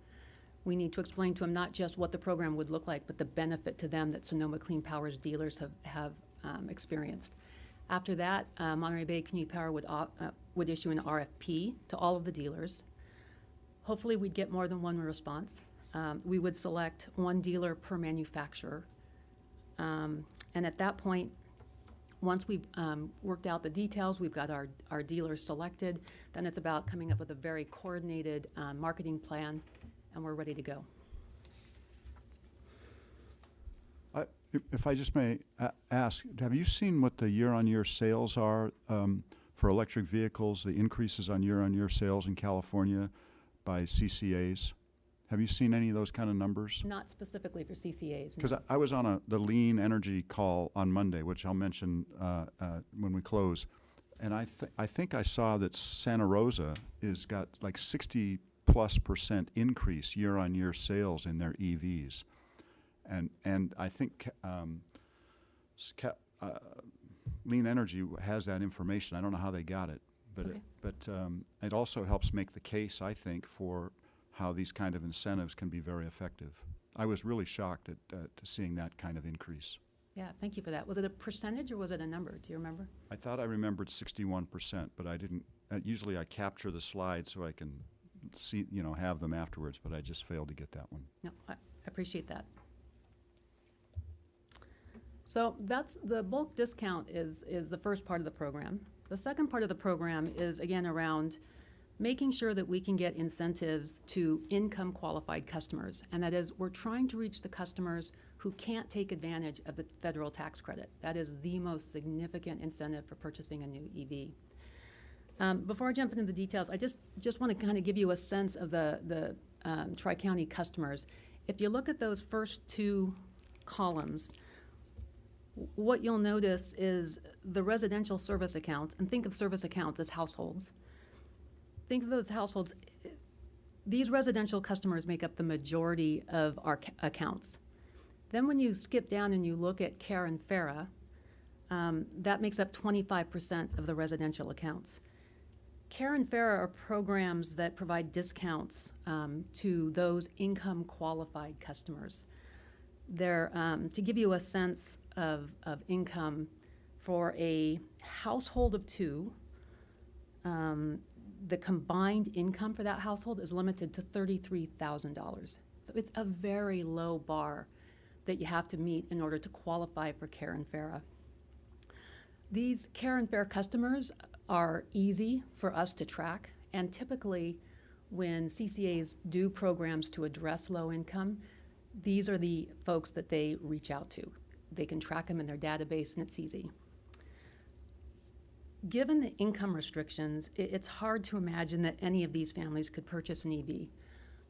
We need to explain to them not just what the program would look like, but the benefit to them that Sonoma Clean Power's dealers have experienced. After that, Monterey Bay Community Power would issue an RFP to all of the dealers. Hopefully we'd get more than one response. we would select one dealer per manufacturer. And at that point, once we've worked out the details, we've got our dealers selected, then it's about coming up with a very coordinated marketing plan, and we're ready to go. If I just may ask, have you seen what the year-on-year sales are for electric vehicles, the increases on year sales in California by CCAs? Have you seen any of those kind of numbers? Not specifically for CCAs. Because I was on the lean energy call on Monday, which I'll mention when we close, and I think I saw that Santa Rosa is got like 60+% increase year-on-year sales in their EVs, and I think Lean Energy has that information. I don't know how they got it, but Okay. It also helps make the case, I think, for how these kind of incentives can be very effective. I was really shocked at seeing that kind of increase. Yeah, thank you for that. Was it a percentage or was it a number? Do you remember? I thought I remembered 61%, but I didn't. Usually I capture the slides so I can see, have them afterwards, but I just failed to get that one. No, I appreciate that. So that's the bulk discount is the first part of the program. The second part of the program is, again, around making sure that we can get incentives to income qualified customers. And that is, we're trying to reach the customers who can't take advantage of the federal tax credit. That is the most significant incentive for purchasing a new EV. Before I jump into the details, I just want to kind of give you a sense of the Tri-County customers. If you look at those first two columns, what you'll notice is the residential service accounts, and think of service accounts as households. Think of those households. These residential customers make up the majority of our accounts. Then when you skip down and you look at CARE and FARA, that makes up 25% of the residential accounts. CARE and FARA are programs that provide discounts to those income qualified customers. They're, to give you a sense of income, for a household of two, the combined income for that household is limited to $33,000. So it's a very low bar that you have to meet in order to qualify for CARE and FARA. These CARE and FARA customers are easy for us to track, and typically when CCAs do programs to address low income, these are the folks that they reach out to. They can track them in their database, and it's easy. Given the income restrictions, it's hard to imagine that any of these families could purchase an EV.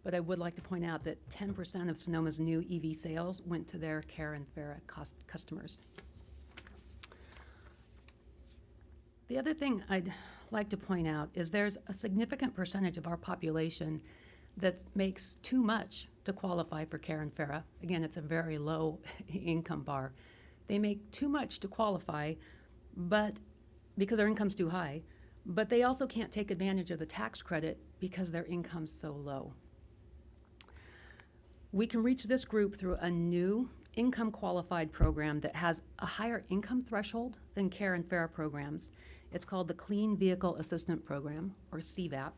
But I would like to point out that 10% of Sonoma's new EV sales went to their CARE and FARA customers. The other thing I'd like to point out is there's a significant percentage of our population that makes too much to qualify for CARE and FARA. Again, it's a very low income bar. They make too much to qualify, but because their income's too high, but they also can't take advantage of the tax credit because their income's so low. We can reach this group through a new income qualified program that has a higher income threshold than CARE and FARA programs. It's called the Clean Vehicle Assistant Program, or CVAP.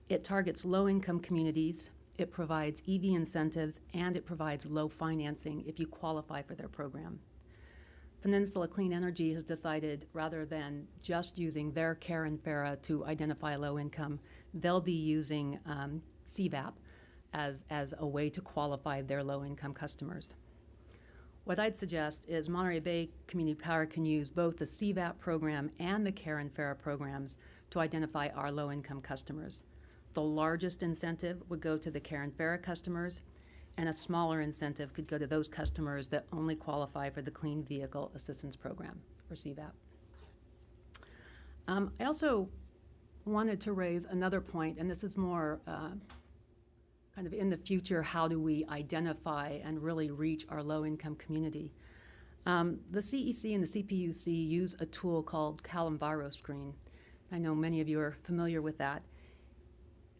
It targets low-income communities, it provides EV incentives, and it provides low financing if you qualify for their program. Peninsula Clean Energy has decided, rather than just using their CARE and FARA to identify low income, they'll be using CVAP as a way to qualify their low-income customers. What I'd suggest is Monterey Bay Community Power can use both the CVAP program and the CARE and FARA programs to identify our low-income customers. The largest incentive would go to the CARE and FARA customers, and a smaller incentive could go to those customers that only qualify for the Clean Vehicle Assistance Program, or CVAP. I also wanted to raise another point, and this is more kind of in the future, how do we identify and really reach our low-income community? The CEC and the CPUC use a tool called CalEnviroScreen. I know many of you are familiar with that.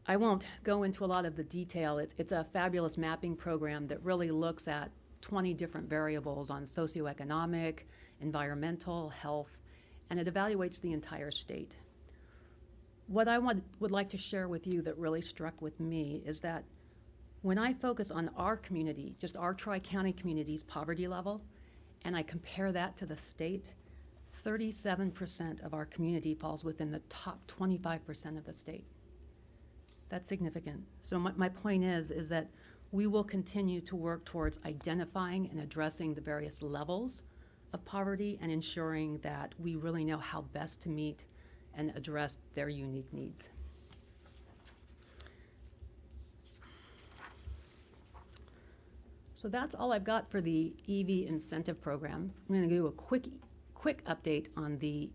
I won't go into a lot of the detail. It's a fabulous mapping program that really looks at 20 different variables on socioeconomic, environmental, health, and it evaluates the entire state. What I would like to share with you that really struck with me is that When I focus on our community, just our Tri-County community's poverty level, and I compare that to the state, 37% of our community falls within the top 25% of the state. That's significant. So my point is that we will continue to work towards identifying and addressing the various levels of poverty and ensuring that we really know how best to meet and address their unique needs. So that's all I've got for the EV incentive program. I'm going to do a quick update on the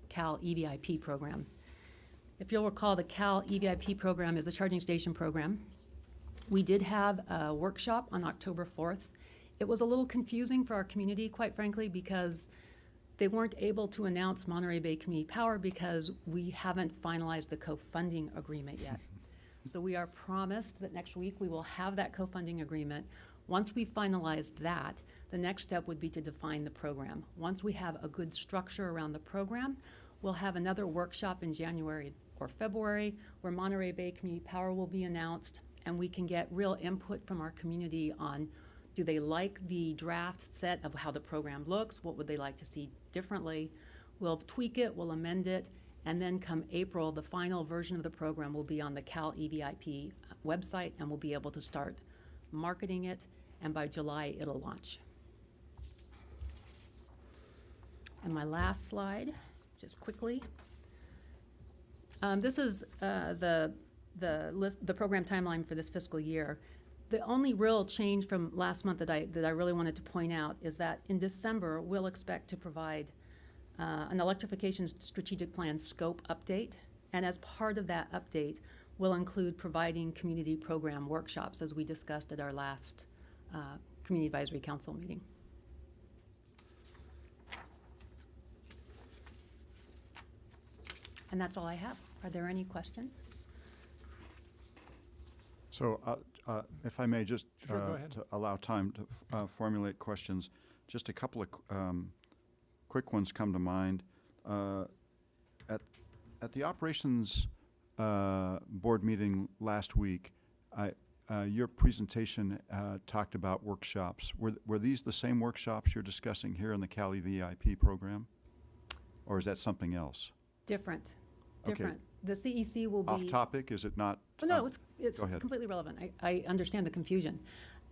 Cal EVIP program. If you'll recall, the Cal EVIP program is the charging station program. We did have a workshop on October 4th. It was a little confusing for our community, quite frankly, because they weren't able to announce Monterey Bay Community Power because we haven't finalized the co-funding agreement yet. So we are promised that next week we will have that co-funding agreement. Once we finalize that, the next step would be to define the program. Once we have a good structure around the program, we'll have another workshop in January or February where Monterey Bay Community Power will be announced, and we can get real input from our community on, do they like the draft set of how the program looks? What would they like to see differently? We'll tweak it, we'll amend it, and then come April, the final version of the program will be on the Cal EVIP website, and we'll be able to start marketing it, and by July it'll launch. And my last slide, just quickly. This is the program timeline for this fiscal year. The only real change from last month that I really wanted to point out is that in December, we'll expect to provide an electrification strategic plan scope update. And as part of that update, we'll include providing community program workshops, as we discussed at our last Community Advisory Council meeting. And that's all I have. Are there any questions? So if I may just Sure, go ahead. to allow time to formulate questions, just a couple of quick ones come to mind. At the operations board meeting last week, your presentation talked about workshops. Were these the same workshops you're discussing here in the Cal EVIP program? Or is that something else? Different. Okay. The CEC will be... Off topic, is it not? Oh, no, it's Go ahead. completely relevant. I understand the confusion.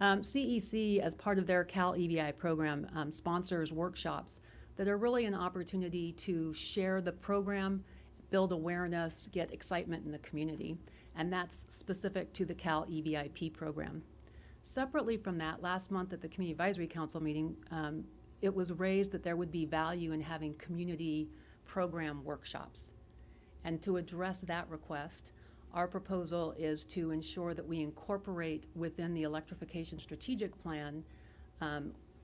CEC, as part of their Cal EVI program, sponsors workshops that are really an opportunity to share the program, build awareness, get excitement in the community. And that's specific to the Cal EVIP program. Separately from that, last month at the Community Advisory Council meeting, it was raised that there would be value in having community program workshops. And to address that request, our proposal is to ensure that we incorporate within the electrification strategic plan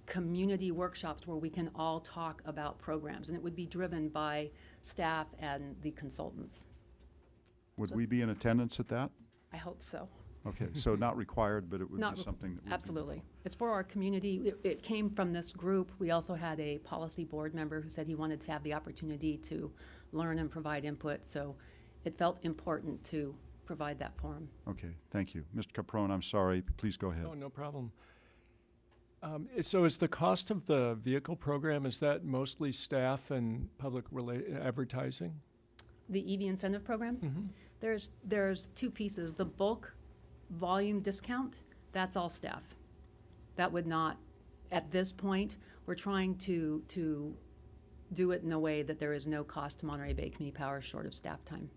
community workshops where we can all talk about programs, and it would be driven by staff and the consultants. Would we be in attendance at that? I hope so. Okay, so not required, but it would Not be something that would be- Absolutely. It's for our community. It came from this group. We also had a policy board member who said he wanted to have the opportunity to learn and provide input, so it felt important to provide that forum. Okay, thank you. Mr. Caprone, I'm sorry, please go ahead. Oh, no problem. So is the cost of the vehicle program, is that mostly staff and public advertising? The EV incentive program? Mm-hmm. There's two pieces. The bulk volume discount, that's all staff. That would not, at this point, we're trying to do it in a way that there is no cost to Monterey Bay Community Power short of staff time.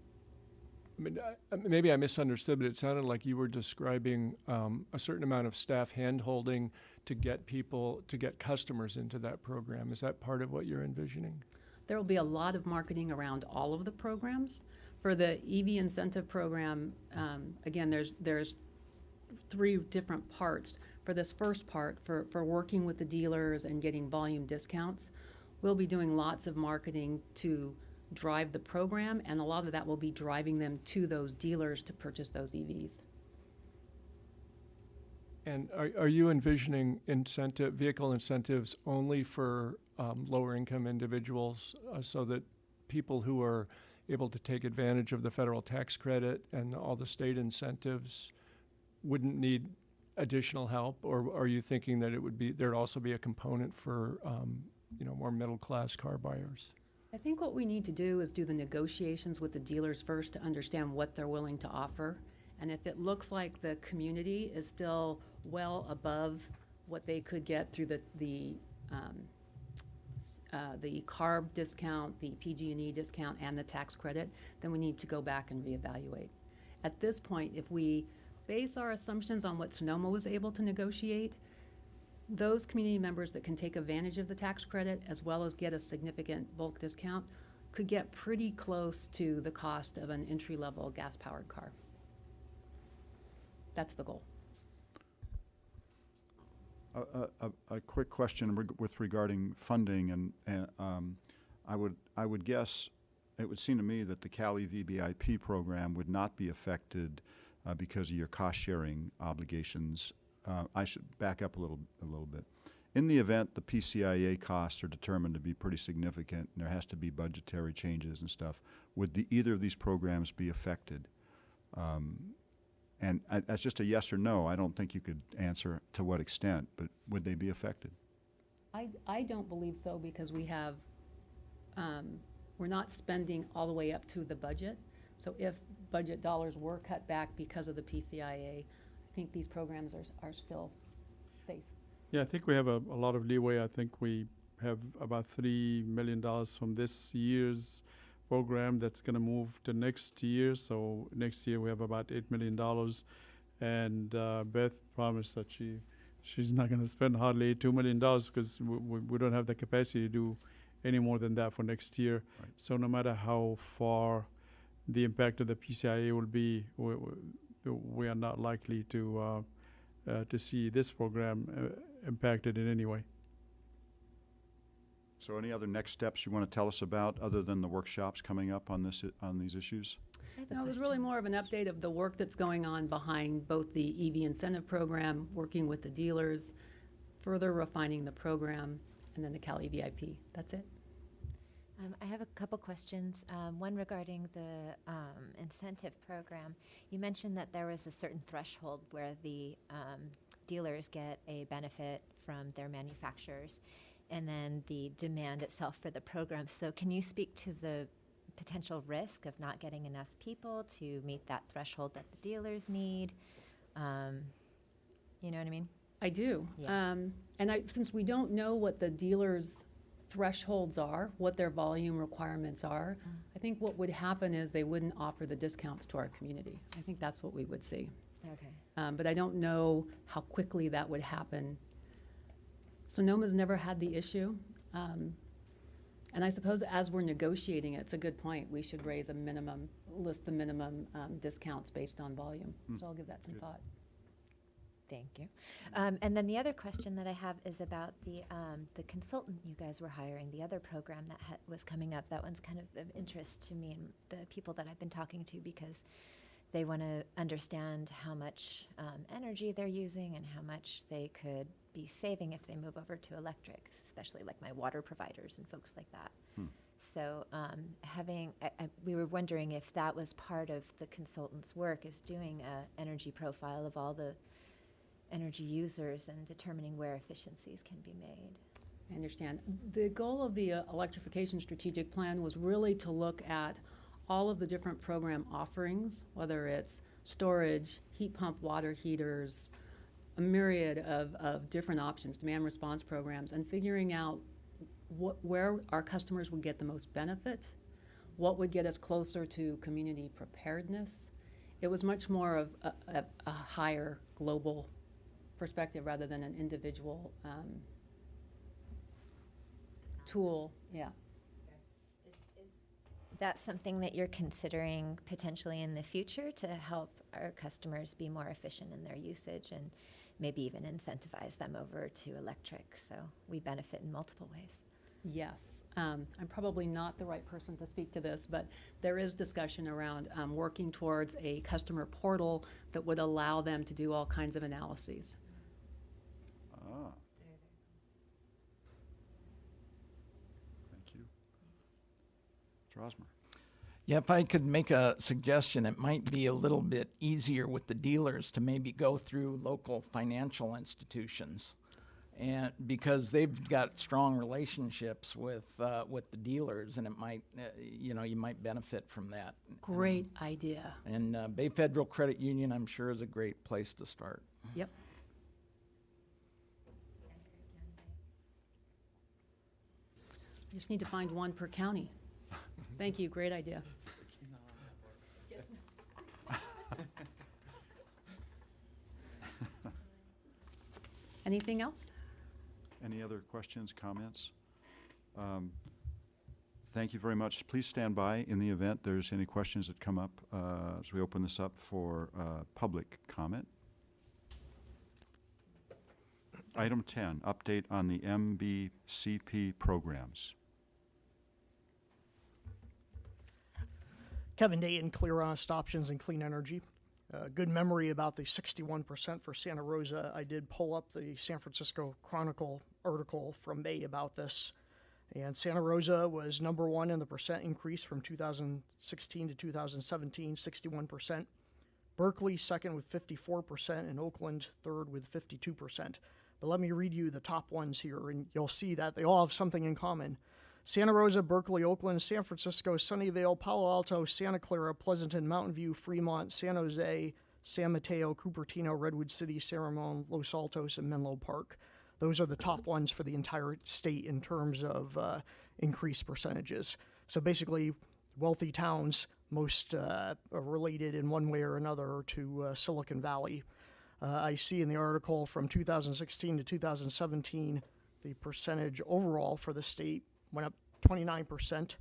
I mean, maybe I misunderstood, but it sounded like you were describing a certain amount of staff hand-holding to get customers into that program. Is that part of what you're envisioning? There will be a lot of marketing around all of the programs. For the EV incentive program, again, there's three different parts. For this first part, for working with the dealers and getting volume discounts, we'll be doing lots of marketing to drive the program, and a lot of that will be driving them to those dealers to purchase those EVs. And are you envisioning vehicle incentives only for lower income individuals so that people who are able to take advantage of the federal tax credit and all the state incentives wouldn't need additional help, or are you thinking that there'd also be a component for, more middle-class car buyers? I think what we need to do is do the negotiations with the dealers first to understand what they're willing to offer. And if it looks like the community is still well above what they could get through the CARB discount, the PG&E discount, and the tax credit, then we need to go back and reevaluate. At this point, if we base our assumptions on what Sonoma was able to negotiate, those community members that can take advantage of the tax credit as well as get a significant bulk discount could get pretty close to the cost of an entry-level gas-powered car. That's the goal. A quick question with regarding funding, and I would guess, it would seem to me that the Cali VBIP program would not be affected because of your cost-sharing obligations. I should back up a little bit. In the event the PCIA costs are determined to be pretty significant and there has to be budgetary changes and stuff, would either of these programs be affected? And that's just a yes or no. I don't think you could answer to what extent, but would they be affected? I don't believe so, because we have, we're not spending all the way up to the budget. So if budget dollars were cut back because of the PCIA, I think these programs are still safe. Yeah, I think we have a lot of leeway. I think we have about $3 million from this year's program that's going to move to next year. So next year we have about $8 million. And Beth promised that she's not going to spend hardly $2 million because we don't have the capacity to do any more than that for next year. Right. So no matter how far the impact of the PCIA will be, we are not likely to see this program impacted in any way. So any other next steps you want to tell us about other than the workshops coming up on these issues? No, it was really more of an update of the work that's going on behind both the EV incentive program, working with the dealers, further refining the program, and then the Cali VIP. That's it. I have a couple questions. One regarding the incentive program. You mentioned that there was a certain threshold where the dealers get a benefit from their manufacturers, and then the demand itself for the program. So can you speak to the potential risk of not getting enough people to meet that threshold that the dealers need? You know what I mean? I do. Yeah. Since we don't know what the dealers' thresholds are, what their volume requirements are, I think what would happen is they wouldn't offer the discounts to our community. I think that's what we would see. Okay. But I don't know how quickly that would happen. Sonoma's never had the issue. And I suppose as we're negotiating it, it's a good point. We should raise list the minimum discounts based on volume. So I'll give that some thought. Thank you. And then the other question that I have is about the consultant you guys were hiring, the other program that was coming up. That one's kind of interest to me and the people that I've been talking to, because they want to understand how much energy they're using and how much they could be saving if they move over to electric, especially like my water providers and folks like that. So we were wondering if that was part of the consultant's work, is doing an energy profile of all the energy users and determining where efficiencies can be made. I understand. The goal of the electrification strategic plan was really to look at all of the different program offerings, whether it's storage, heat pump water heaters, a myriad of different options, demand response programs, and figuring out where our customers would get the most benefit, what would get us closer to community preparedness. It was much more of a higher global perspective rather than an individual tool. Yeah. Is that something that you're considering potentially in the future to help our customers be more efficient in their usage and maybe even incentivize them over to electric so we benefit in multiple ways? Yes. I'm probably not the right person to speak to this, but there is discussion around working towards a customer portal that would allow them to do all kinds of analyses. Thank you. Mr. Osmer. Yeah, if I could make a suggestion, it might be a little bit easier with the dealers to maybe go through local financial institutions. And because they've got strong relationships with the dealers, and it might, you might benefit from that. Great idea. And Bay Federal Credit Union, I'm sure, is a great place to start. Yep. You just need to find one per county. Thank you, great idea. Anything else? Any other questions, comments? Thank you very much. Please stand by in the event there's any questions that come up as we open this up for public comment. Item 10, update on the MBCP programs. Kevin Dayton, Clear Honest Options and Clean Energy. Good memory about the 61% for Santa Rosa. I did pull up the San Francisco Chronicle article from May about this. And Santa Rosa was number one in the percent increase from 2016 to 2017, 61%. Berkeley second with 54%, and Oakland third with 52%. But let me read you the top ones here, and you'll see that they all have something in common. Santa Rosa, Berkeley, Oakland, San Francisco, Sunnyvale, Palo Alto, Santa Clara, Pleasanton, Mountain View, Fremont, San Jose, San Mateo, Cupertino, Redwood City, San Ramon, Los Altos, and Menlo Park. Those are the top ones for the entire state in terms of increased percentages. So basically, wealthy towns most are related in one way or another to Silicon Valley. I see in the article from 2016 to 2017, the percentage overall for the state went up 29%,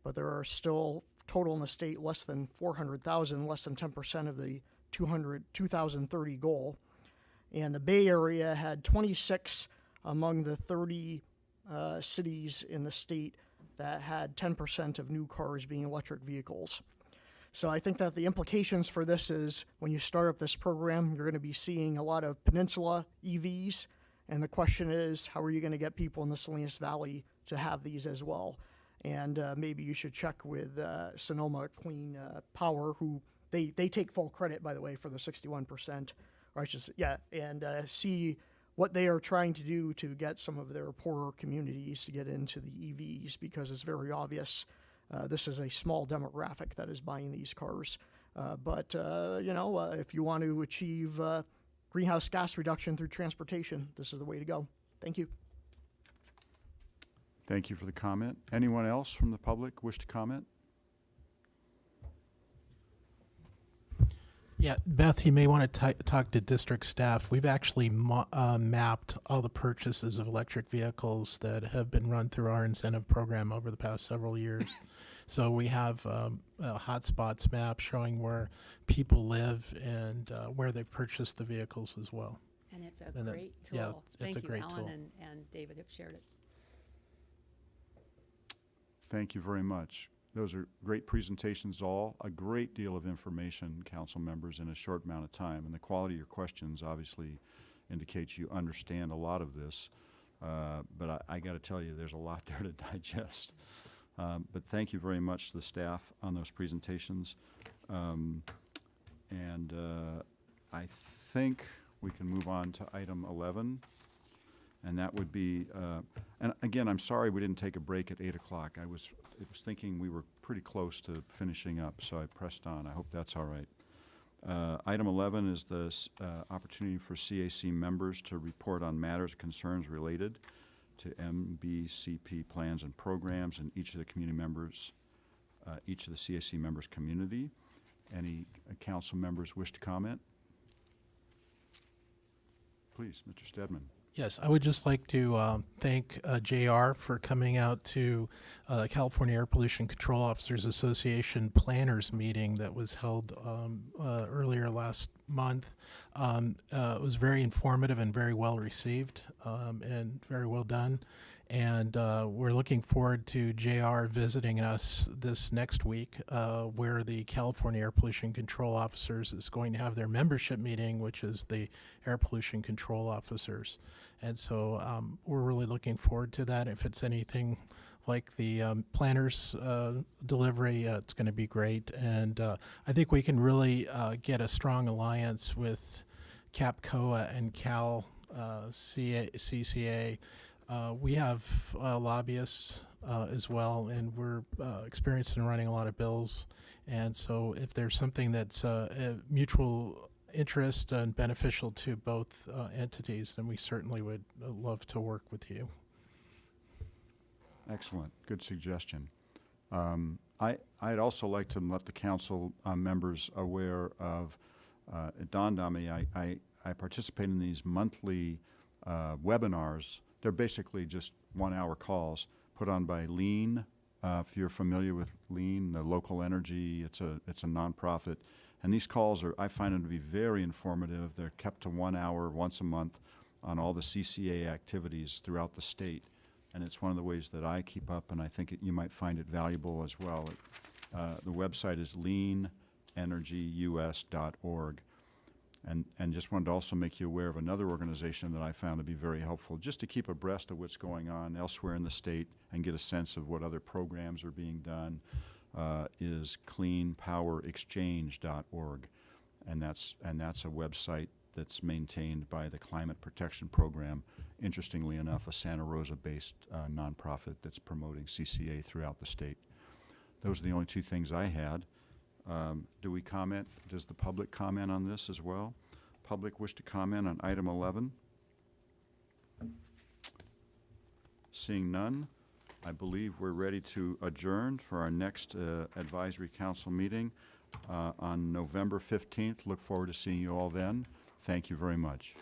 but there are still total in the state less than 400,000, less than 10% of the 2030 goal. And the Bay Area had 26 among the 30 cities in the state that had 10% of new cars being electric vehicles. So I think that the implications for this is when you start up this program, you're going to be seeing a lot of peninsula EVs. And the question is, how are you going to get people in the Salinas Valley to have these as well? And maybe you should check with Sonoma Clean Power, who they take full credit, by the way, for the 61%. Or I should say, and see what they are trying to do to get some of their poorer communities to get into the EVs, because it's very obvious this is a small demographic that is buying these cars. But if you want to achieve greenhouse gas reduction through transportation, this is the way to go. Thank you. Thank you for the comment. Anyone else from the public wish to comment? Yeah, Beth, you may want to talk to district staff. We've actually mapped all the purchases of electric vehicles that have been run through our incentive program over the past several years. So we have a hotspots map showing where people live and where they've purchased the vehicles as well. And it's a great tool. Yeah, it's a great Alan tool. and David have shared it. Thank you very much. Those are great presentations all, a great deal of information, council members, in a short amount of time. And the quality of your questions obviously indicates you understand a lot of this. But I got to tell you, there's a lot there to digest. But thank you very much to the staff on those presentations. I think we can move on to item 11. And that would be, and again, I'm sorry we didn't take a break at 8 o'clock. I was thinking we were pretty close to finishing up, so I pressed on. I hope that's all right. Item 11 is the opportunity for CAC members to report on matters of concerns related to MBCP plans and programs in each of the community members, each of the CAC members' community. Any council members wish to comment? Please, Mr. Stedman. Yes, I would just like to thank JR for coming out to California Air Pollution Control Officers Association planners meeting that was held earlier last month. It was very informative and very well received and very well done. And we're looking forward to JR visiting us this next week where the California Air Pollution Control Officers is going to have their membership meeting, which is the Air Pollution Control Officers. And so we're really looking forward to that. If it's anything like the planners delivery. It's going to be great, and I think we can really get a strong alliance with CAPCOA and Cal CCA. We have lobbyists as well, and we're experienced in running a lot of bills. And so if there's something that's a mutual interest and beneficial to both entities, then we certainly would love to work with you. Excellent. Good suggestion. I'd also like to let the council members aware of, it dawned on me, I participate in these monthly webinars. They're basically just 1-hour calls put on by Lean. If you're familiar with Lean, the local energy, it's a nonprofit. And these calls I find them to be very informative. They're kept to 1 hour once a month on all the CCA activities throughout the state. And it's one of the ways that I keep up, and I think you might find it valuable as well. The website is leanenergyus.org. And just wanted to also make you aware of another organization that I found to be very helpful, just to keep abreast of what's going on elsewhere in the state and get a sense of what other programs are being done, is cleanpowerexchange.org. And that's a website that's maintained by the Climate Protection Program, interestingly enough, a Santa Rosa-based nonprofit that's promoting CCA throughout the state. Those are the only two things I had. Do we comment? Does the public comment on this as well? Public wish to comment on item 11? Seeing none, I believe we're ready to adjourn for our next advisory council meeting on November 15th. Look forward to seeing you all then. Thank you very much.